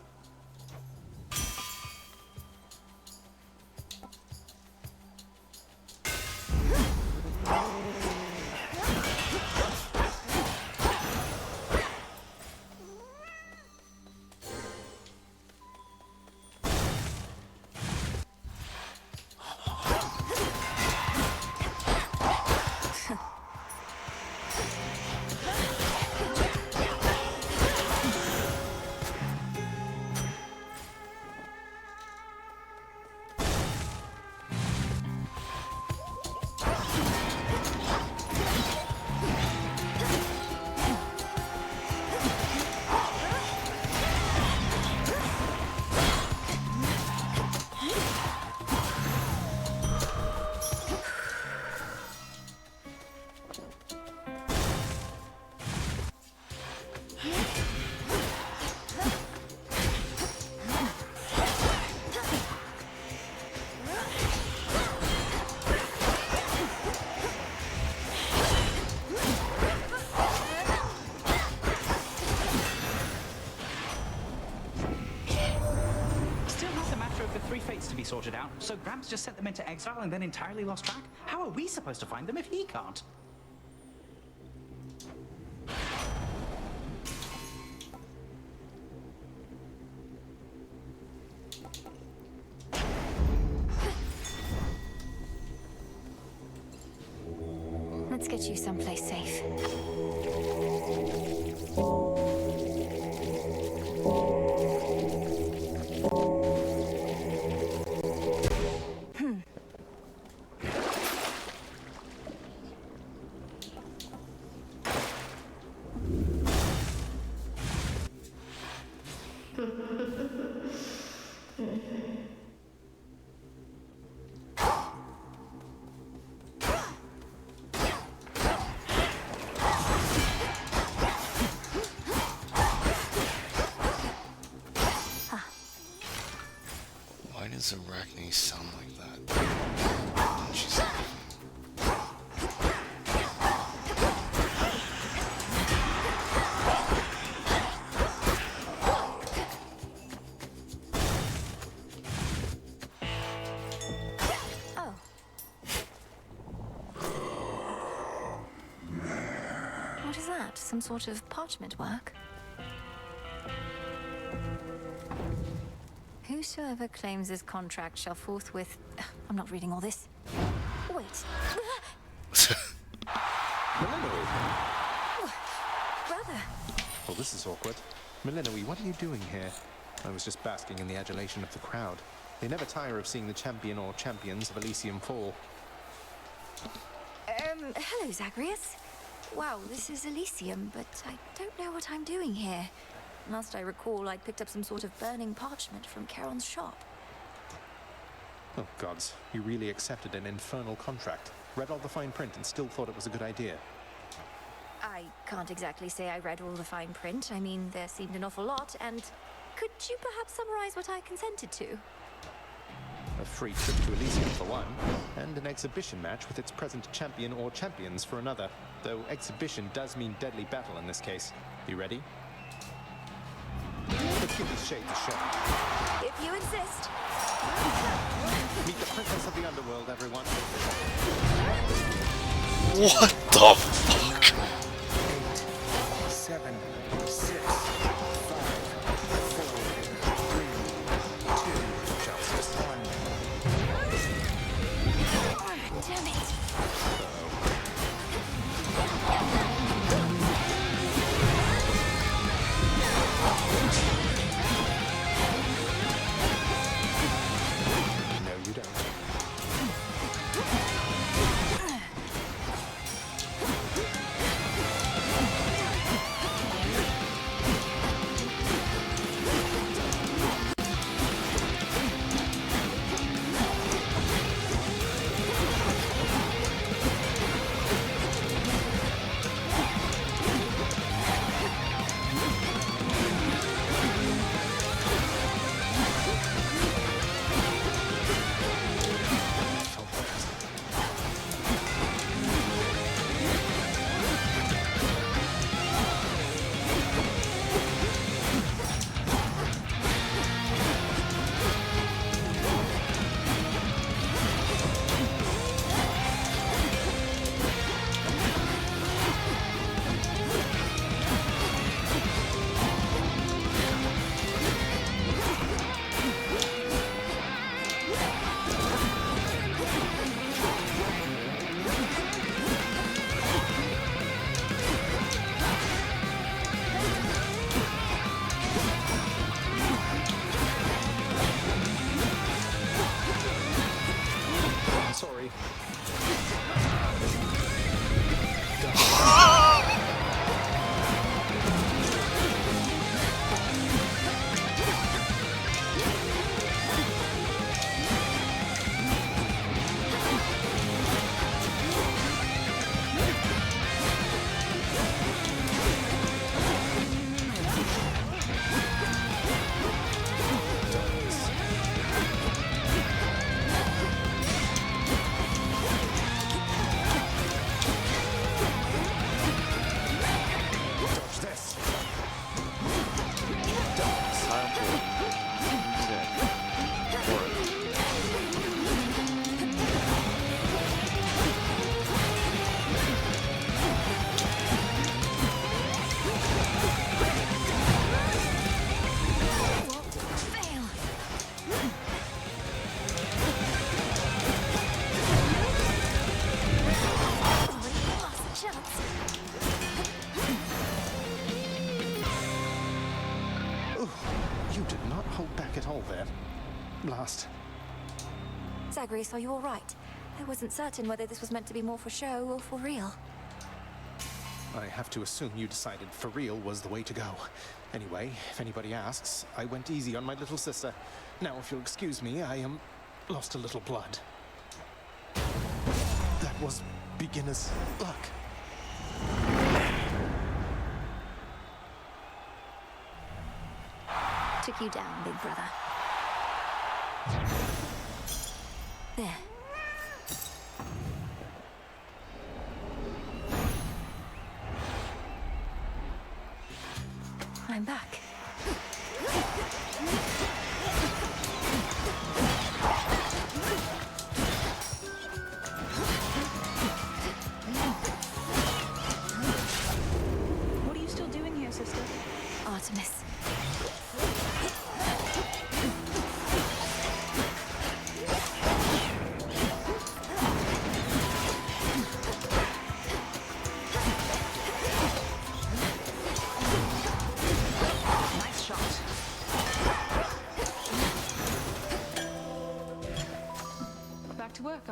To be sorted out, so Gramps just sent them into exile and then entirely lost track? How are we supposed to find them if he can't? Let's get you someplace safe. Why does Arachne sound like that? Didn't she say anything? What is that? Some sort of parchment work? Whosoever claims this contract shall forthwith... I'm not reading all this. Wait. Brother. Well, this is awkward. Melinoe, what are you doing here? I was just basking in the adulation of the crowd. They never tire of seeing the champion or champions of Elysium fall. Hello, Zagreus. Wow, this is Elysium, but I don't know what I'm doing here. Last I recall, I picked up some sort of burning parchment from Charon's shop. Oh, gods. You really accepted an infernal contract. Read all the fine print and still thought it was a good idea. I can't exactly say I read all the fine print. I mean, there seemed an awful lot, and could you perhaps summarize what I consented to? A free trip to Elysium for one, and an exhibition match with its present champion or champions for another. Though exhibition does mean deadly battle in this case. You ready? Let's give these shades a shot. If you insist. Meet the princess of the underworld, everyone. What the fuck? 8, 7, 6, 5, 4, 3, 2, just 1. Damn it. No, you don't. Sorry. Dodge this. Fail. Already lost the chance. Ooh, you did not hold back at all there. Last. Zagreus, are you all right? I wasn't certain whether this was meant to be more for show or for real. I have to assume you decided for real was the way to go. Anyway, if anybody asks, I went easy on my little sister. Now, if you'll excuse me, I lost a little blood. That was beginner's luck. Took you down, big brother. There. I'm back.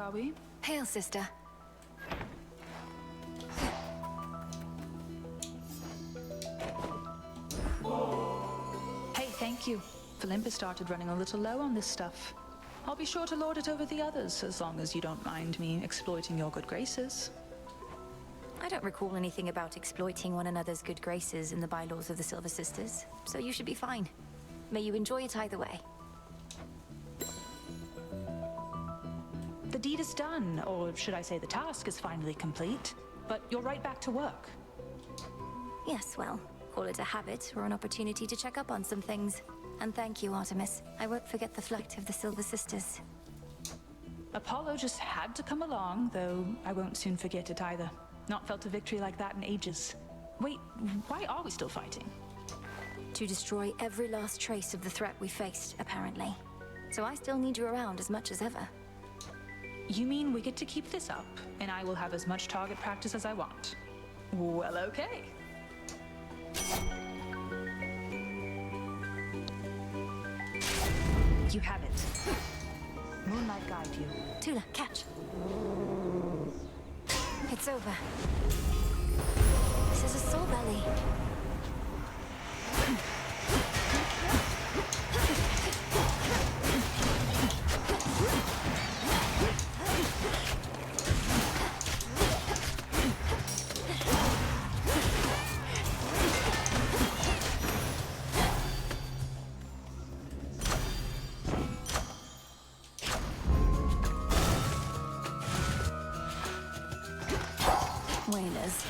are we? Hail, sister. Hey, thank you. Olympus started running a little low on this stuff. I'll be sure to lord it over the others, as long as you don't mind me exploiting your good graces. I don't recall anything about exploiting one another's good graces in the bylaws of the Silver Sisters, so you should be fine. May you enjoy it either way. The deed is done, or should I say the task is finally complete. But you're right back to work. Yes, well, call it a habit or an opportunity to check up on some things. And thank you, Artemis. I won't forget the flight of the Silver Sisters. Apollo just had to come along, though I won't soon forget it either. Not felt a victory like that in ages. Wait, why are we still fighting? To destroy every last trace of the threat we faced, apparently. So I still need you around as much as ever. You mean we get to keep this up, and I will have as much target practice as I want? Well, okay. You have it. Moonlight guide you. Tula, catch. It's over. This is a soul belly. Whalers.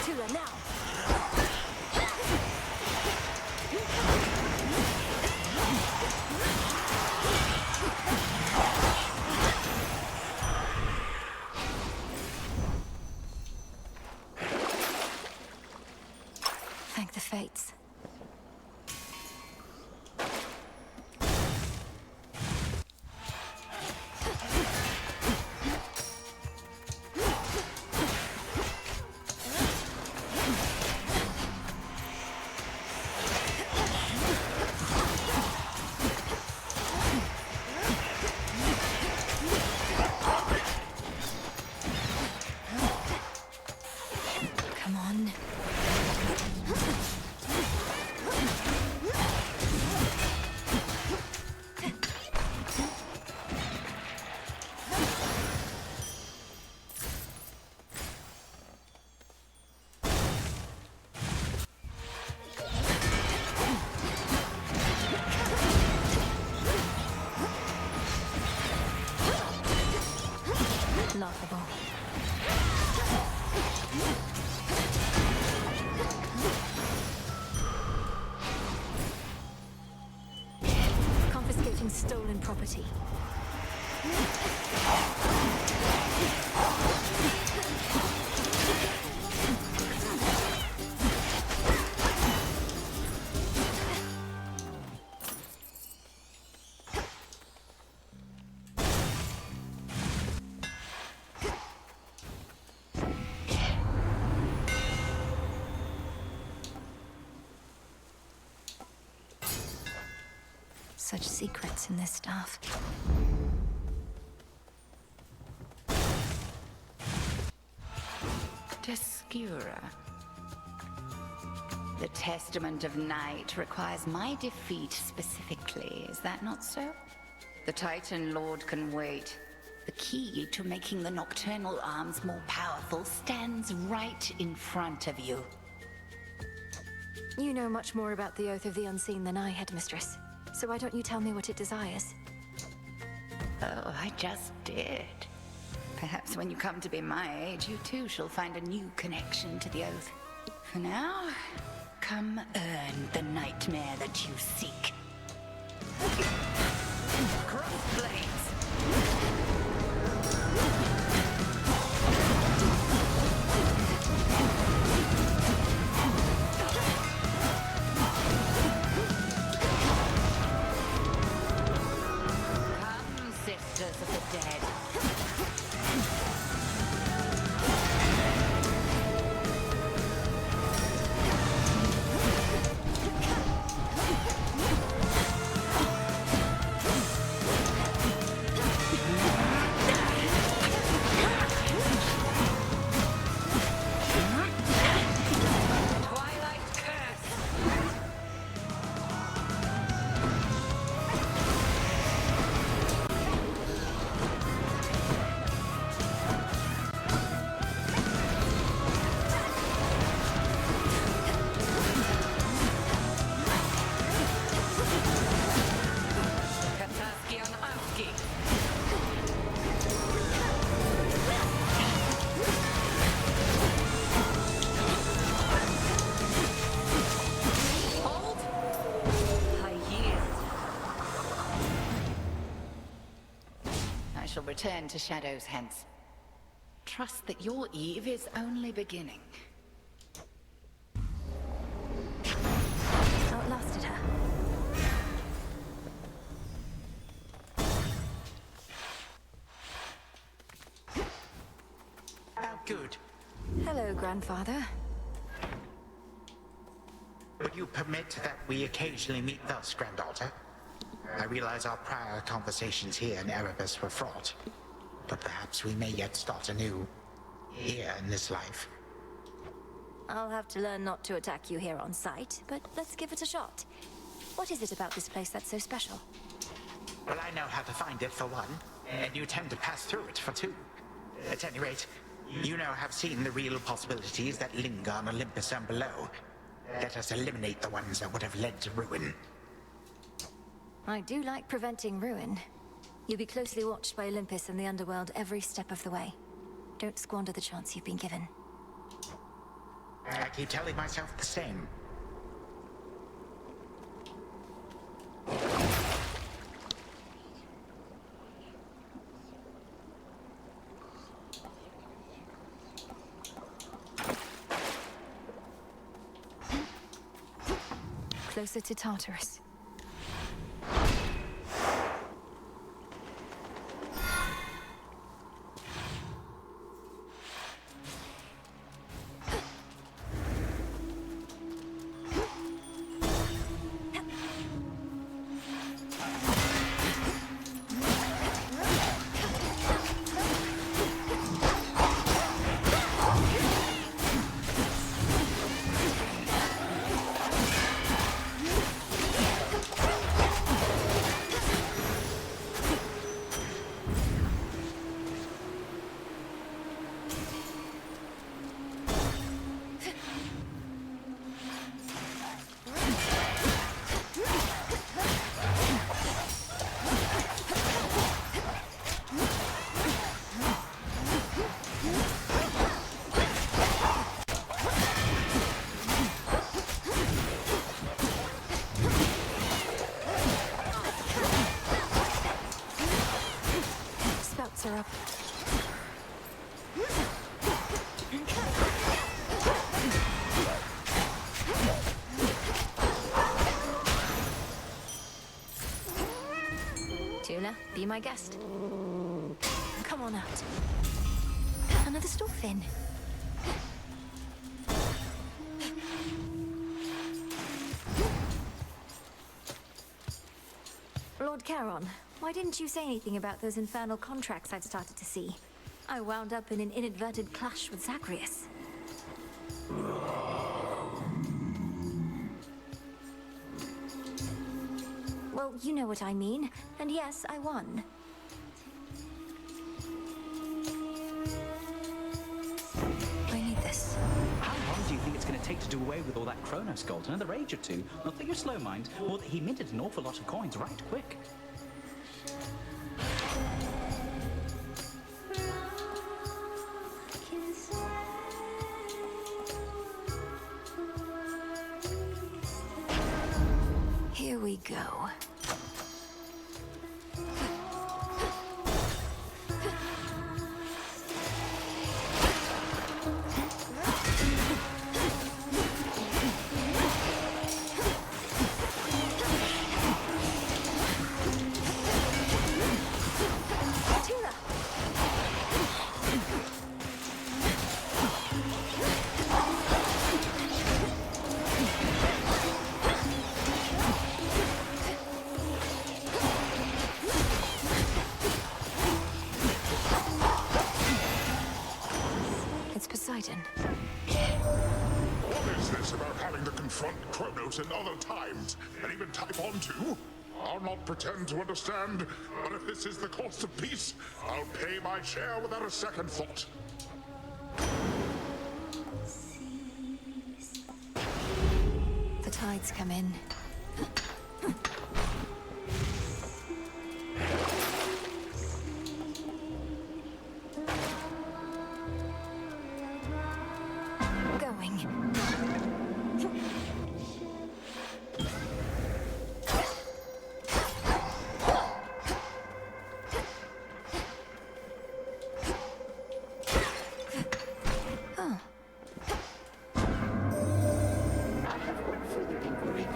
Tula, now! Thank the fates. Come on. Laughable. Confiscating stolen property. Such secrets in this stuff. Teskura. The Testament of Night requires my defeat specifically, is that not so? The Titan Lord can wait. The key to making the Nocturnal Arms more powerful stands right in front of you. You know much more about the Oath of the Unseen than I, Headmistress. So why don't you tell me what it desires? Oh, I just did. Perhaps when you come to be my age, you too shall find a new connection to the Oath. For now, come earn the nightmare that you seek. Crossblades! Sisters of the Dead. return to Shadow's Hence. Trust that your eve is only beginning. Outlasted her. Oh, good. Hello, Grandfather. Would you permit that we occasionally meet thus, granddaughter? I realize our prior conversations here in Erebus were fraught, but perhaps we may yet start anew, here in this life. I'll have to learn not to attack you here on sight, but let's give it a shot. What is it about this place that's so special? Well, I know how to find it, for one, and you tend to pass through it, for two. At any rate, you now have seen the real possibilities that linger on Olympus and below. Let us eliminate the ones that would have led to ruin. I do like preventing ruin. You'll be closely watched by Olympus and the underworld every step of the way. Don't squander the chance you've been given. I keep telling myself the same. Closer to Tartarus. Are up. Tuna, be my guest. Come on out. Another Storfin. Lord Charon, why didn't you say anything about those infernal contracts I'd started to see? I wound up in an inadvertent clash with Zagreus. Well, you know what I mean. And yes, I won. I need this. How long do you think it's going to take to do away with all that Kronos gold? Another age or two? Not that you're slow, mind, or that he minted an awful lot of coins right quick. Here we go. What is this about having to confront Kronos in other times, and even Typhon too? I'll not pretend to understand, but if this is the cost of peace, I'll pay my share without a second thought. The tides come in.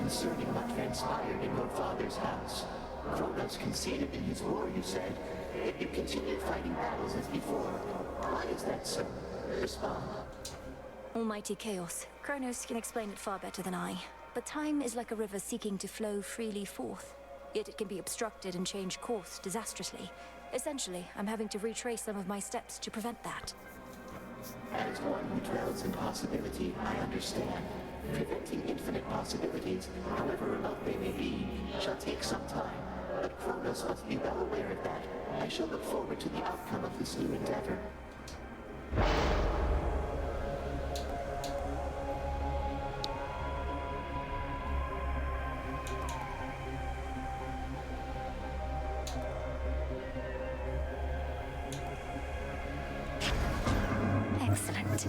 concerning what transpired in your father's house. Kronos conceded in his war, you said, yet you continue fighting battles as before. Why is that so? Respond. Almighty chaos. Kronos can explain it far better than I. But time is like a river seeking to flow freely forth. Yet it can be obstructed and change course disastrously. Essentially, I'm having to retrace some of my steps to prevent that. As one who dwells in possibility, I understand. Preventing infinite possibilities, however remote they may be, shall take some time. But Kronos must be well aware of that. I shall look forward to the outcome of this new endeavor. Excellent.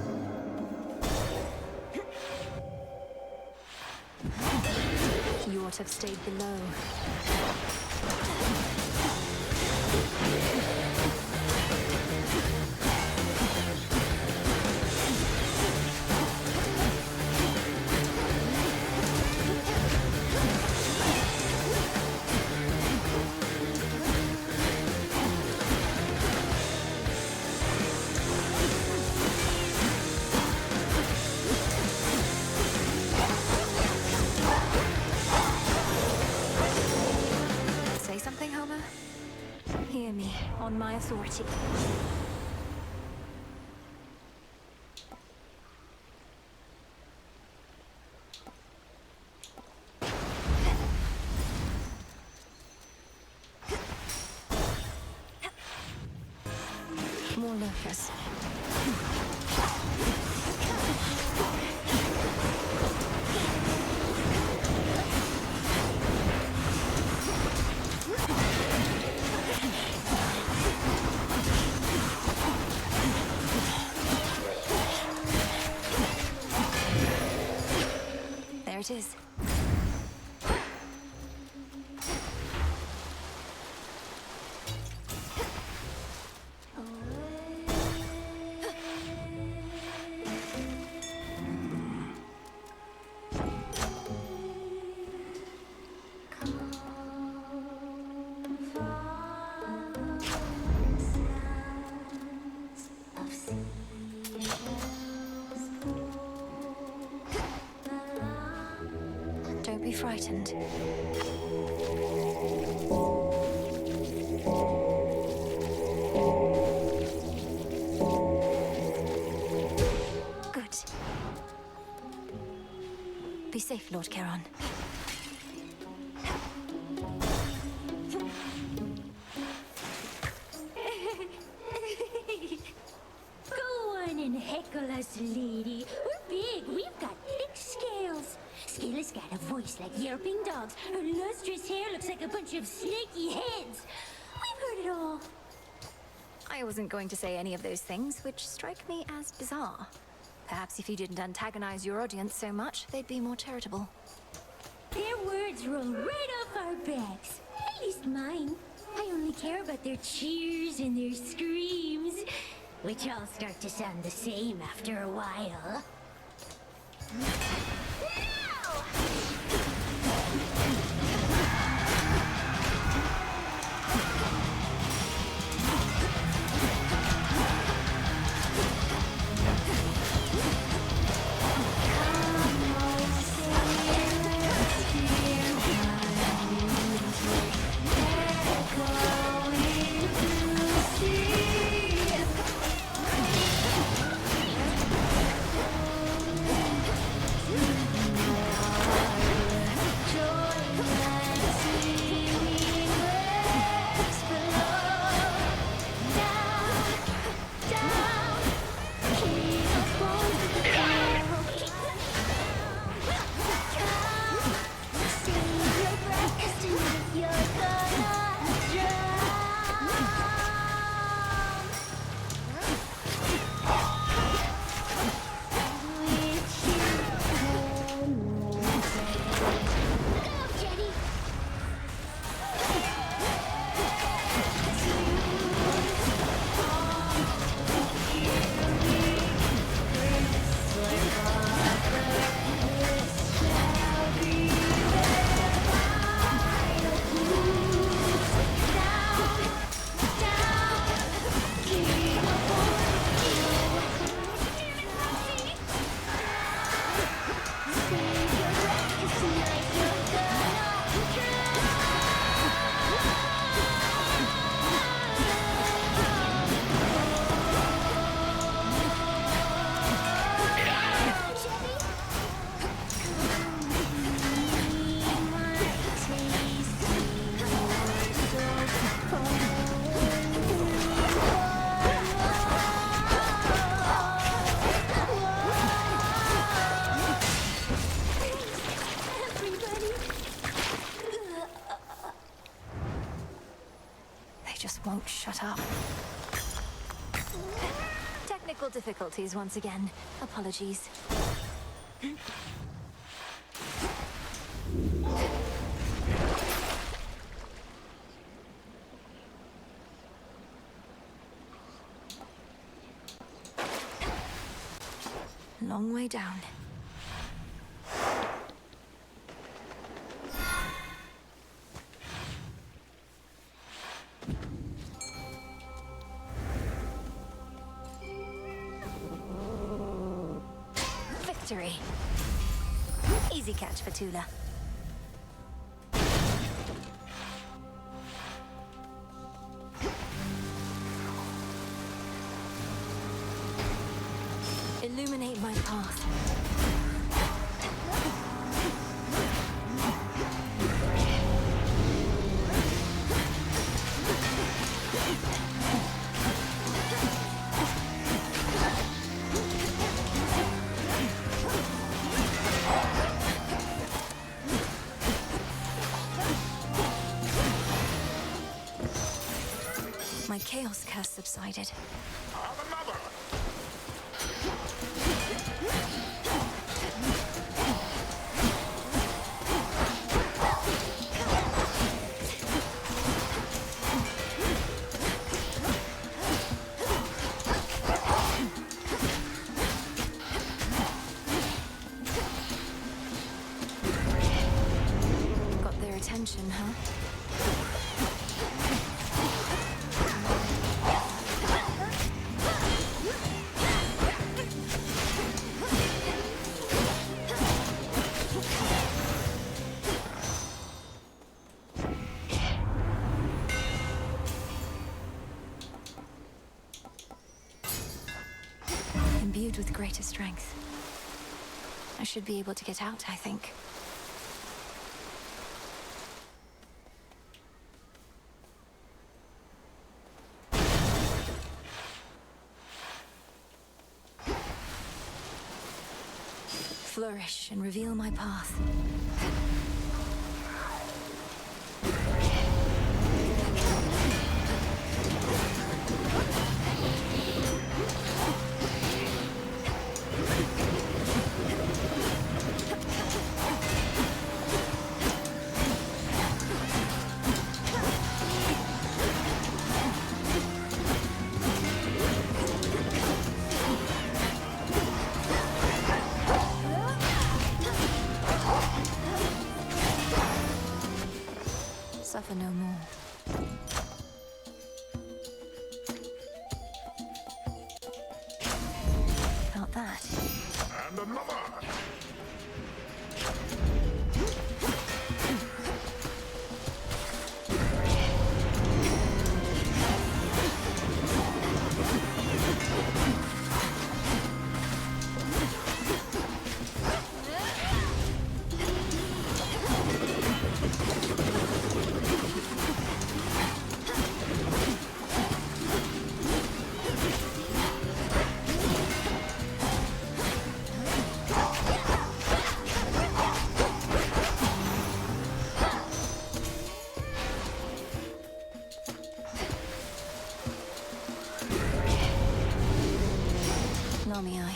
You ought to have stayed below. Say something, Homer? Hear me, on my authority. More lurkers. There it is. Don't be frightened. Good. Be safe, Lord Charon. Go on and heckle us, lady. We're big. We've got thick scales. Scylla's got a voice like yelping dogs. Her lustrous hair looks like a bunch of snaky heads. We've heard it all. I wasn't going to say any of those things, which strike me as bizarre. Perhaps if you didn't antagonize your audience so much, they'd be more charitable. Their words roll right off our backs. At least mine. I only care about their cheers and their screams, which all start to sound the same after a while. Now just won't shut up. Technical difficulties once again. Apologies. Long way down. Victory. Easy catch for Tula. Illuminate my path. My chaos curse subsided. Got their attention, huh? Imbued with greater strength. I should be able to get out, I think. Flourish and reveal my path. Suffer no more. Not that. And another! Nami Eye.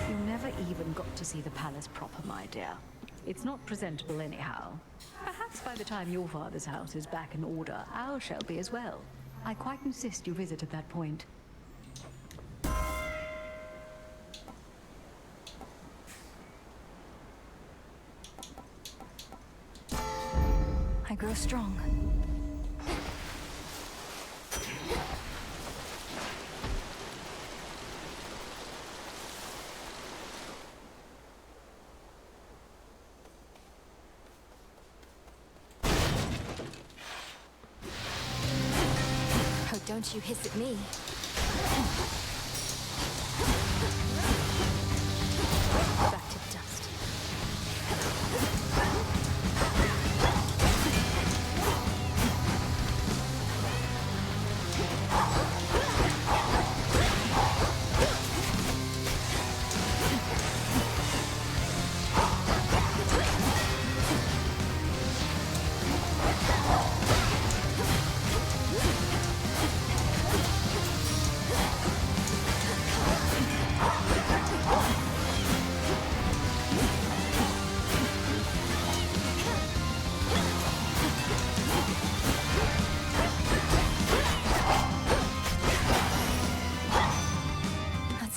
You never even got to see the palace proper, my dear. It's not presentable anyhow. Perhaps by the time your father's house is back in order, ours shall be as well. I quite insist you visit at that point. I grow strong. Oh, don't you hiss at me. Back to dust.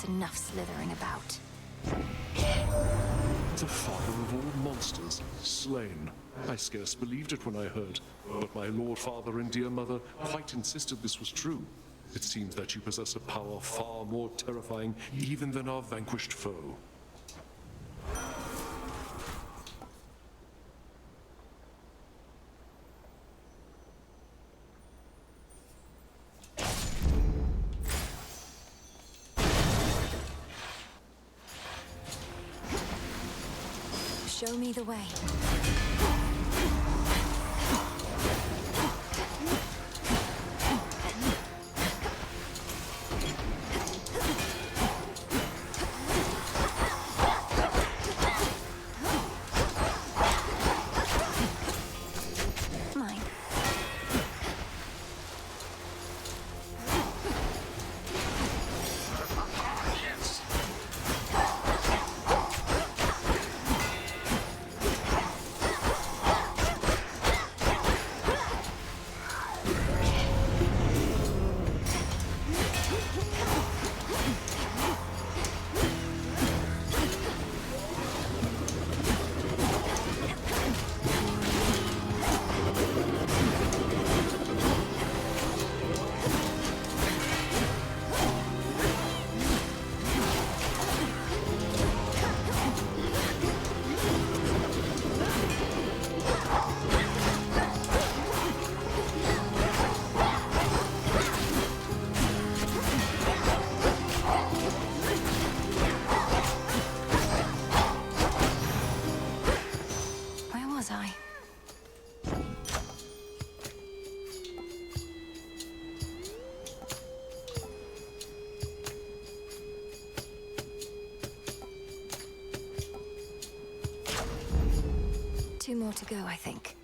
enough slithering about. The father of all monsters, slain. I scarce believed it when I heard, but my Lord Father and dear mother quite insisted this was true. It seems that you possess a power far more terrifying even than our vanquished foe. Show me the way. Mine. Yes. Where was I? Two more to go, I think.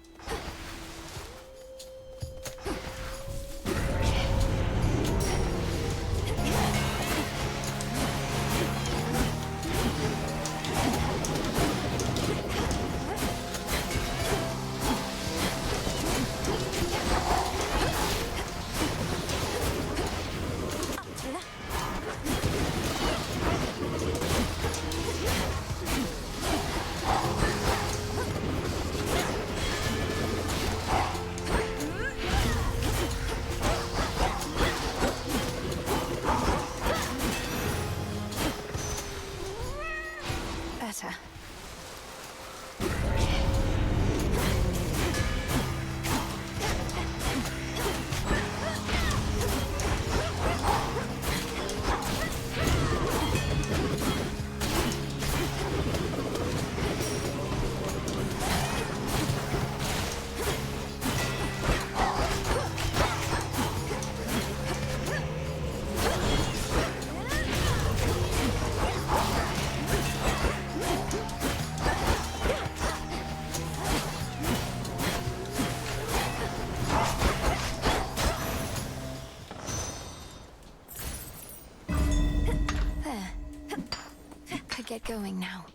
Better. There. Could get going now.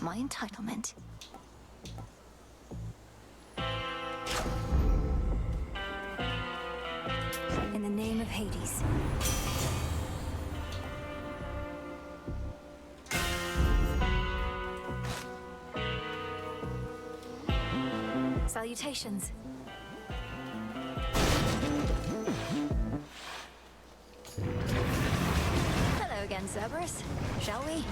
My entitlement. In the name of Hades. Salutations. Hello again, Cerberus. Shall we?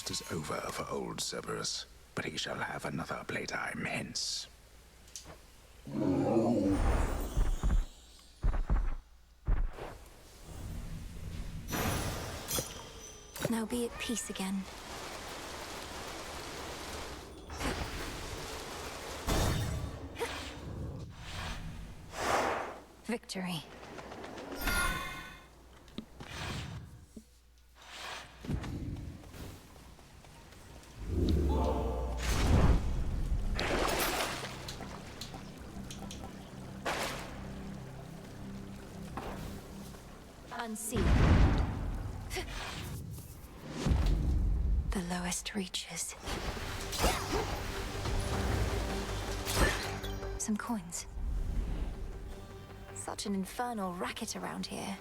quest is over for old Cerberus, but he shall have another playtime hence. Now be at peace again. Victory. Unseen. The lowest reaches. Some coins. Such an infernal racket around here.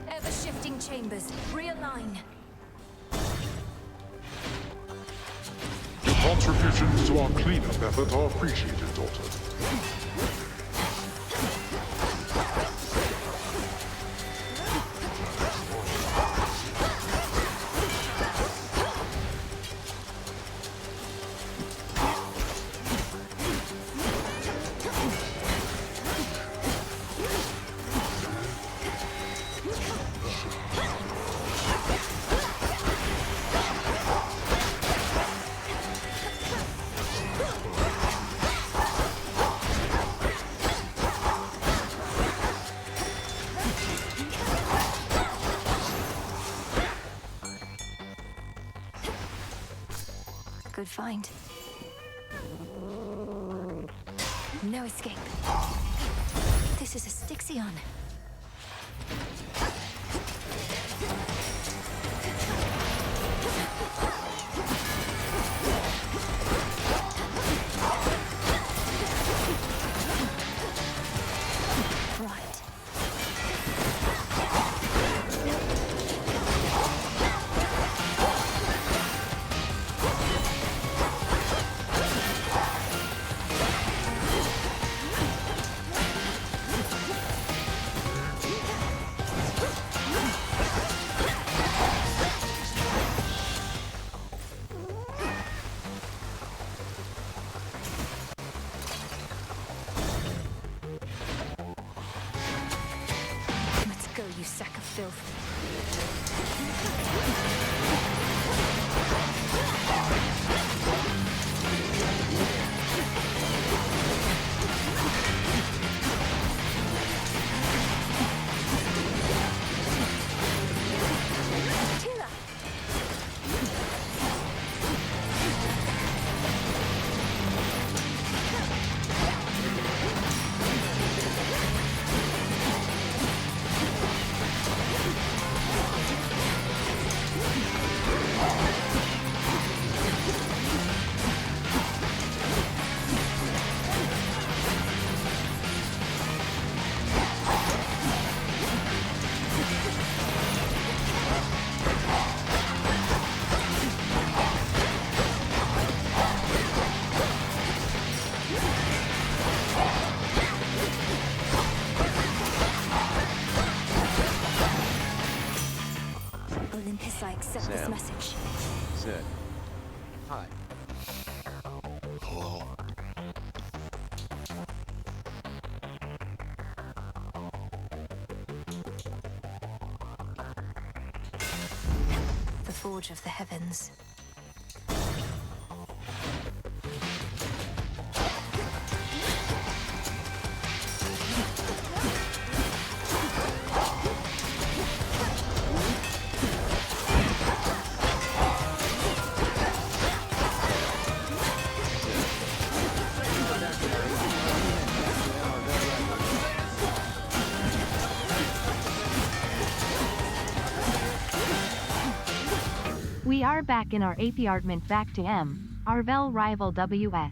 Ever-shifting chambers. Realign. Your contributions to our cleanup effort are appreciated, daughter. Good find. No escape. This is a Styxion. You sack of filth. Olympus, I accept this message. Zed. Hi. Hello. The Forge of the Heavens. We are back in our apartment back to M, Arvel rival WS.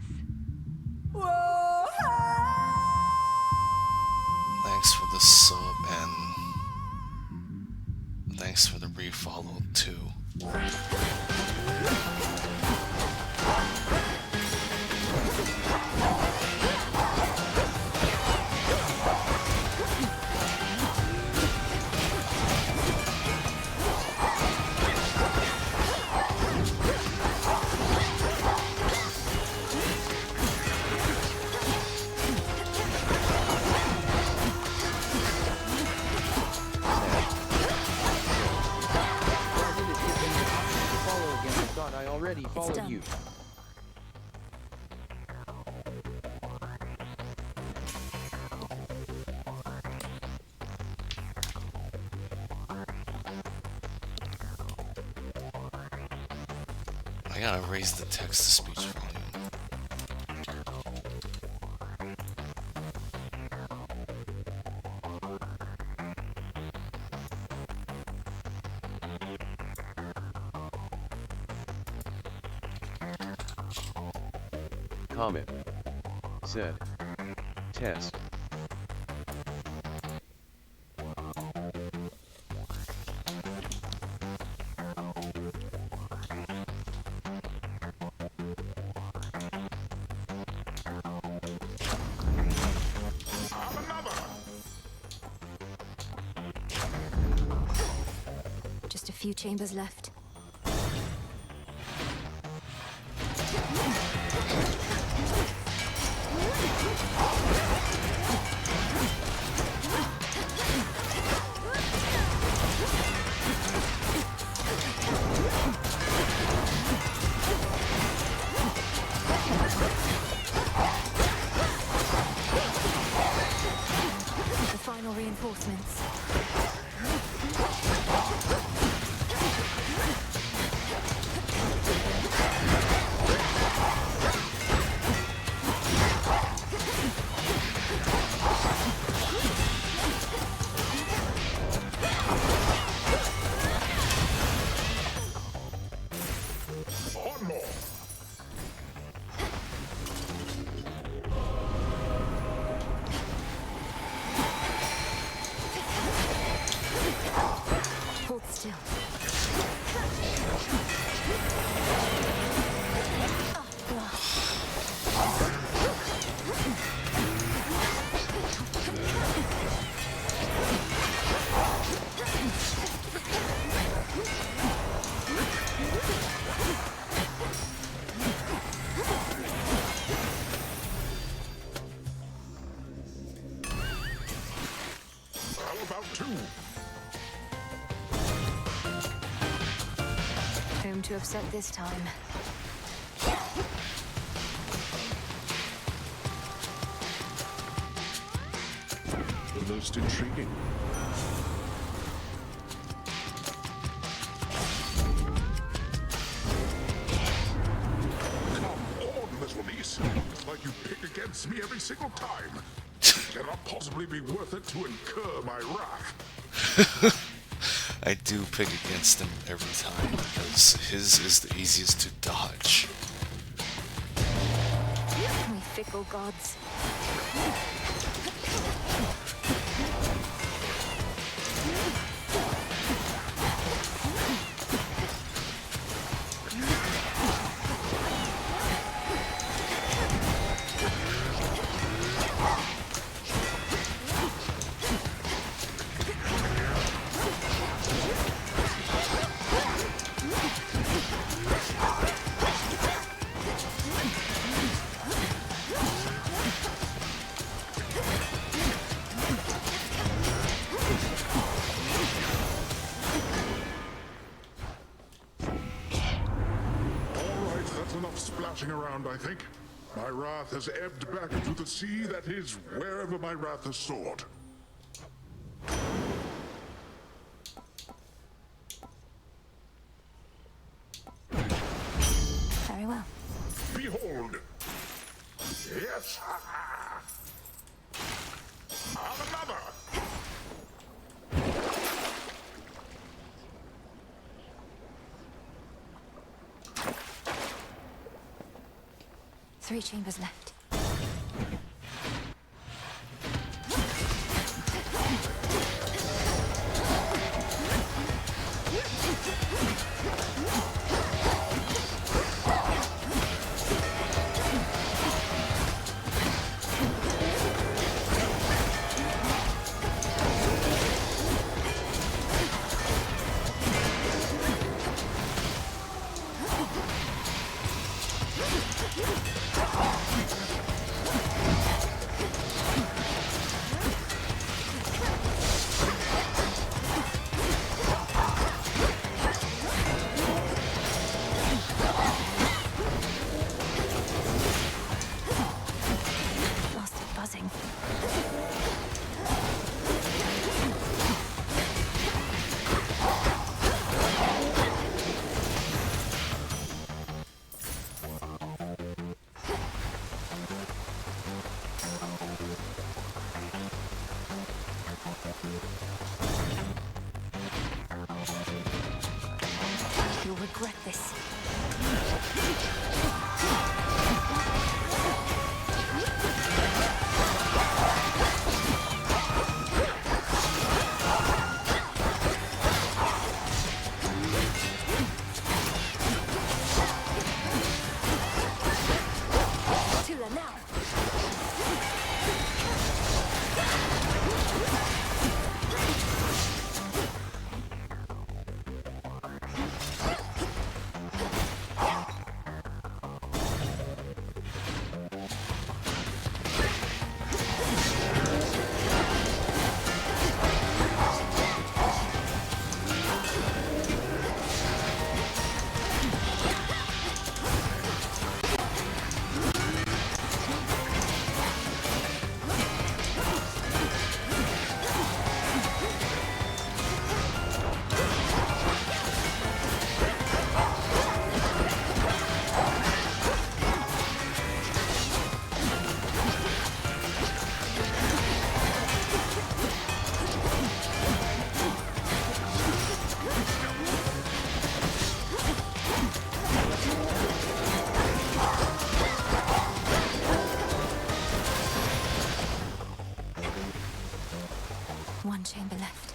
Thanks for the sub and thanks for the refollow too. Already followed done. you. I gotta raise the text-to-speech volume. Comment. Said. Test. Just a few chambers left. The final reinforcements. On more. Hold still. How about two? Whom to upset this time? Most intriguing. Come on, little niece. It's like you pick against me every single time. Cannot possibly be worth it to incur my wrath. I do pick against him every time because his is the easiest to dodge. We fickle gods. Enough splashing around, I think. My wrath has ebbed back into the sea that is wherever my wrath has soared. Very well. Behold! Yes! Have another! 3 chambers left. You'll regret this. Tula now. One chamber left.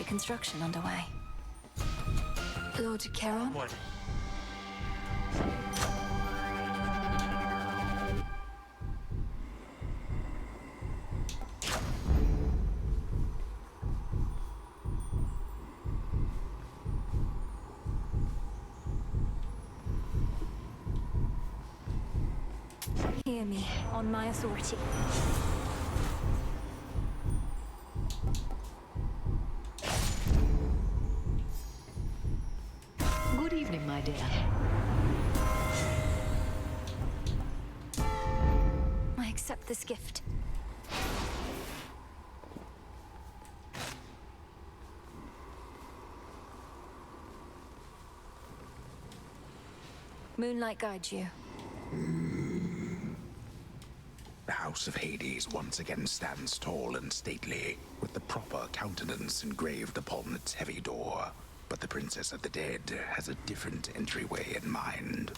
Construction underway. Lord Charon? What? Hear me, on my authority. Good evening, my dear. I accept this gift. Moonlight guides you. The House of Hades once again stands tall and stately, with the proper countenance engraved upon its heavy door. But the Princess of the Dead has a different entryway in mind.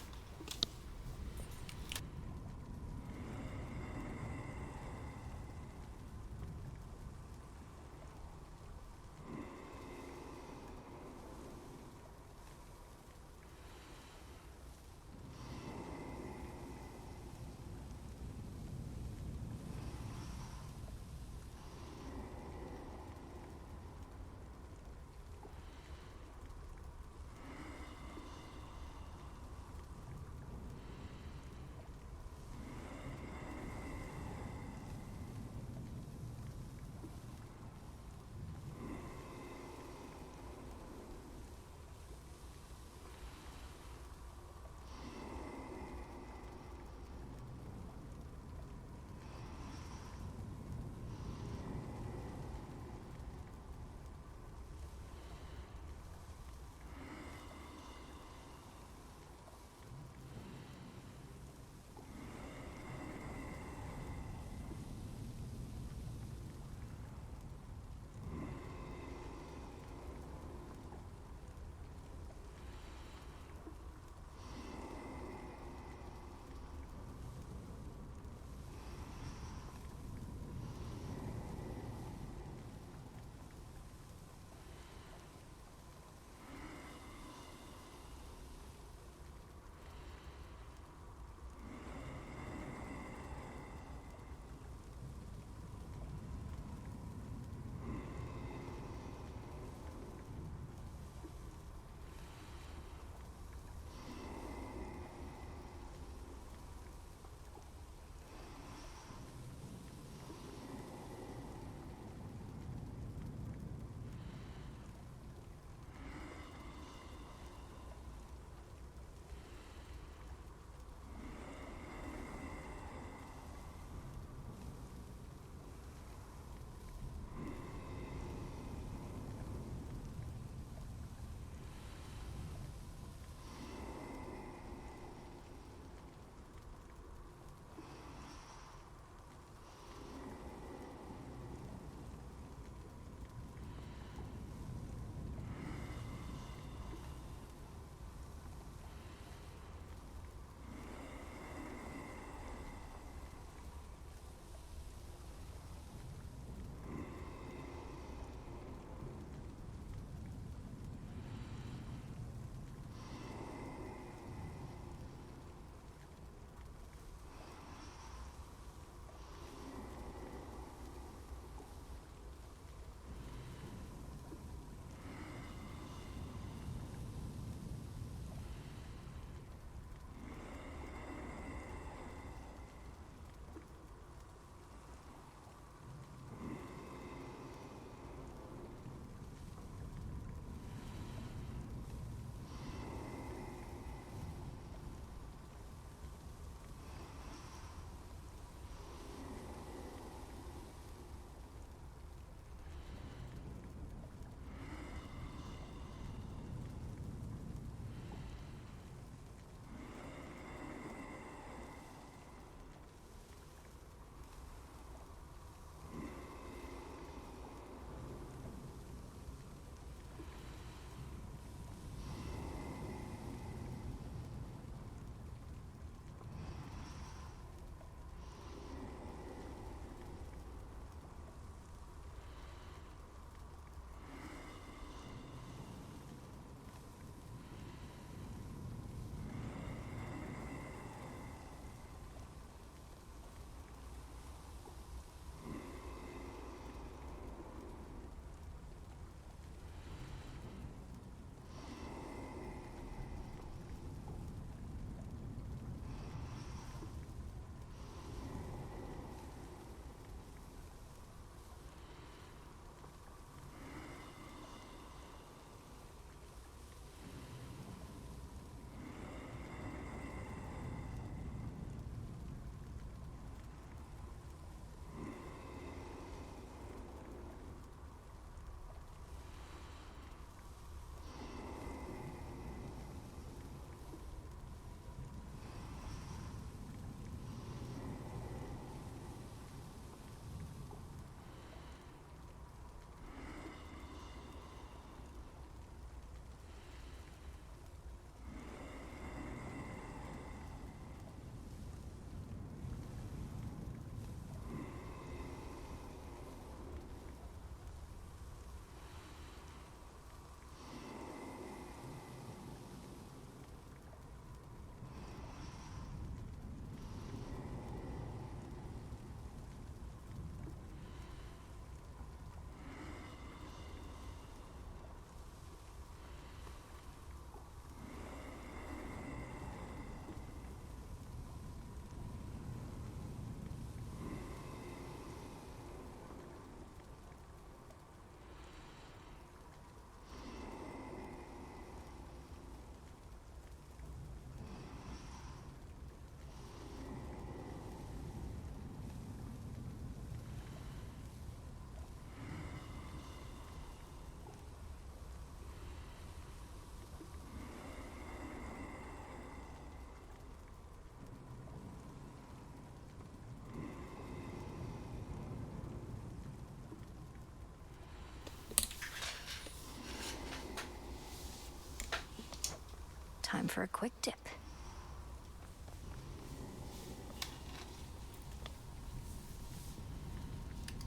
Time for a quick dip.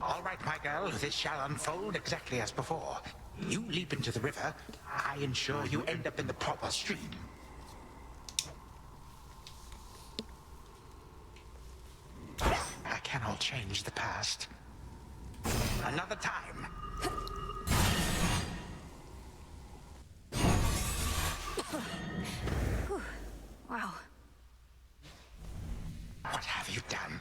All right, my girl, this shall unfold exactly as before. You leap into the river, I ensure you end up in the proper stream. I cannot change the past. Another time. Wow. What have you done?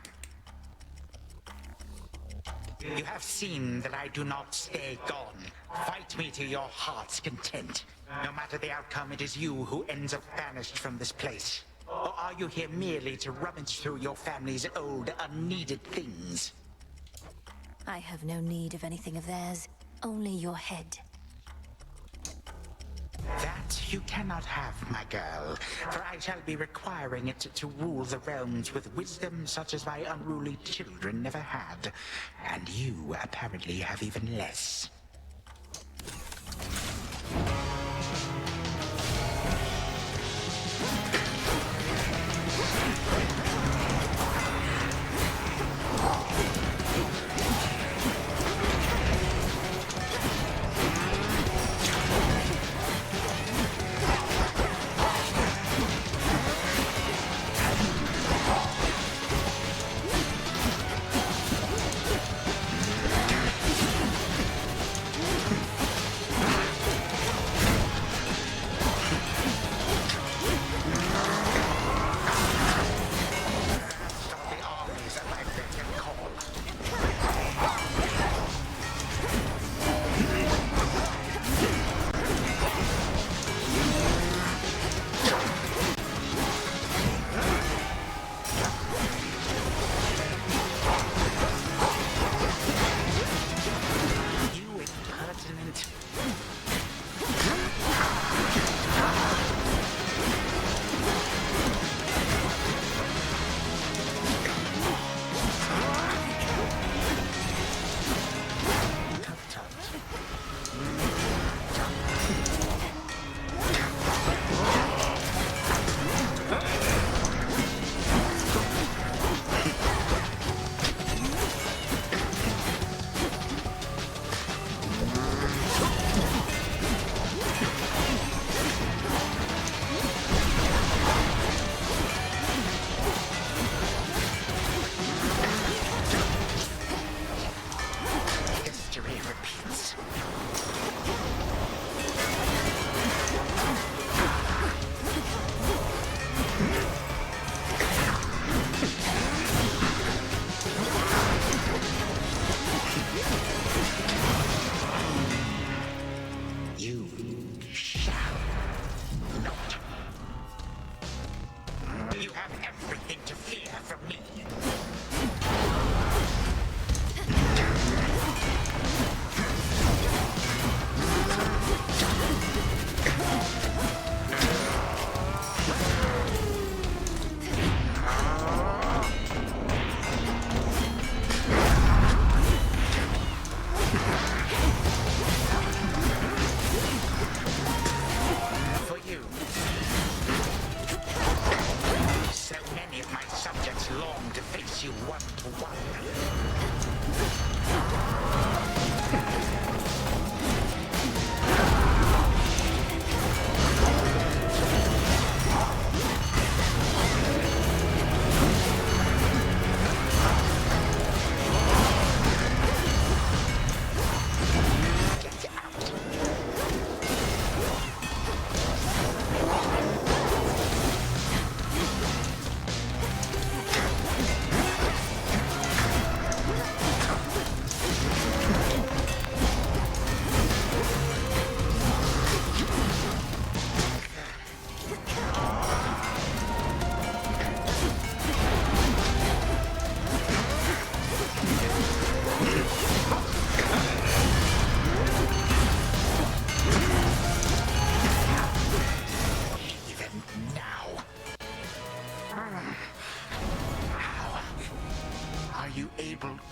You have seen that I do not stay gone. Fight me to your heart's content. No matter the outcome, it is you who ends up banished from this place. Or are you here merely to rummage through your family's old, unneeded things? I have no need of anything of theirs. Only your head. That you cannot have, my girl, for I shall be requiring it to rule the realms with wisdom such as my unruly children never had. And you apparently have even less.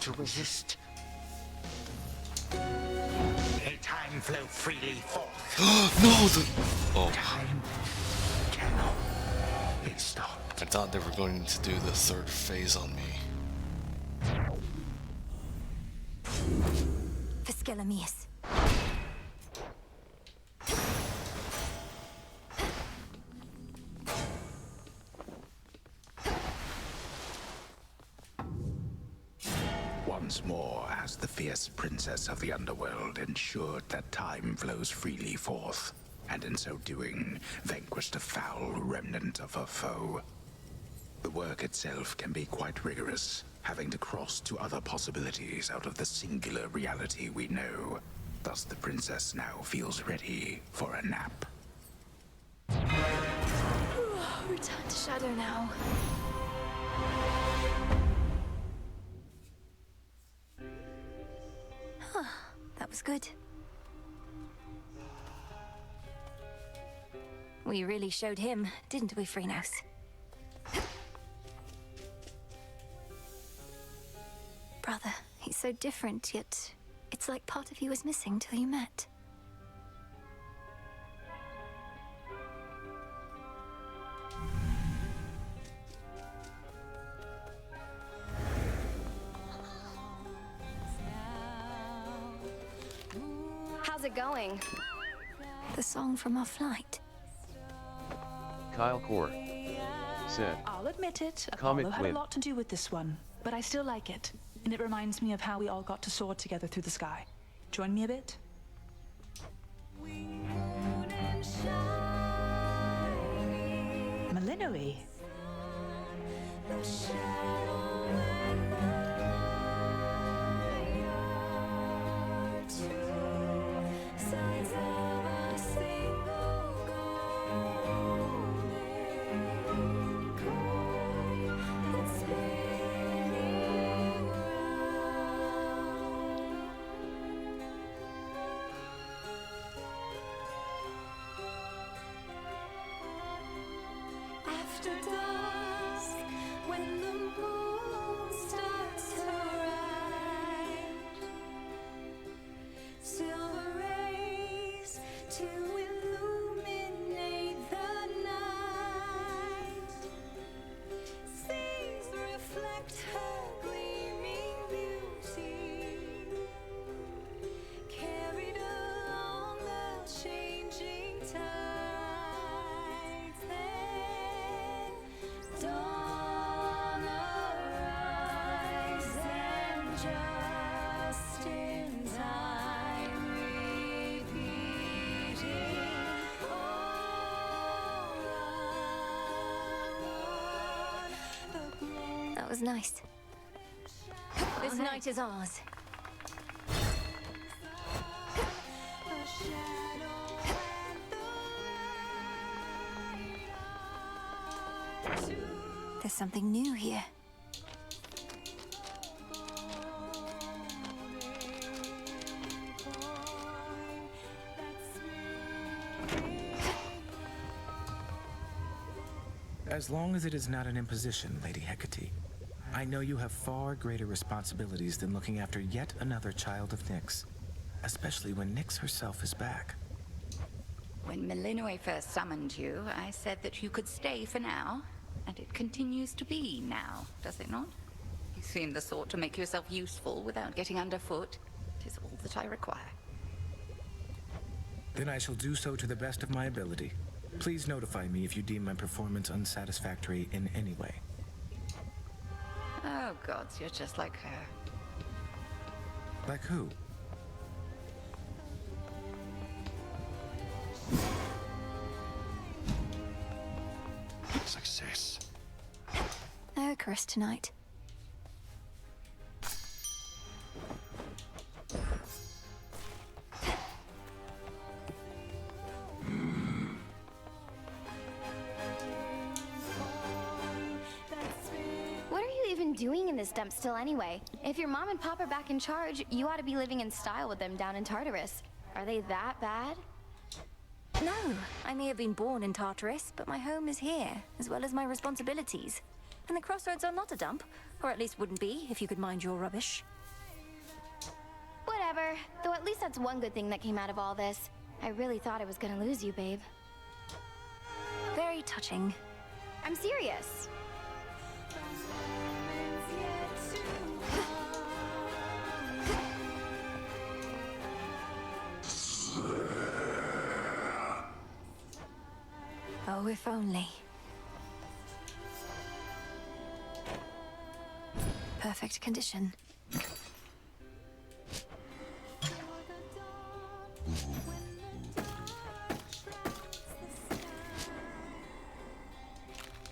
To resist. May time flow freely forth. No, the... Oh. Time can I thought they were going to do the third phase on me. For Skelemius. Once more has the fierce princess of the underworld ensured that time flows freely forth, and in so doing, vanquished a foul remnant of her foe. The work itself can be quite rigorous, having to cross to other possibilities out of the singular reality we know. Thus the princess now feels ready for a nap. Return to Shadow now. That was good. We really showed him, didn't we, Freenos? Brother, he's so different, yet it's like part of you was missing till you met. How's it going? The song from our flight. Kyle Core said, I'll admit it, Comet Apollo had win. a lot to do with this one, but I still like it. And it reminds me of how we all got to soar together through the sky. Join me a bit? Malinois. After dusk, when the moon starts to rise, silver rays to illuminate the night, seas reflect her gleaming beauty, carried along the changing tide. Dawn arise and just in time repeating all around the glow. That was nice. This night is ours. There's something new here. As long as it is not an imposition, Lady Hecate. I know you have far greater responsibilities than looking after yet another child of Nyx, especially when Nyx herself is back. When Malinois first summoned you, I said that you could stay for now, and it continues to be now, does it not? You seem the sort to make yourself useful without getting underfoot. It is all that I require. Then I shall do so to the best of my ability. Please notify me if you deem my performance unsatisfactory in any way. Oh, gods, you're just like her. Like who? Success. No Icarus tonight. What are you even doing in this dump still anyway? If your mom and pop are back in charge, you ought to be living in style with them down in Tartarus. Are they that bad? No, I may have been born in Tartarus, but my home is here, as well as my responsibilities. And the crossroads are not a dump, or at least wouldn't be if you could mind your rubbish. Whatever. Though at least that's one good thing that came out of all this. I really thought I was gonna lose you, babe. Very touching. I'm serious. Oh, if only. Perfect condition.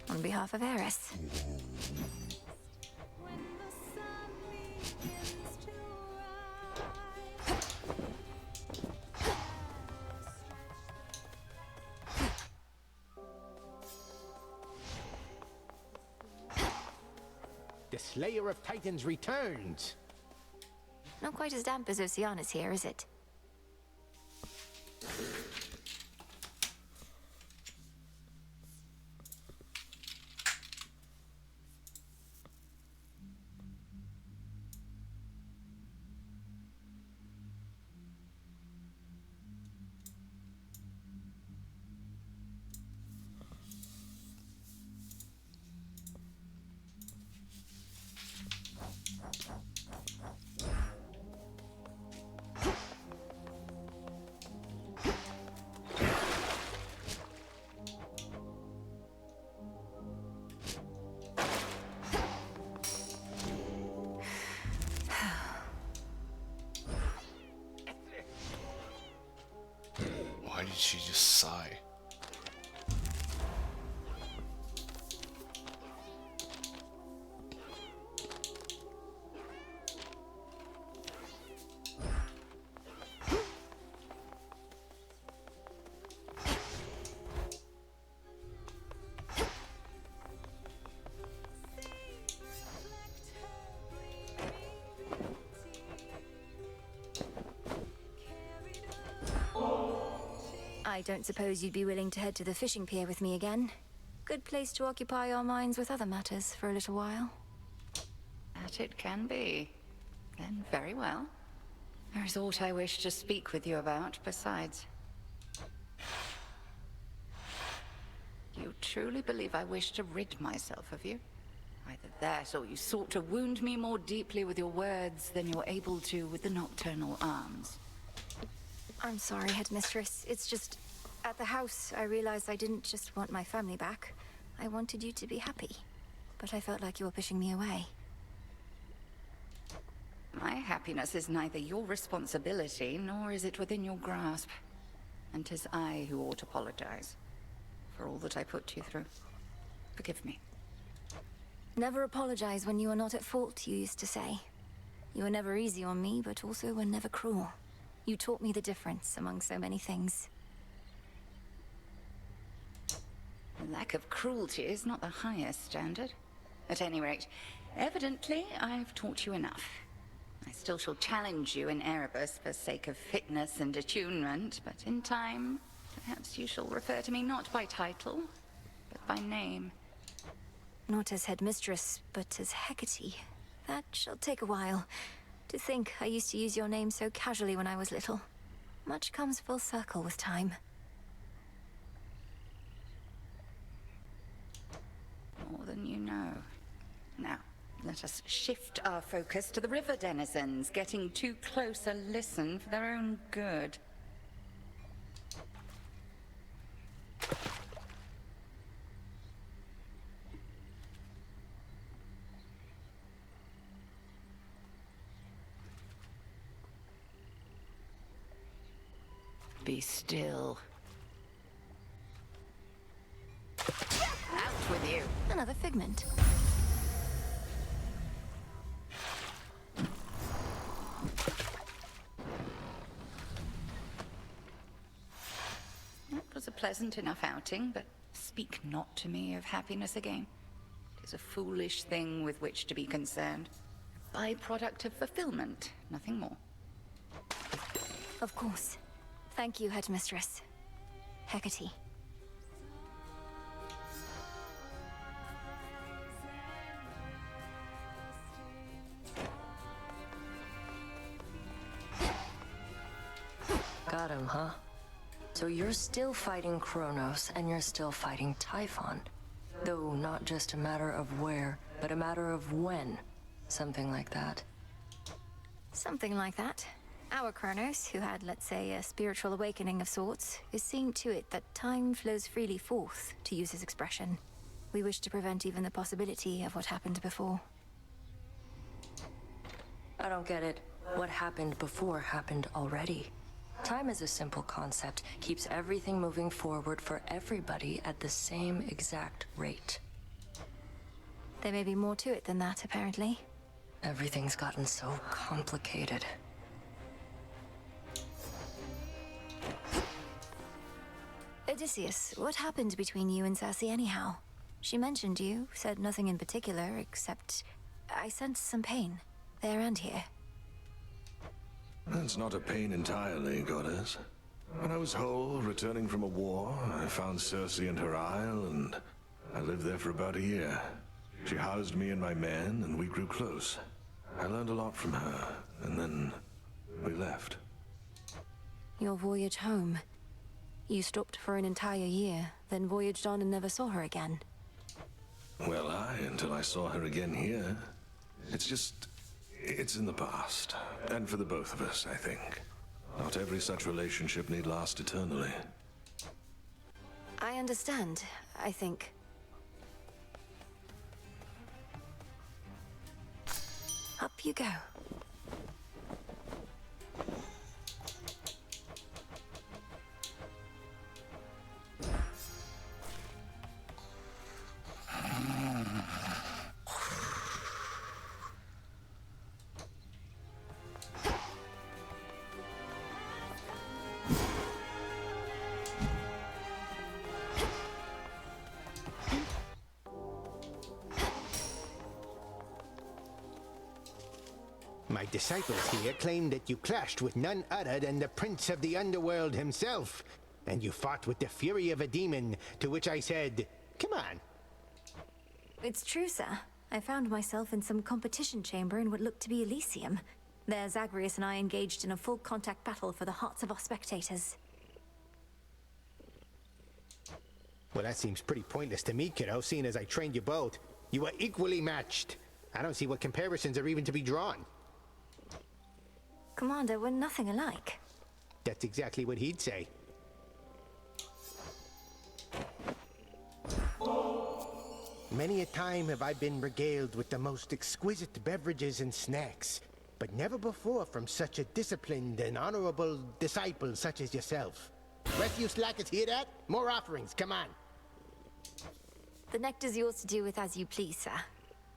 On behalf of Eris. The Slayer of Titans returns! Not quite as damp as Oceanus here, is it? Why did she just sigh? I don't suppose you'd be willing to head to the fishing pier with me again. Good place to occupy our minds with other matters for a little while. That it can be. Then very well. There is aught I wish to speak with you about besides. You truly believe I wish to rid myself of you? Either that, or you sought to wound me more deeply with your words than you're able to with the nocturnal arms. I'm sorry, Headmistress. It's just... At the house, I realized I didn't just want my family back. I wanted you to be happy. But I felt like you were pushing me away. My happiness is neither your responsibility, nor is it within your grasp. And 'tis I who ought to apologize for all that I put you through. Forgive me. Never apologize when you are not at fault, you used to say. You were never easy on me, but also were never cruel. You taught me the difference among so many things. Lack of cruelty is not the highest standard. At any rate, evidently I've taught you enough. I still shall challenge you in Erebus for sake of fitness and attunement, but in time, perhaps you shall refer to me not by title, but by name. Not as Headmistress, but as Hecate. That shall take a while. To think I used to use your name so casually when I was little. Much comes full circle with time. More than you know. Now, let us shift our focus to the river denizens, getting too close a listen for their own good. Be still. Out with you. Another figment. It was a pleasant enough outing, but speak not to me of happiness again. It is a foolish thing with which to be concerned. Byproduct of fulfillment, nothing more. Of course. Thank you, Headmistress. Hecate. Got him, huh? So you're still fighting Kronos, and you're still fighting Typhon. Though not just a matter of where, but a matter of when. Something like that. Something like that. Our Kronos, who had, let's say, a spiritual awakening of sorts, is seeing to it that time flows freely forth, to use his expression. We wish to prevent even the possibility of what happened before. I don't get it. What happened before happened already. Time is a simple concept, keeps everything moving forward for everybody at the same exact rate. There may be more to it than that, apparently. Everything's gotten so complicated. Odysseus, what happened between you and Circe anyhow? She mentioned you, said nothing in particular, except I sensed some pain, there and here. That's not a pain entirely, goddess. When I was whole, returning from a war, I found Circe and her isle, and I lived there for about a year. She housed me and my men, and we grew close. I learned a lot from her, and then we left. Your voyage home. You stopped for an entire year, then voyaged on and never saw her again. Well, until I saw her again here. It's in the past. And for the both of us, I think. Not every such relationship need last eternally. I understand, I think. Up you go. My disciples here claim that you clashed with none other than the Prince of the Underworld himself, and you fought with the fury of a demon, to which I said, come on. It's true, sir. I found myself in some competition chamber in what looked to be Elysium. There, Zagreus and I engaged in a full contact battle for the hearts of our spectators. Well, that seems pretty pointless to me, kiddo, seeing as I trained you both. You were equally matched. I don't see what comparisons are even to be drawn. Commander, we're nothing alike. That's exactly what he'd say. Many a time have I been regaled with the most exquisite beverages and snacks, but never before from such a disciplined and honorable disciple such as yourself. Rest of you slackers hear that? More offerings, come on. The nectar's yours to do with as you please, sir.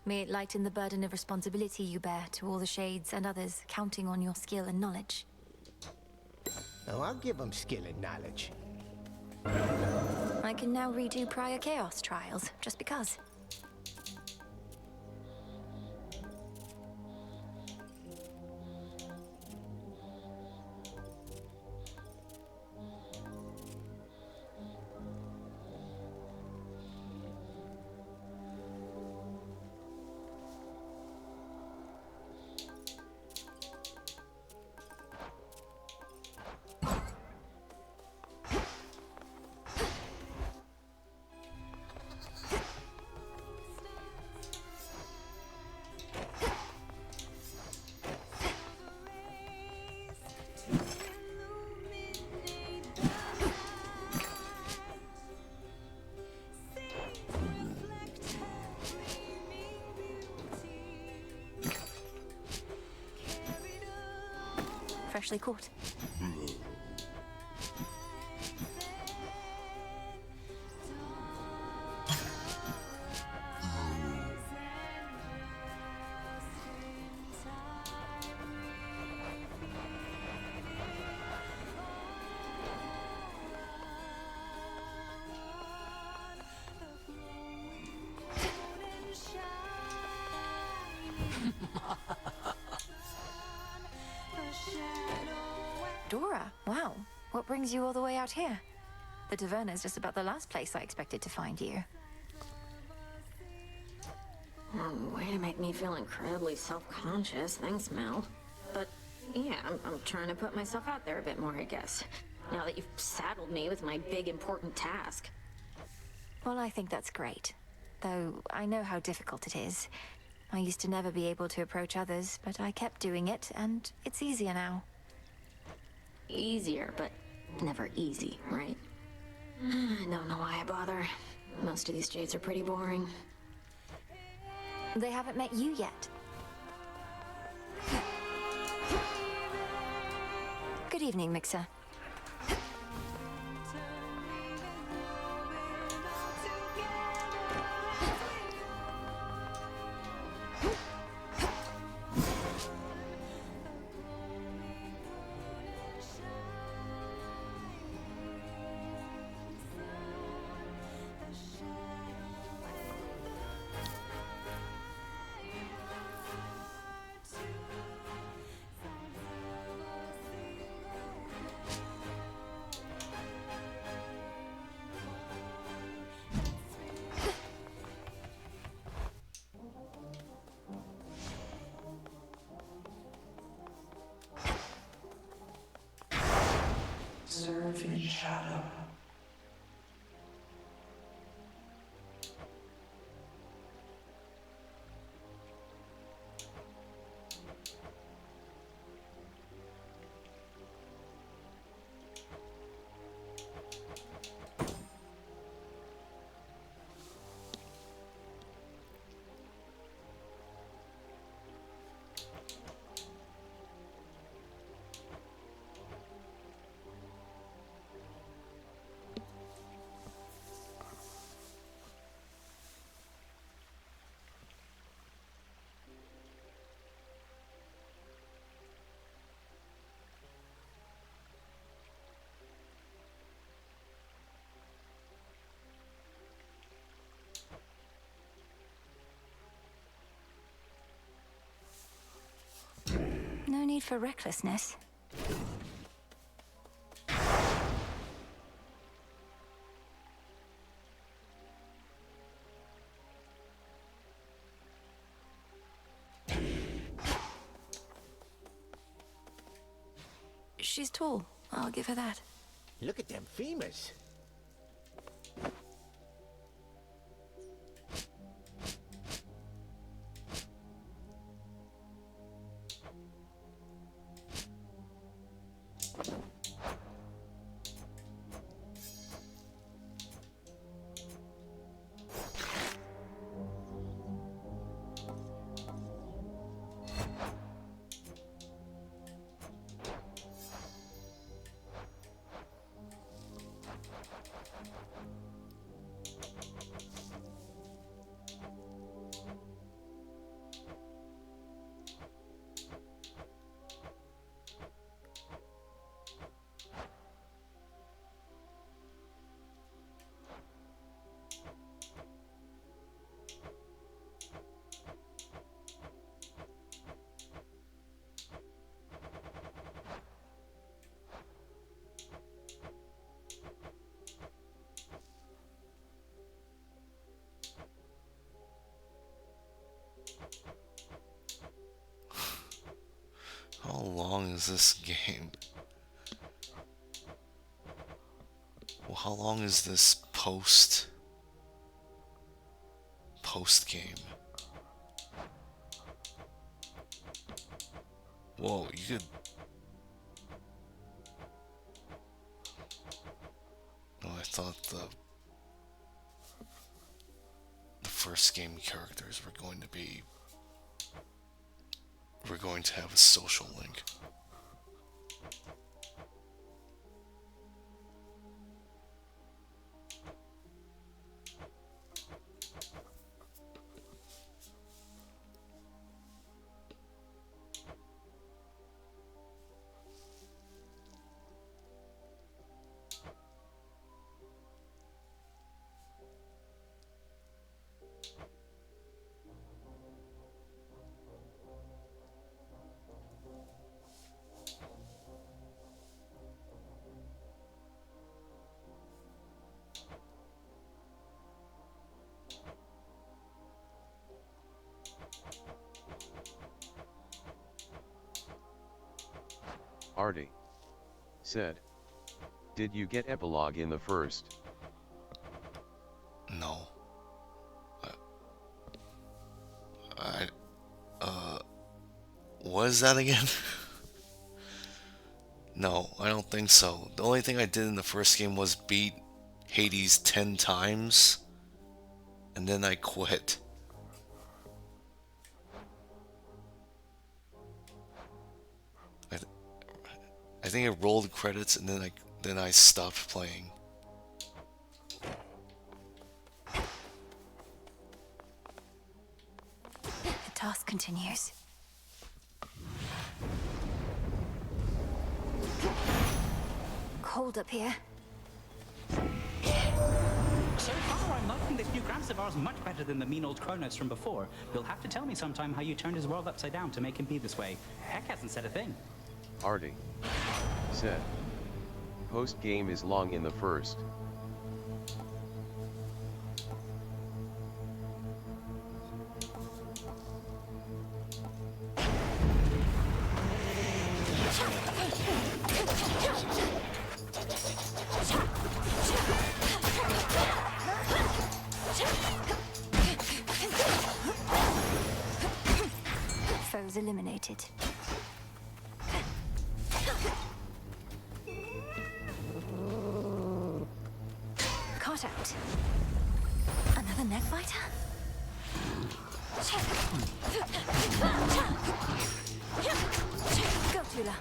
May it lighten the burden of responsibility you bear to all the Shades and others counting on your skill and knowledge. Oh, I'll give them skill and knowledge. I can now redo prior Chaos trials, just because. Freshly caught. Dora, wow. What brings you all the way out here? The Taverna is just about the last place I expected to find you. Way to make me feel incredibly self-conscious. Thanks, Mel. But yeah, I'm trying to put myself out there a bit more, I guess. Now that you've saddled me with my big, important task. Well, I think that's great. though I know how difficult it is. I used to never be able to approach others, but I kept doing it, and it's easier now. Easier, but never easy, right? I don't know why I bother. Most of these Jades are pretty boring. They haven't met you yet. Good evening, Mixer. Serve in shadow. No need for recklessness. She's tall. I'll give her that. Look at them femurs. How long is this game? Well, how long is this post game? Whoa, you could... Oh, I thought the first game characters were going to be... We're going to have a social link. Artie said, "Did you get epilogue in the first?" No. What is that again? No, I don't think so. The only thing I did in the first game was beat Hades 10 times, and then I quit. I think it rolled credits, and then I stopped playing. The task continues. Cold up here. So far, I'm liking this new Gramps of ours much better than the mean old Kronos from before. You'll have to tell me sometime how you turned his world upside down to make him be this way. Heck hasn't said a thing. Artie said. Post-game is long in the first. Foes eliminated. Caught out. Another neck biter? Go, Tula.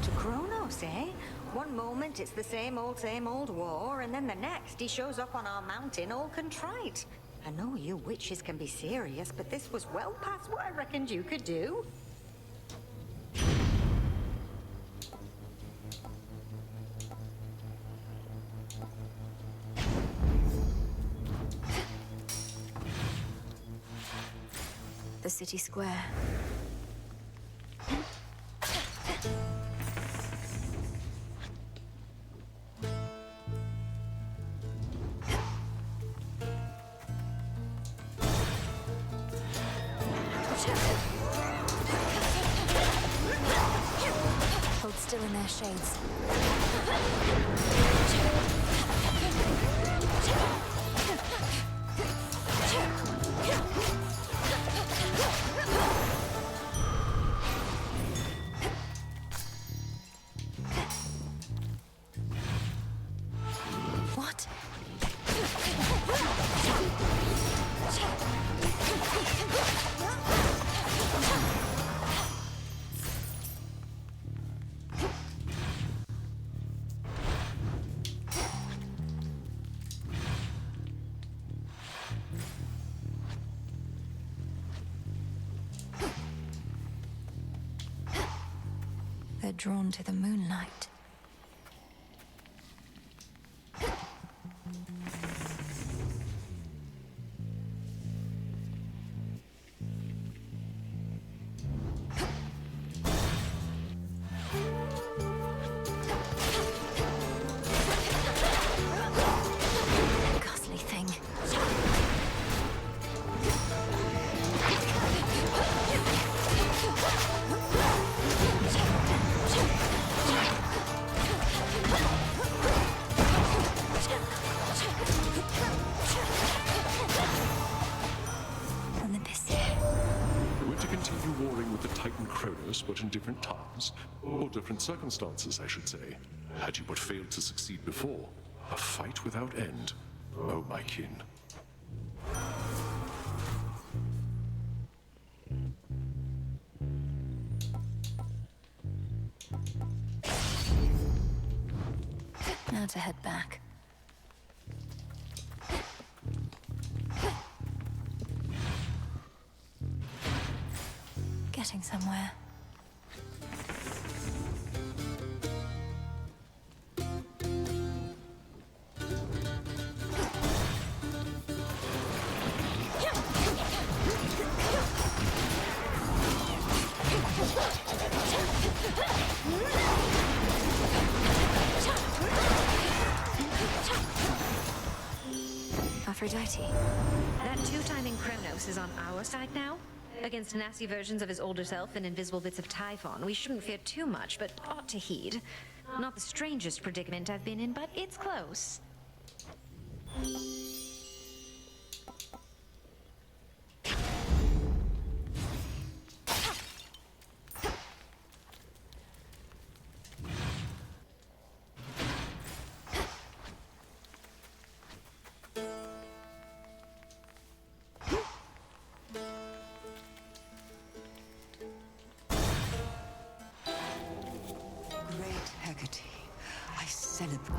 To Kronos, eh? One moment it's the same old war, and then the next he shows up on our mountain all contrite. I know you witches can be serious, but this was well past what I reckoned you could do. The city square. Hold still in their shades. What? They're drawn to the moonlight. Ghastly thing. We're to continue warring with the Titan Kronos, but in different times, or different circumstances, I should say. Had you but failed to succeed before, a fight without end. Oh, my kin. Now to head back. Getting somewhere. Aphrodite. That two-timing Kronos Nox is on our side now? Against nasty versions of his older self and invisible bits of Typhon, we shouldn't fear too much, but ought to heed. Not the strangest predicament I've been in, but it's close.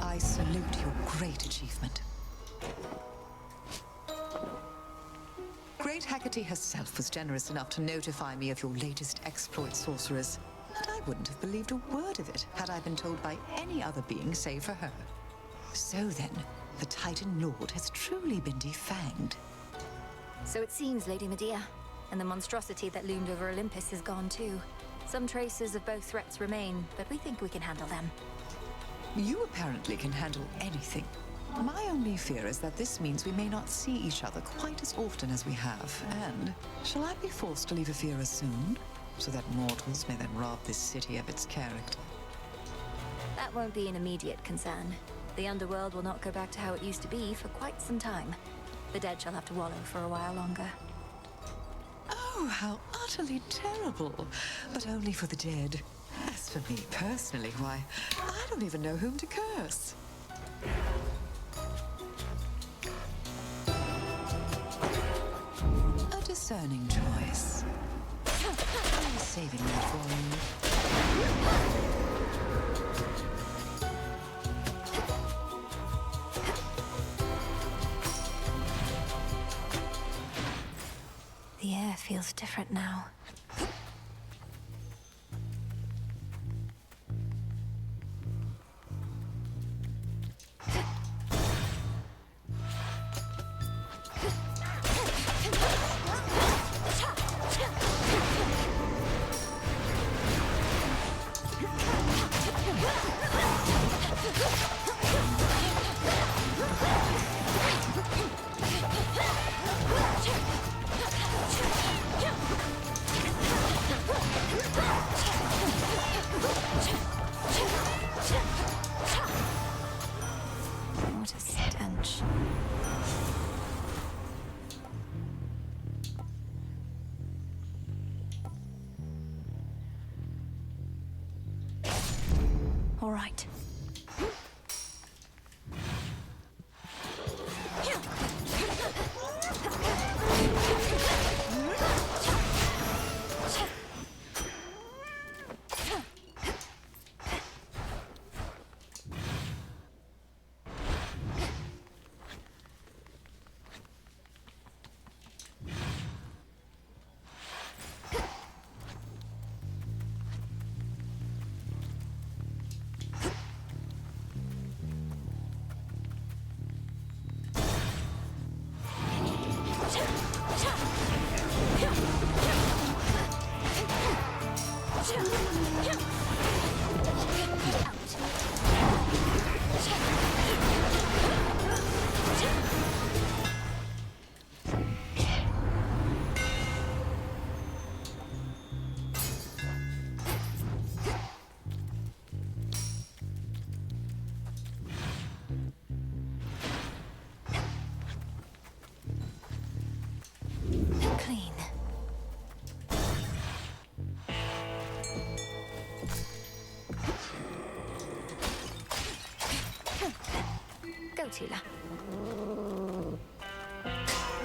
I salute your great achievement. Great Hecate herself was generous enough to notify me of your latest exploit, sorcerers. And I wouldn't have believed a word of it had I been told by any other being save for her. So then, the Titan Lord has truly been defanged. So it seems, Lady Medea. And the monstrosity that loomed over Olympus is gone too. Some traces of both threats remain, but we think we can handle them. You apparently can handle anything. My only fear is that this means we may not see each other quite as often as we have. And shall I be forced to leave Ephira soon, so that mortals may then rob this city of its character? That won't be an immediate concern. The underworld will not go back to how it used to be for quite some time. The dead shall have to wallow for a while longer. Oh, how utterly terrible. But only for the dead. As for me personally, why, I don't even know whom to curse. A discerning choice. I'm saving that for you. The air feels different now. What a stench. All right. Clean. Go, Tila.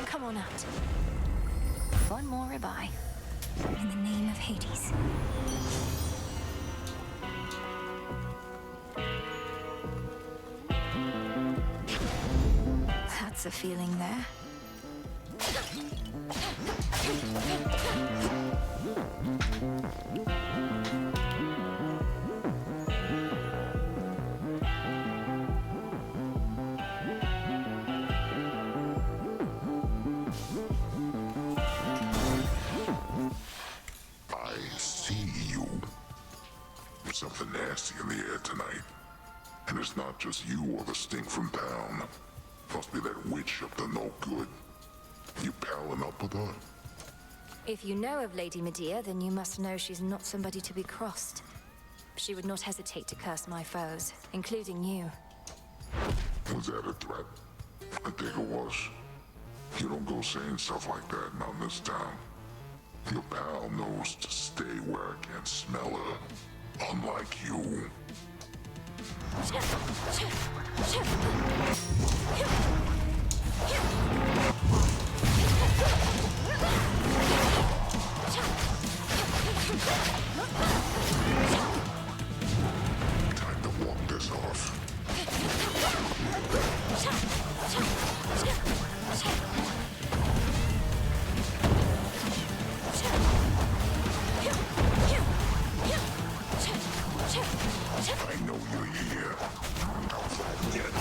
Come on out. One more ribeye. In the name of Hades. That's a feeling there. I see you. There's something nasty in the air tonight. And it's not just you or the stink from town. Must be that witch up to no good. You palling up but If you know of Lady Medea, then you must know she's not somebody to be crossed. She would not hesitate to curse my foes, including you. was that a threat? I think it was. You don't go saying stuff like that not in this town. Your pal knows to stay where I can't smell her, unlike you. Time to walk this off. I know you're here. Don't forget.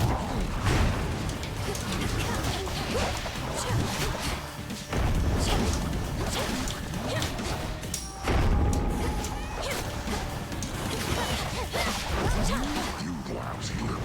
You lousy little.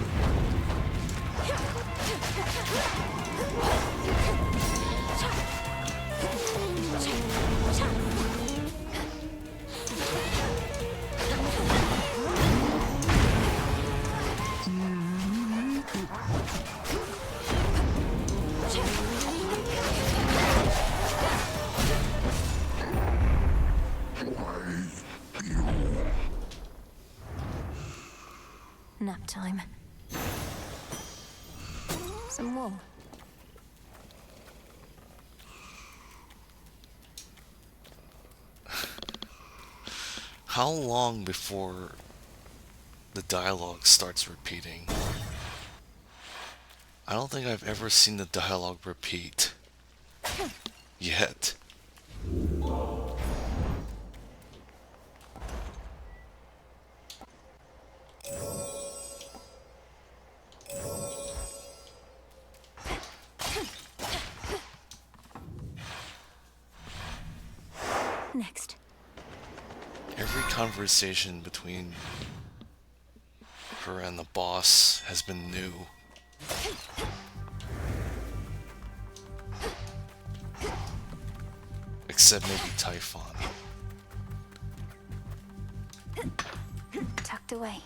Nap time. Some wool. How long before the dialogue starts repeating? I don't think I've ever seen the dialogue repeat. Yet. Next. Every conversation between her and the boss has been new. Except maybe Typhon. Tucked away.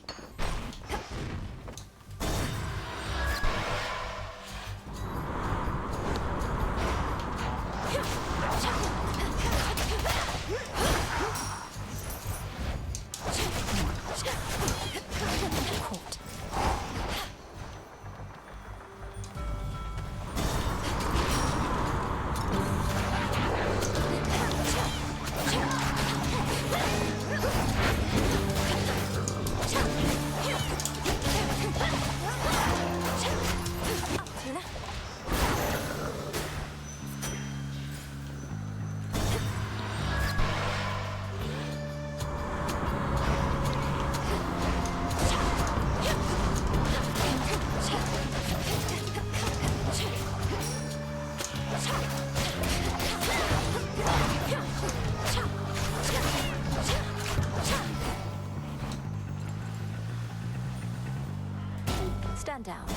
Stand down.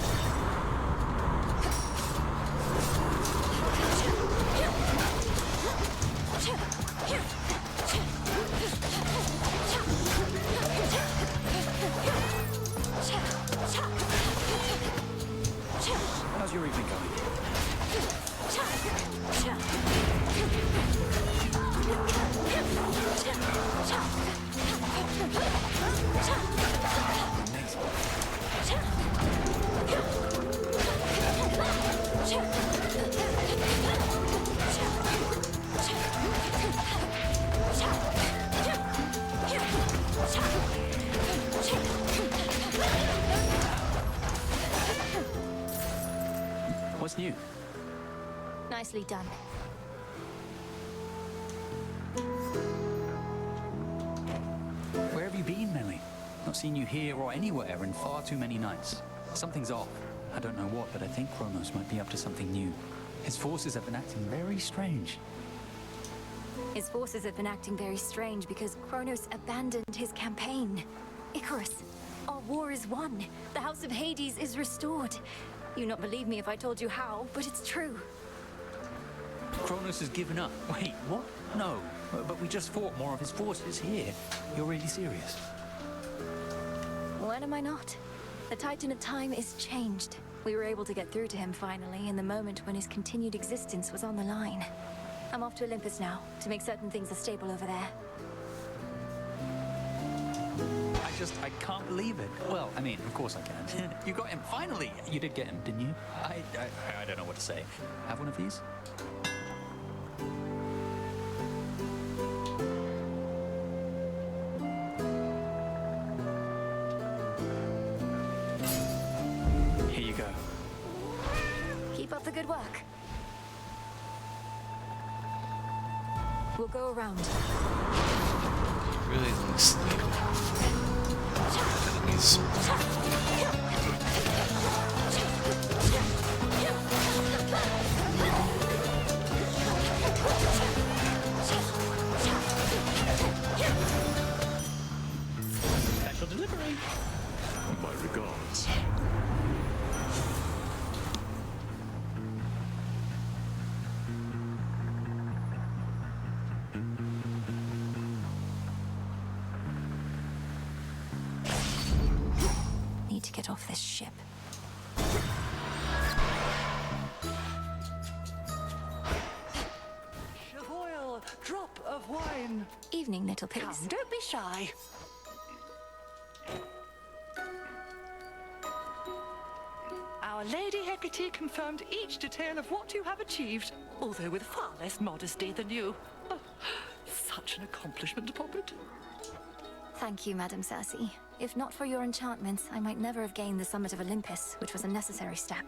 How's your evening going? What's new? Nicely done. Where have you been, Melly? Not seen you here or anywhere in far too many nights. Something's off. I don't know what, but I think Kronos might be up to something new. His forces have been acting very strange. His forces have been acting very strange because Kronos abandoned his campaign. Icarus, our war is won. The House of Hades is restored. You not believe me if I told you how, but it's true. Kronos has given up. Wait, what? No, but we just fought more of his forces here. You're really serious? When am I not? The Titan of Time is changed. We were able to get through to him finally in the moment when his continued existence was on the line. I'm off to Olympus now, to make certain things are stable over there. I can't believe it. Well, I mean, of course I can. You got him, finally! You did get him, didn't you? I don't know what to say. Have one of these? Here you go. Keep up the good work. We'll go around. Really nice enemies. Special delivery. My regards. Need to get off this ship. Chavoil, drop of wine. Evening, little pigs. Come, don't be shy. Our Lady Hecate confirmed each detail of what you have achieved, although with far less modesty than you. Oh, such an accomplishment, Poppet. Thank you, Madam Circe. If not for your enchantments, I might never have gained the summit of Olympus, which was a necessary step.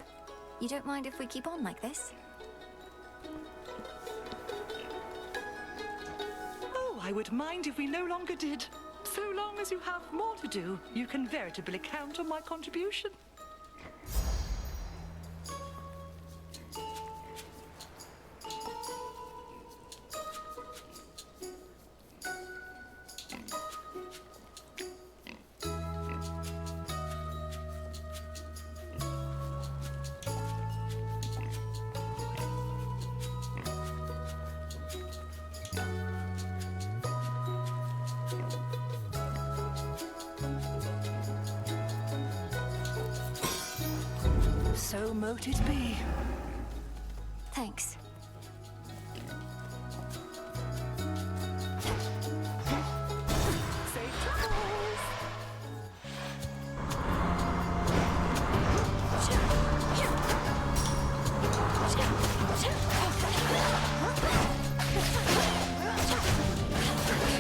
You don't mind if we keep on like this? Oh, I would mind if we no longer did. So long as you have more to do, you can veritably count on my contribution. So mote it be. Thanks. Safe travels.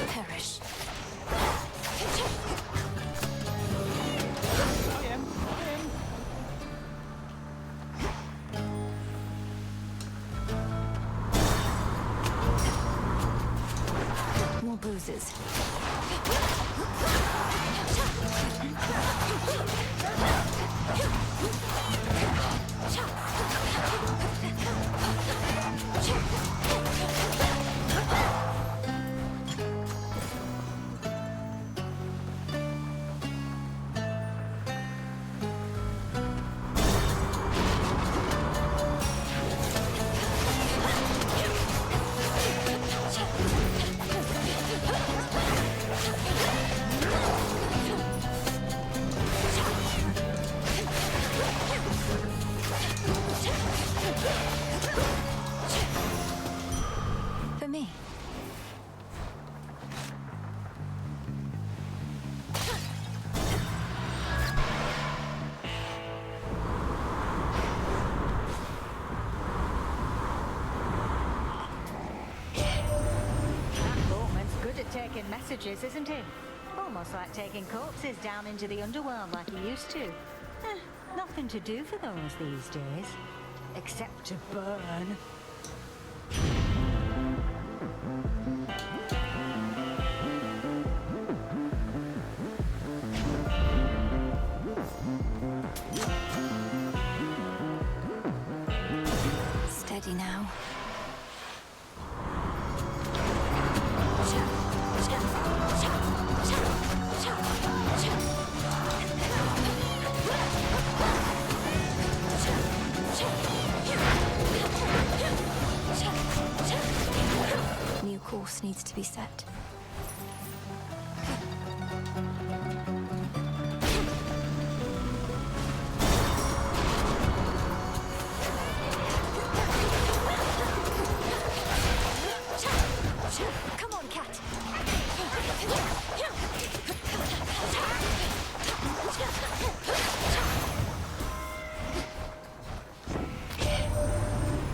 Perish. I am. More bruises. For me. That Bowman's good at taking messages, isn't he? Almost like taking corpses down into the underworld like he used to. Nothing to do for those these days. Except to burn. Steady now. course needs to be set. Come on, cat.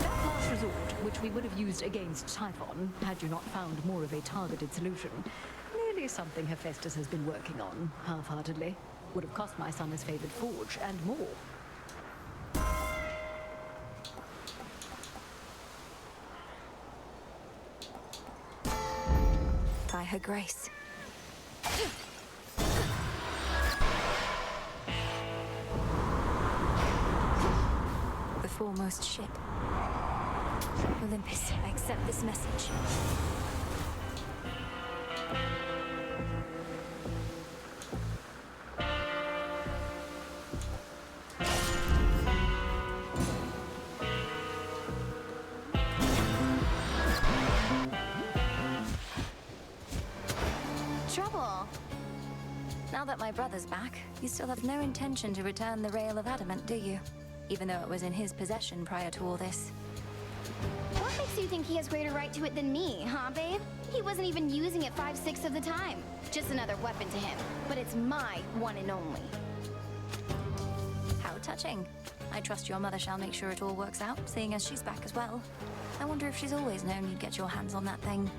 Last resort, which we would have used against Typhon, had you not found more of a targeted solution. Clearly something Hephaestus has been working on, half-heartedly. Would have cost my son his favored forge, and more. By her grace. The foremost ship. Olympus, I accept this message. Trouble? Now that my brother's back, you still have no intention to return the Rail of Adamant, do you? Even though it was in his possession prior to all this. What makes you think he has greater right to it than me, huh, babe? He wasn't even using it 5/6 of the time. Just another weapon to him. But it's my one and only. How touching. I trust your mother shall make sure it all works out, seeing as she's back as well. I wonder if she's always known you'd get your hands on that thing.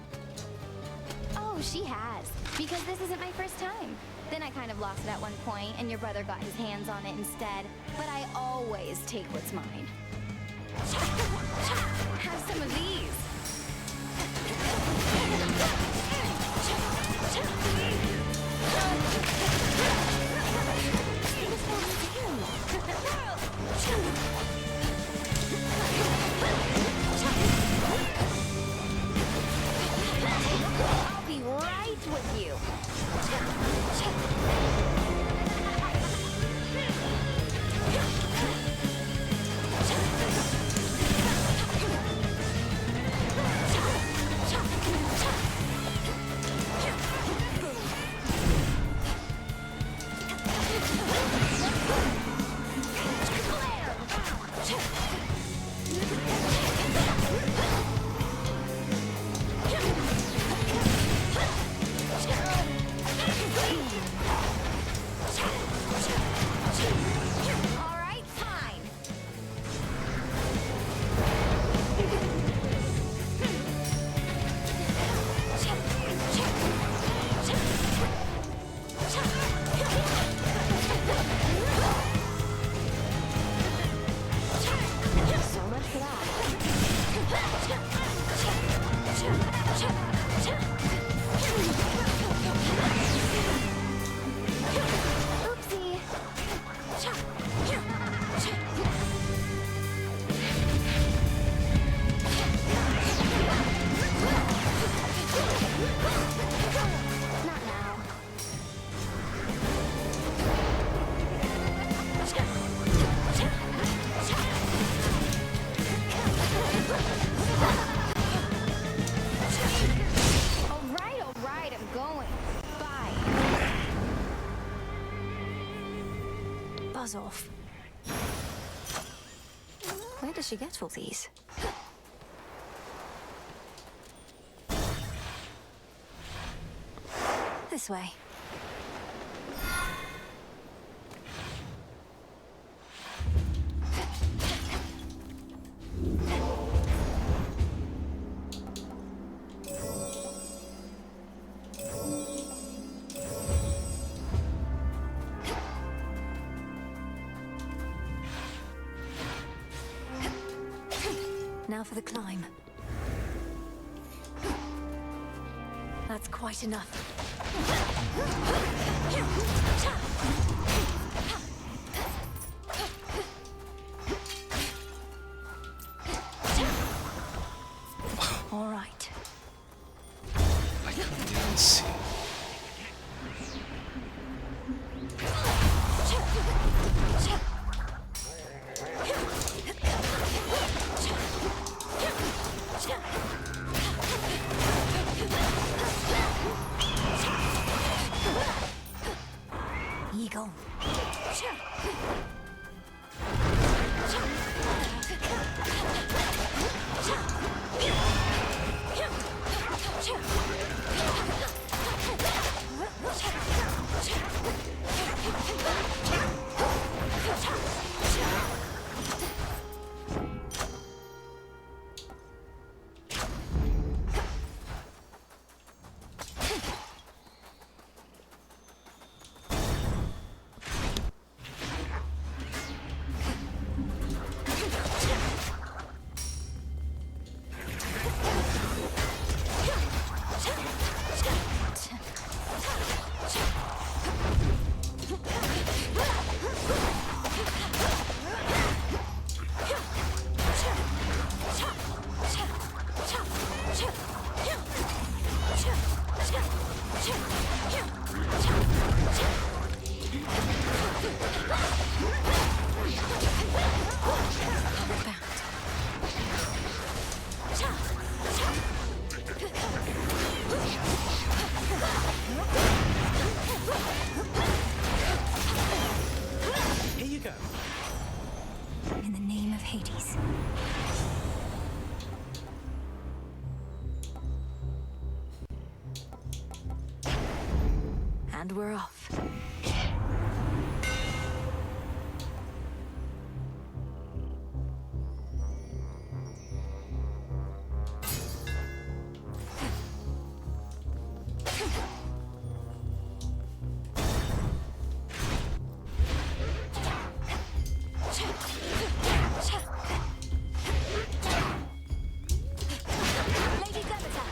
Oh, she has. Because this isn't my first time. Then I kind of lost it at one point, and your brother got his hands on it instead. But I always take what's mine. Have some of these. I'll be right with you. Buzz off. Where does she get all these? This way. Now for the climb. That's quite enough. All right. I couldn't even see. goal. Here you go. In the name of Hades. And we're off. Lady Demeter!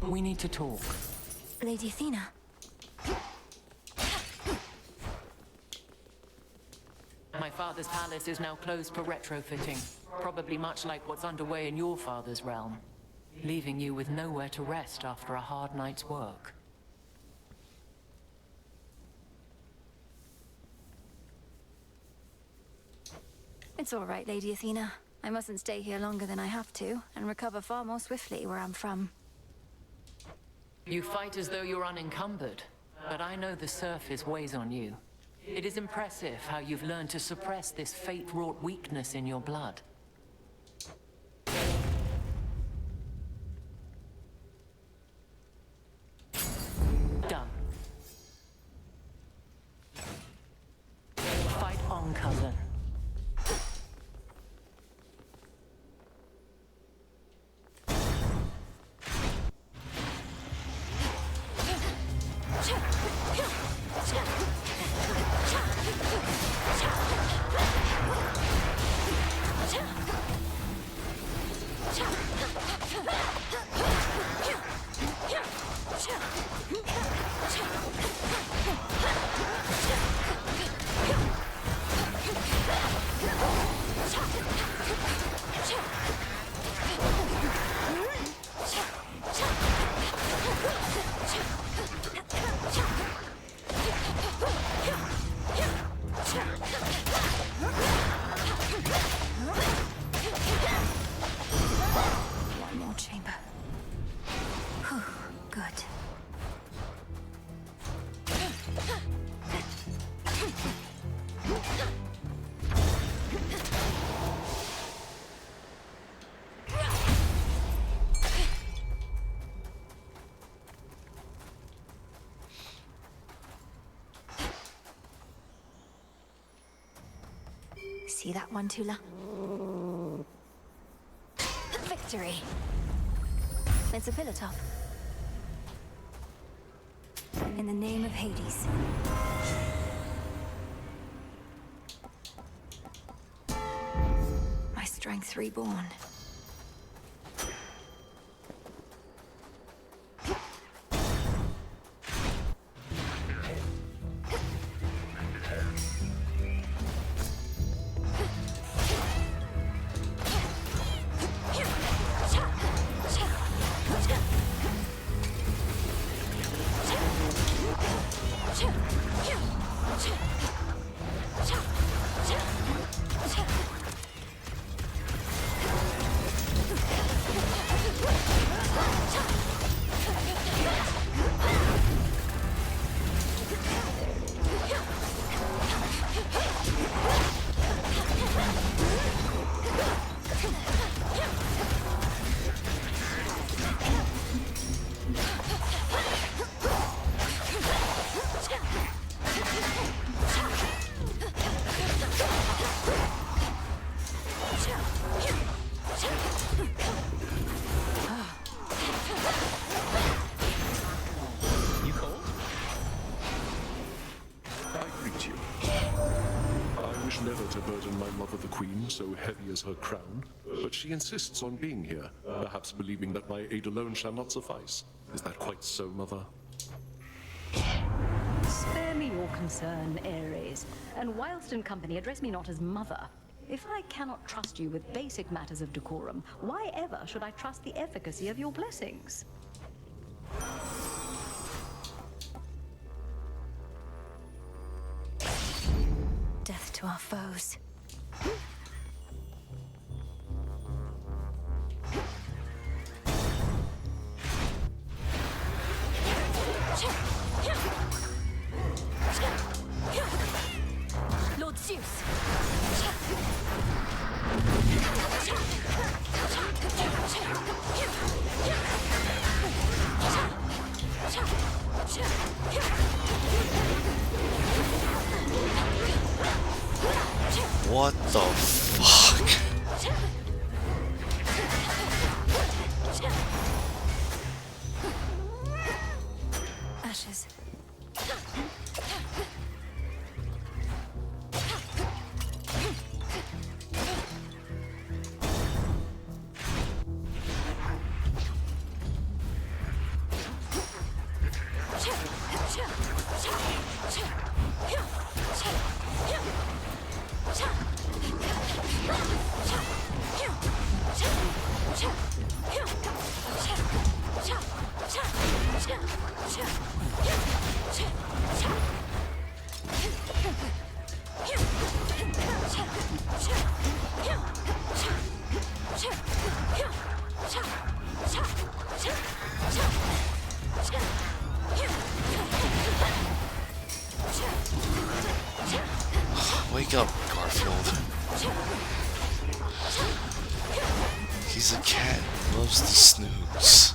We need to talk. Lady Athena. My father's palace is now closed for retrofitting, probably much like what's underway in your father's realm, leaving you with nowhere to rest after a hard night's work. It's all right, Lady Athena. I mustn't stay here longer than I have to, and recover far more swiftly where I'm from. You fight as though you're unencumbered, but I know the surface weighs on you. It is impressive how you've learned to suppress this fate-wrought weakness in your blood. Done. Fight on, cousin. One more chamber. Whew, good. See that one, Tula? Victory! It's a pillar top. In the name of Hades. My strength reborn. queen so heavy as her crown, but she insists on being here, perhaps believing that my aid alone shall not suffice. Is that quite so, Mother? Spare me your concern, Ares. And whilst in company, address me not as mother. If I cannot trust you with basic matters of decorum, why ever should I trust the efficacy of your blessings? Death to our foes. Lord Zeus! What the fuck? Ashes. Wake up, Garfield. He's a cat who loves to snooze.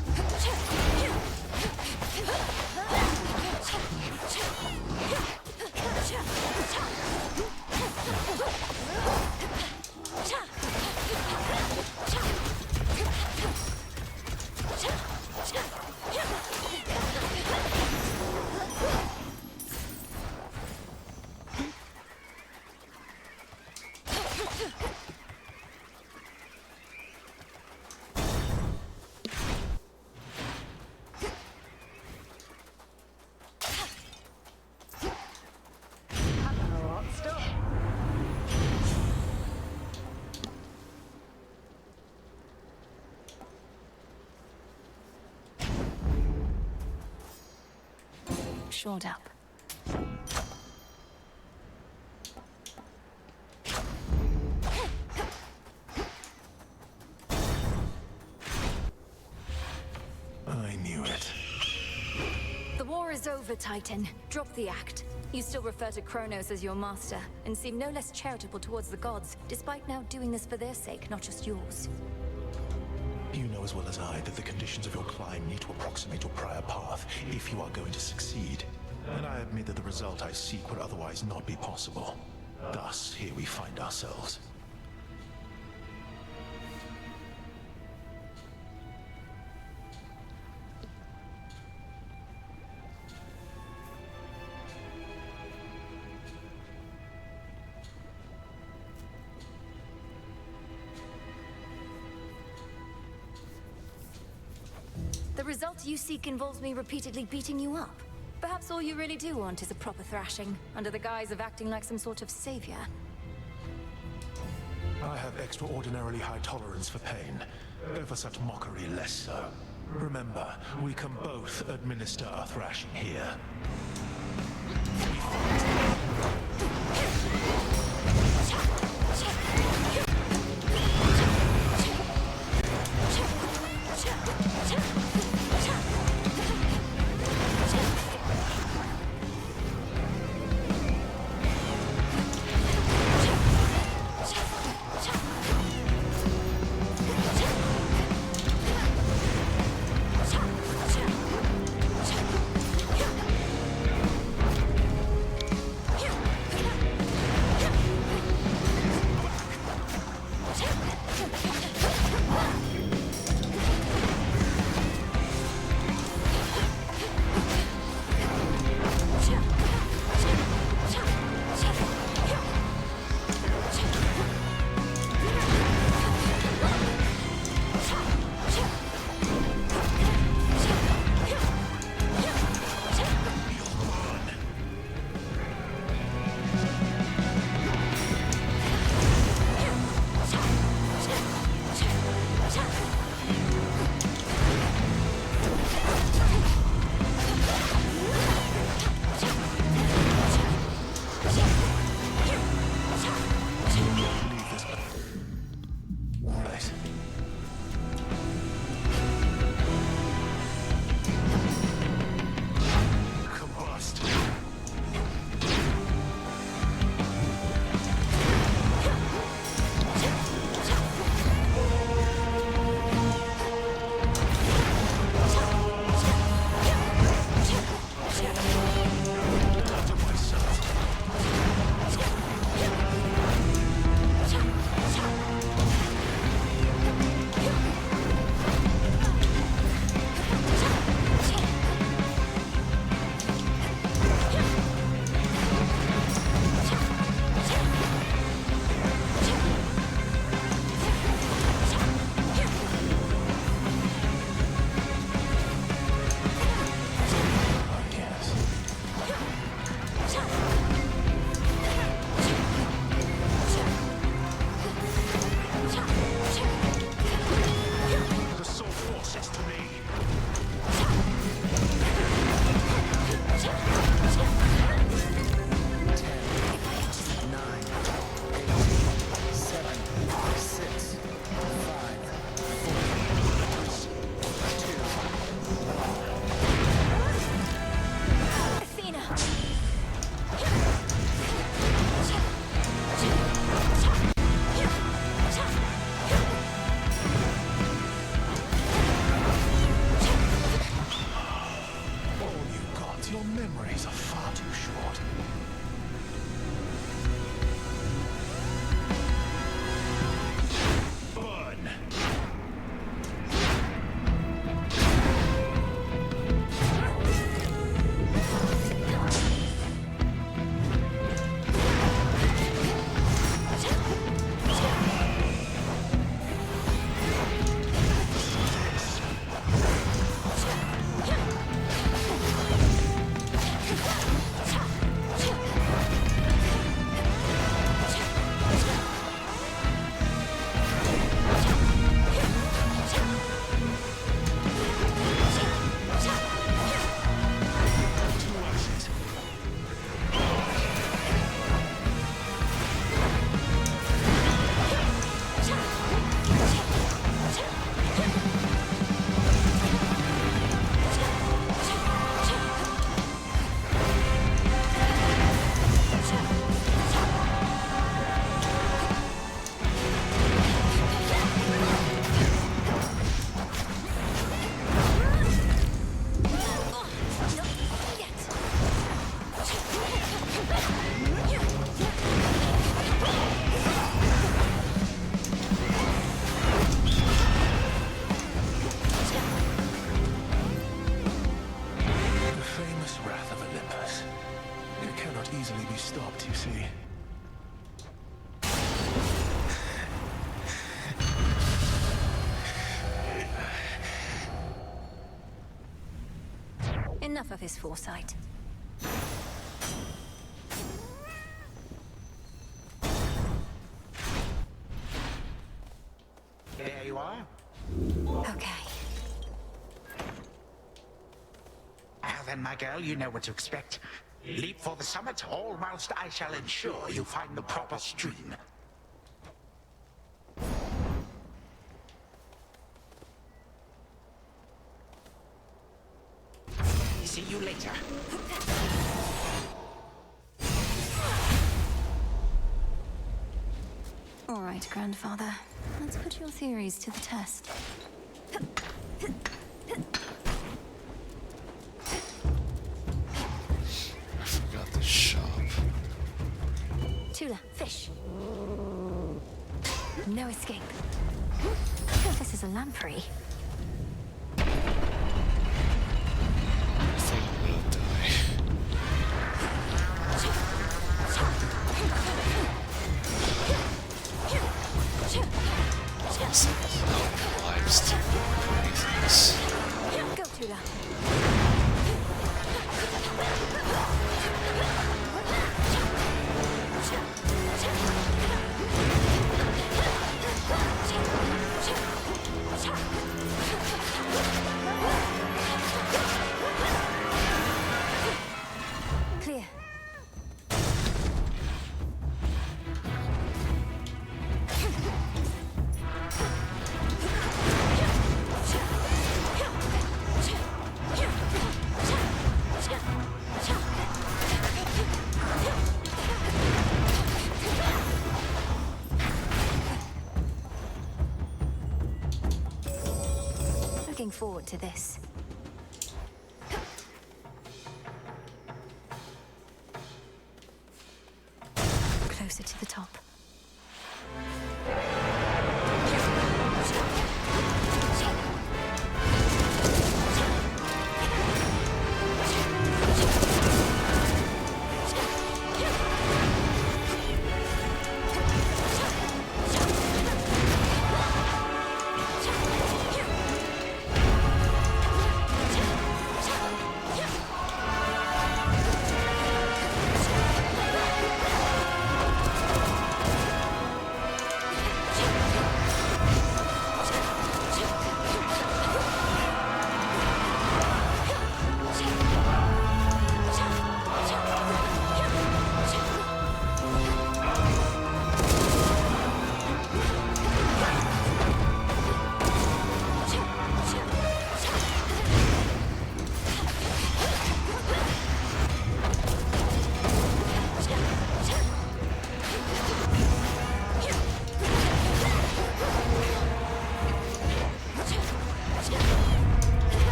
Shored up. I knew it. The war is over, Titan. Drop the act. You still refer to Kronos as your master, and seem no less charitable towards the gods, despite now doing this for their sake, not just yours. You know as well as I that the conditions of your climb need to approximate your prior path if you are going to succeed. And I admit that the result I seek would otherwise not be possible. Thus, here we find ourselves. The result you seek involves me repeatedly beating you up. Perhaps all you really do want is a proper thrashing, under the guise of acting like some sort of savior. I have extraordinarily high tolerance for pain. For such mockery, less so. Remember, we can both administer a thrashing here. Enough of his foresight. There you are. Okay. Now then, my girl, you know what to expect. Leap for the summit, all whilst I shall ensure you find the proper stream. See you later. All right, Grandfather. Let's put your theories to the test. I forgot the shop. Tula, fish. No escape. This is a lamprey. I think I'm gonna die. Lives to craziness. Go, Tula. Clear. Looking forward to this. Closer to the top.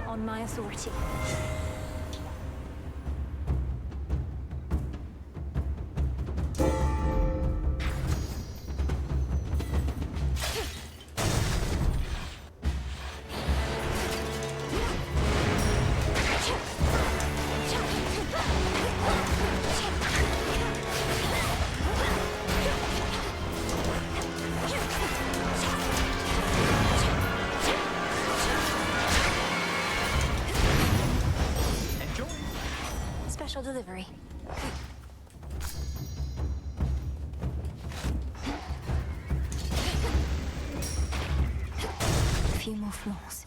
On my authority. delivery. A few more floors.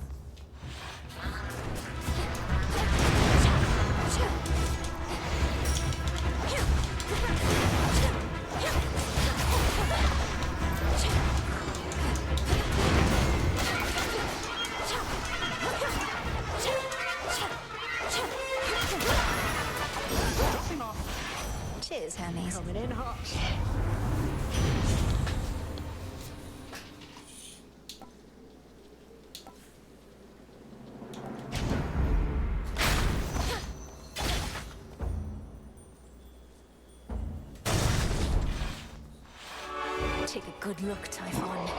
Cheers, Hermes. Coming in hot. Take a good look, Typhon.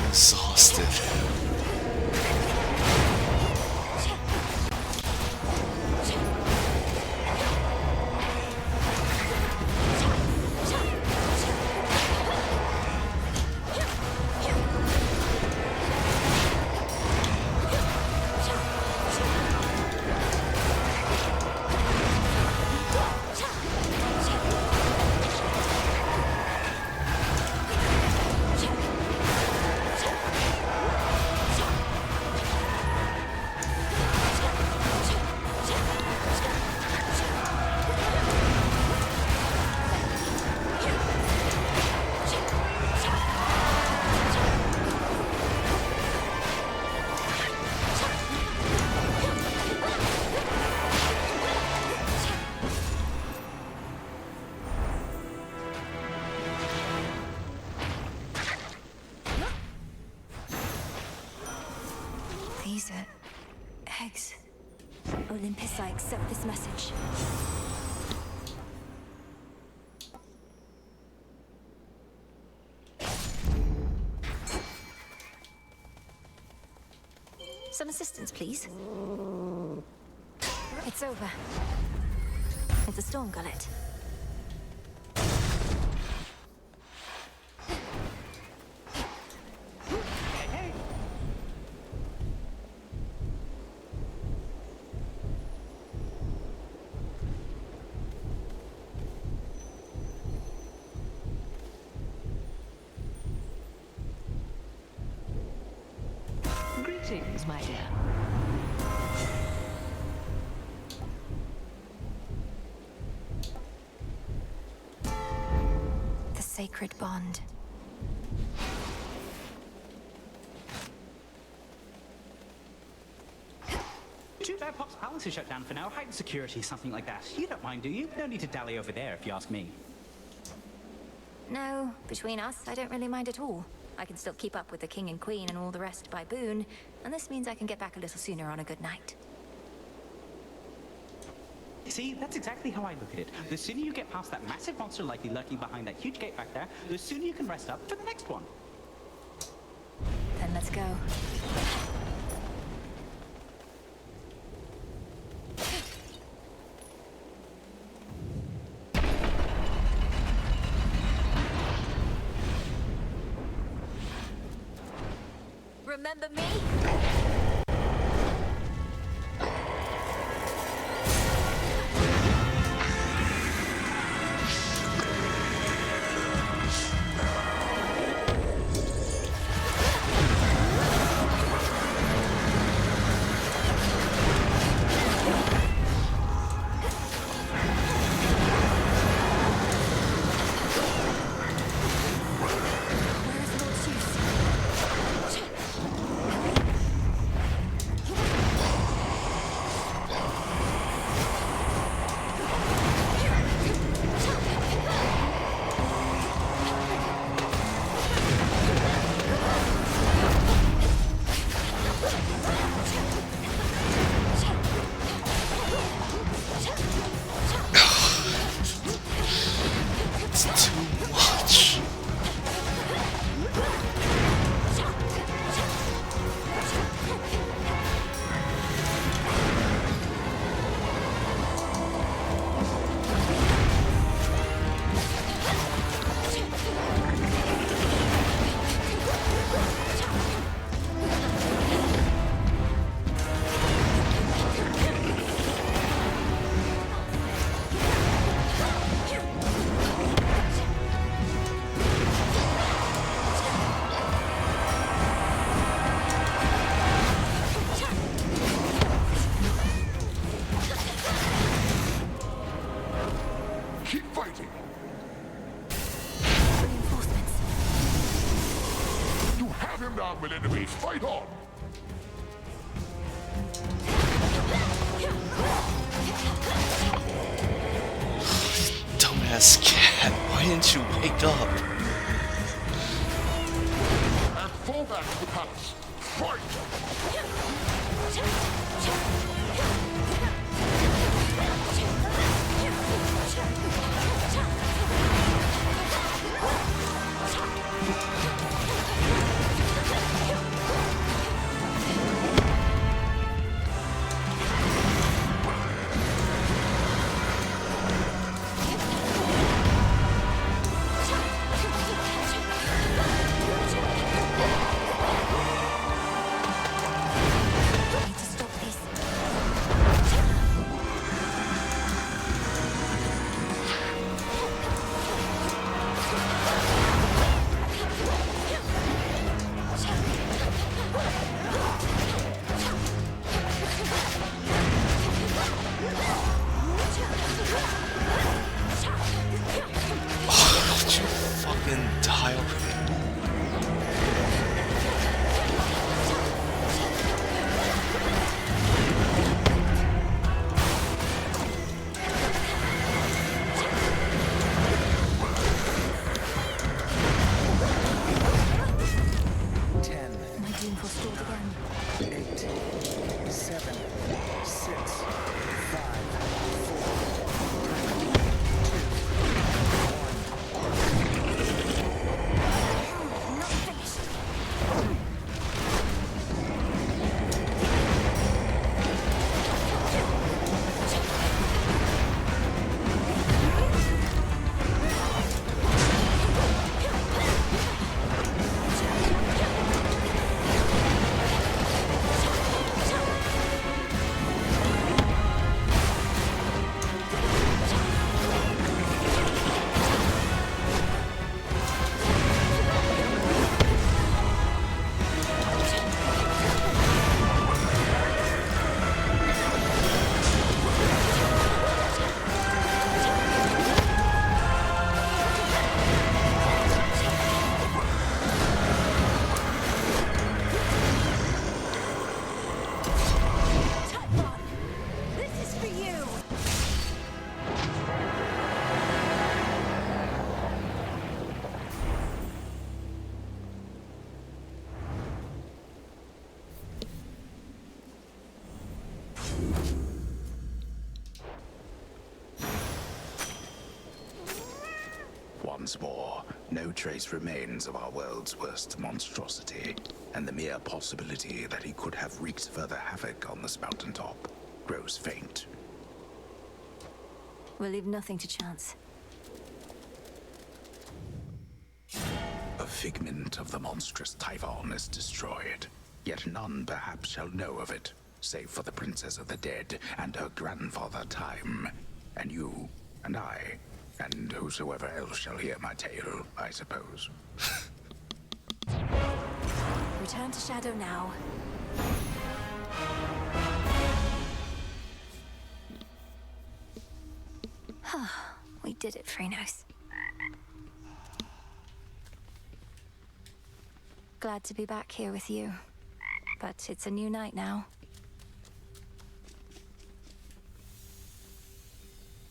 Exhausted. These are eggs. Olympus, I accept this message. Some assistance, please. It's over. It's a storm gullet. Greetings, my dear. The sacred bond. Too bad Pop's Palace is shut down for now. Heightened security, something like that. You don't mind, do you? No need to dally over there, if you ask me. No, between us, I don't really mind at all. I can still keep up with the king and queen and all the rest by boon, and this means I can get back a little sooner on a good night. See, that's exactly how I look at it. The sooner you get past that massive monster likely lurking behind that huge gate back there, the sooner you can rest up for the next one. Then let's go. Remember me? Where's Lord Zeus? keep fighting. Reinforcements. You have him now, Melinoe. Fight on. Dumbass cat, why didn't you wake up? And fall back to the palace. Fight! Would you fucking die already? My doom forestalled again. 8, 7, 6, 5, Not finished. This is for you. Once more, no trace remains of our world's worst monstrosity, and the mere possibility that he could have wreaked further havoc on this mountaintop grows faint. We'll leave nothing to chance. A figment of the monstrous Typhon is destroyed, yet none perhaps shall know of it, save for the Princess of the Dead and her grandfather Time, and you, and I, and whosoever else shall hear my tale, I suppose. Return to Shadow now. We did it, Phrenos. Glad to be back here with you. But it's a new night now.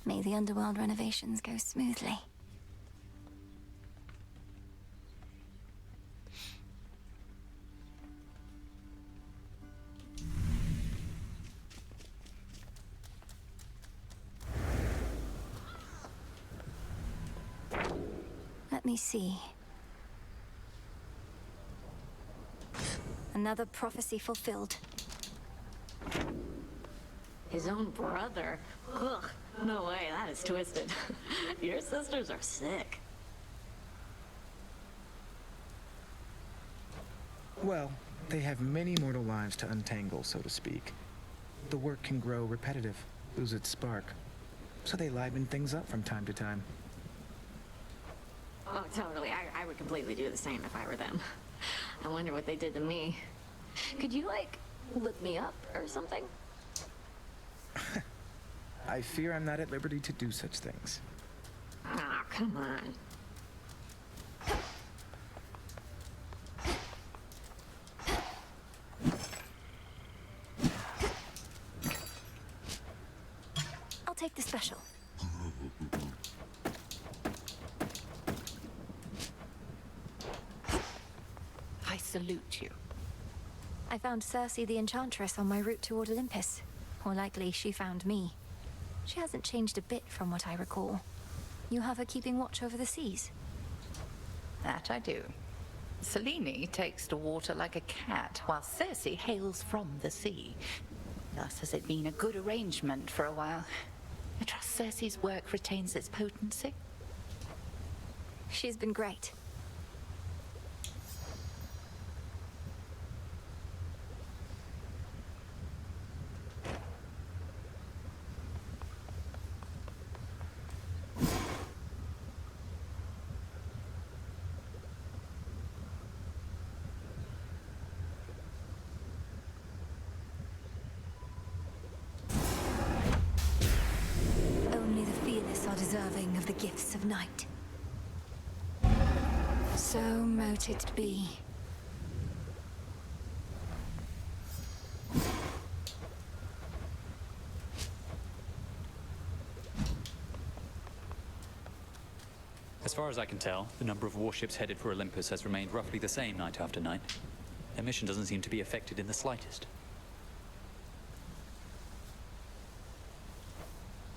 May the underworld renovations go smoothly. Let me see. Another prophecy fulfilled. His own brother? Ugh, no way, that is twisted. Your sisters are sick. Well, they have many mortal lives to untangle, so to speak. The work can grow repetitive, lose its spark. So they liven things up from time to time. Oh, totally. I would completely do the same if I were them. I wonder what they did to me. Could you, like, look me up or something? I fear I'm not at liberty to do such things. come on. I'll take the special. I salute you. I found Circe the Enchantress on my route toward Olympus. Or likely, she found me. She hasn't changed a bit from what I recall. You have her keeping watch over the seas? That I do. Selene takes to water like a cat, while Circe hails from the sea. Thus has it been a good arrangement for a while. I trust Circe's work retains its potency. She's been great. Only the fearless are deserving of the gifts of night. So mote it be. As far as I can tell, the number of warships headed for Olympus has remained roughly the same night after night. Their mission doesn't seem to be affected in the slightest.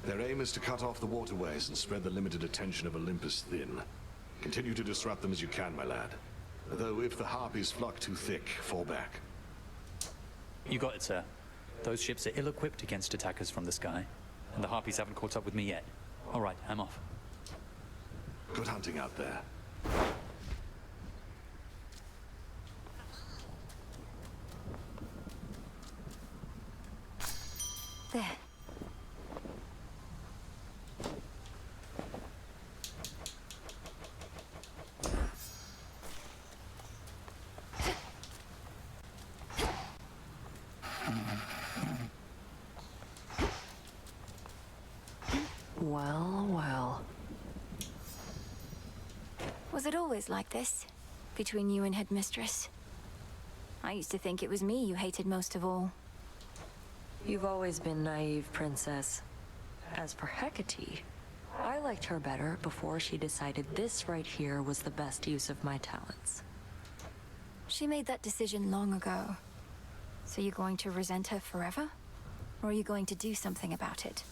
Their aim is to cut off the waterways and spread the limited attention of Olympus thin. Continue to disrupt them as you can, my lad. Though if the Harpies flock too thick, fall back. You got it, sir. Those ships are ill-equipped against attackers from the sky, and the Harpies haven't caught up with me yet. All right, I'm off. Good hunting out there. There. Well, well. Was it always like this? Between you and Headmistress? I used to think it was me you hated most of all. You've always been naive, Princess. As for Hecate, I liked her better before she decided this right here was the best use of my talents. She made that decision long ago. So you're going to resent her forever? Or are you going to do something about it?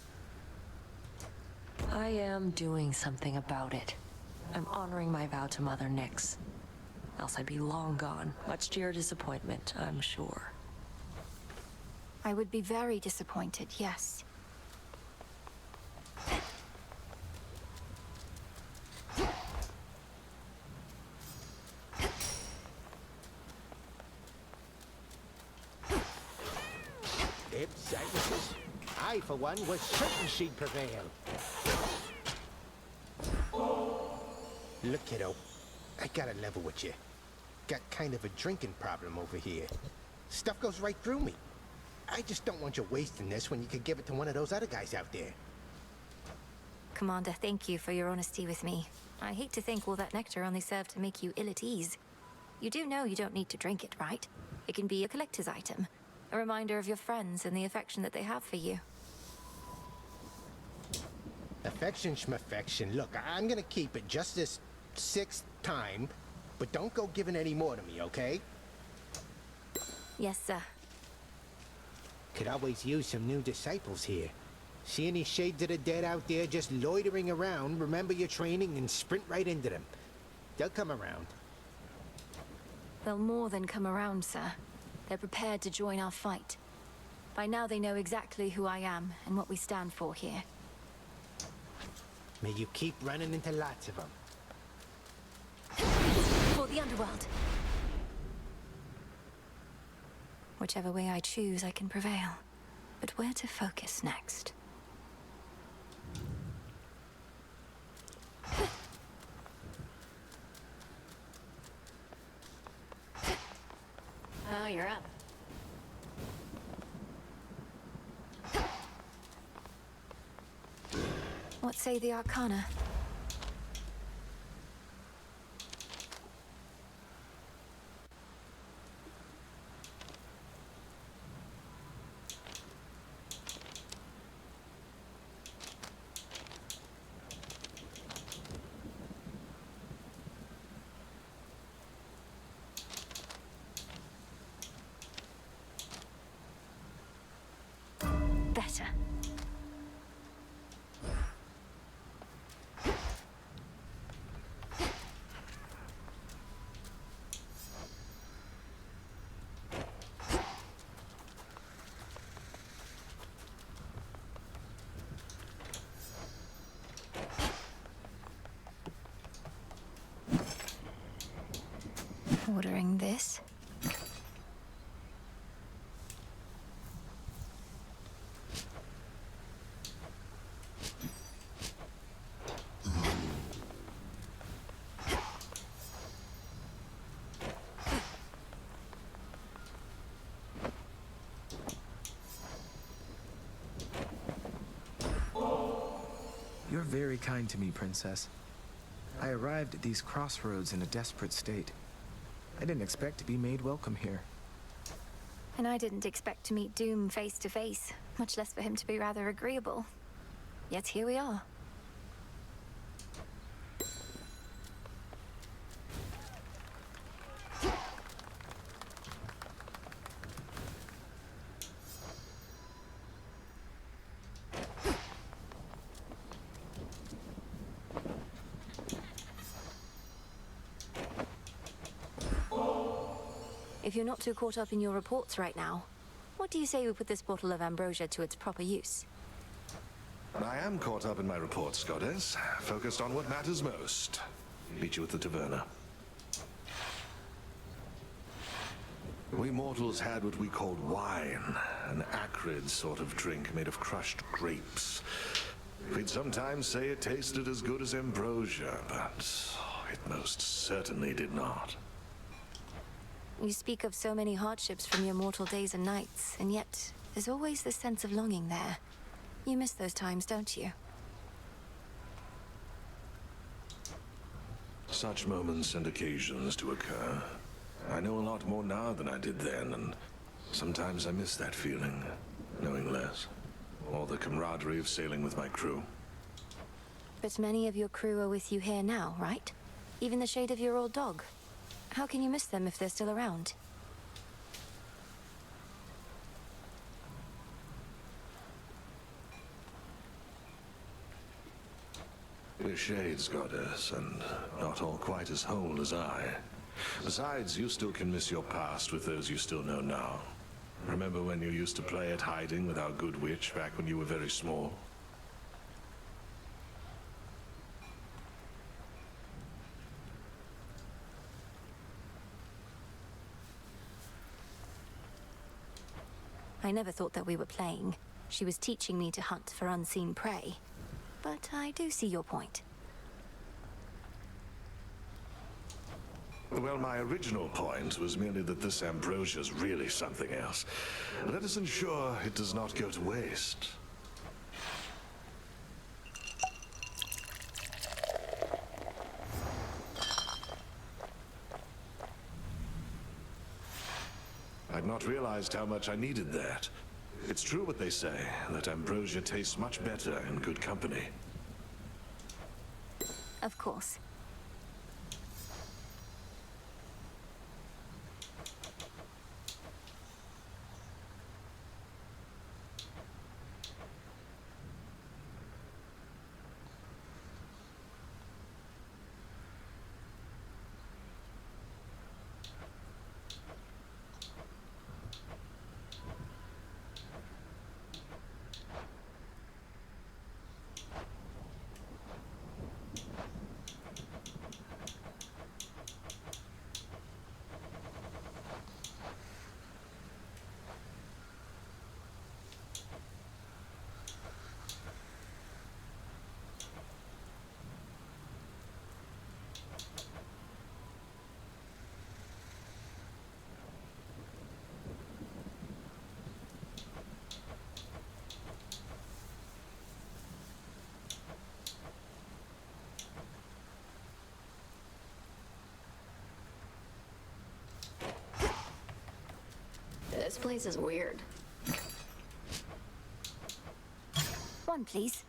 I am doing something about it. I'm honoring my vow to Mother Nyx. Else I'd be long gone, much to your disappointment, I'm sure. I would be very disappointed, yes. Ipsitis. I, for one, was certain she'd prevail. Look, kiddo. I gotta level with you. Got kind of a drinking problem over here. Stuff goes right through me. I just don't want you wasting this when you could give it to one of those other guys out there. Commander, thank you for your honesty with me. I hate to think all that nectar only served to make you ill at ease. You do know you don't need to drink it, right? It can be a collector's item. A reminder of your friends and the affection that they have for you. Affection schmaffection. Look, I'm gonna keep it just this 6th time, but don't go giving any more to me, okay? Yes, sir. Could always use some new disciples here. See any shades of the dead out there just loitering around, remember your training and sprint right into them. They'll come around. They'll more than come around, sir. They're prepared to join our fight. By now they know exactly who I am and what we stand for here. May you keep running into lots of them. For the underworld. Whichever way I choose, I can prevail. But where to focus next? Oh, you're up. What say the Arcana? Ordering this. You're very kind to me, Princess. I arrived at these crossroads in a desperate state. I didn't expect to be made welcome here. And I didn't expect to meet Doom face to face, much less for him to be rather agreeable. Yet here we are. If you're not too caught up in your reports right now, what do you say we put this bottle of ambrosia to its proper use? I am caught up in my reports, Goddess. Focused on what matters most. Meet you at the taverna. We mortals had what we called wine, an acrid sort of drink made of crushed grapes. We'd sometimes say it tasted as good as ambrosia, but it most certainly did not. You speak of so many hardships from your mortal days and nights, and yet there's always this sense of longing there. You miss those times, don't you? Such moments and occasions do occur. I know a lot more now than I did then, and sometimes I miss that feeling, knowing less. Or the camaraderie of sailing with my crew. But many of your crew are with you here now, right? Even the shade of your old dog. How can you miss them if they're still around? We're shades, Goddess, and not all quite as whole as I. Besides, you still can miss your past with those you still know now. Remember when you used to play at hiding with our good witch back when you were very small? I never thought that we were playing. She was teaching me to hunt for unseen prey. But I do see your point. Well, my original point was merely that this ambrosia's really something else. Let us ensure it does not go to waste. I'd not realized how much I needed that. It's true what they say, that ambrosia tastes much better in good company. Of course. This place is weird. One, please.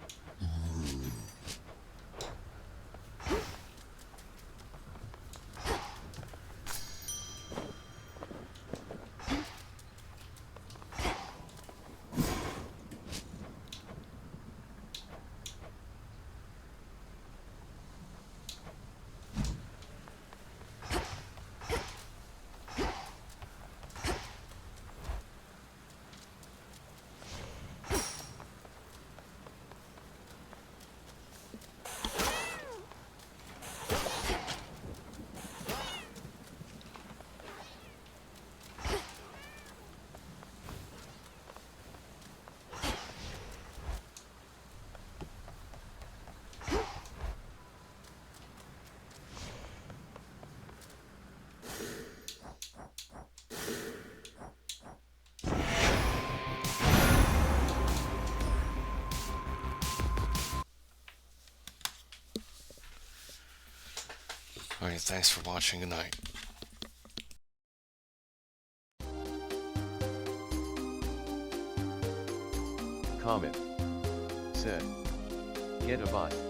Alright, thanks for watching. Good night. Comment. Said. Get a bot.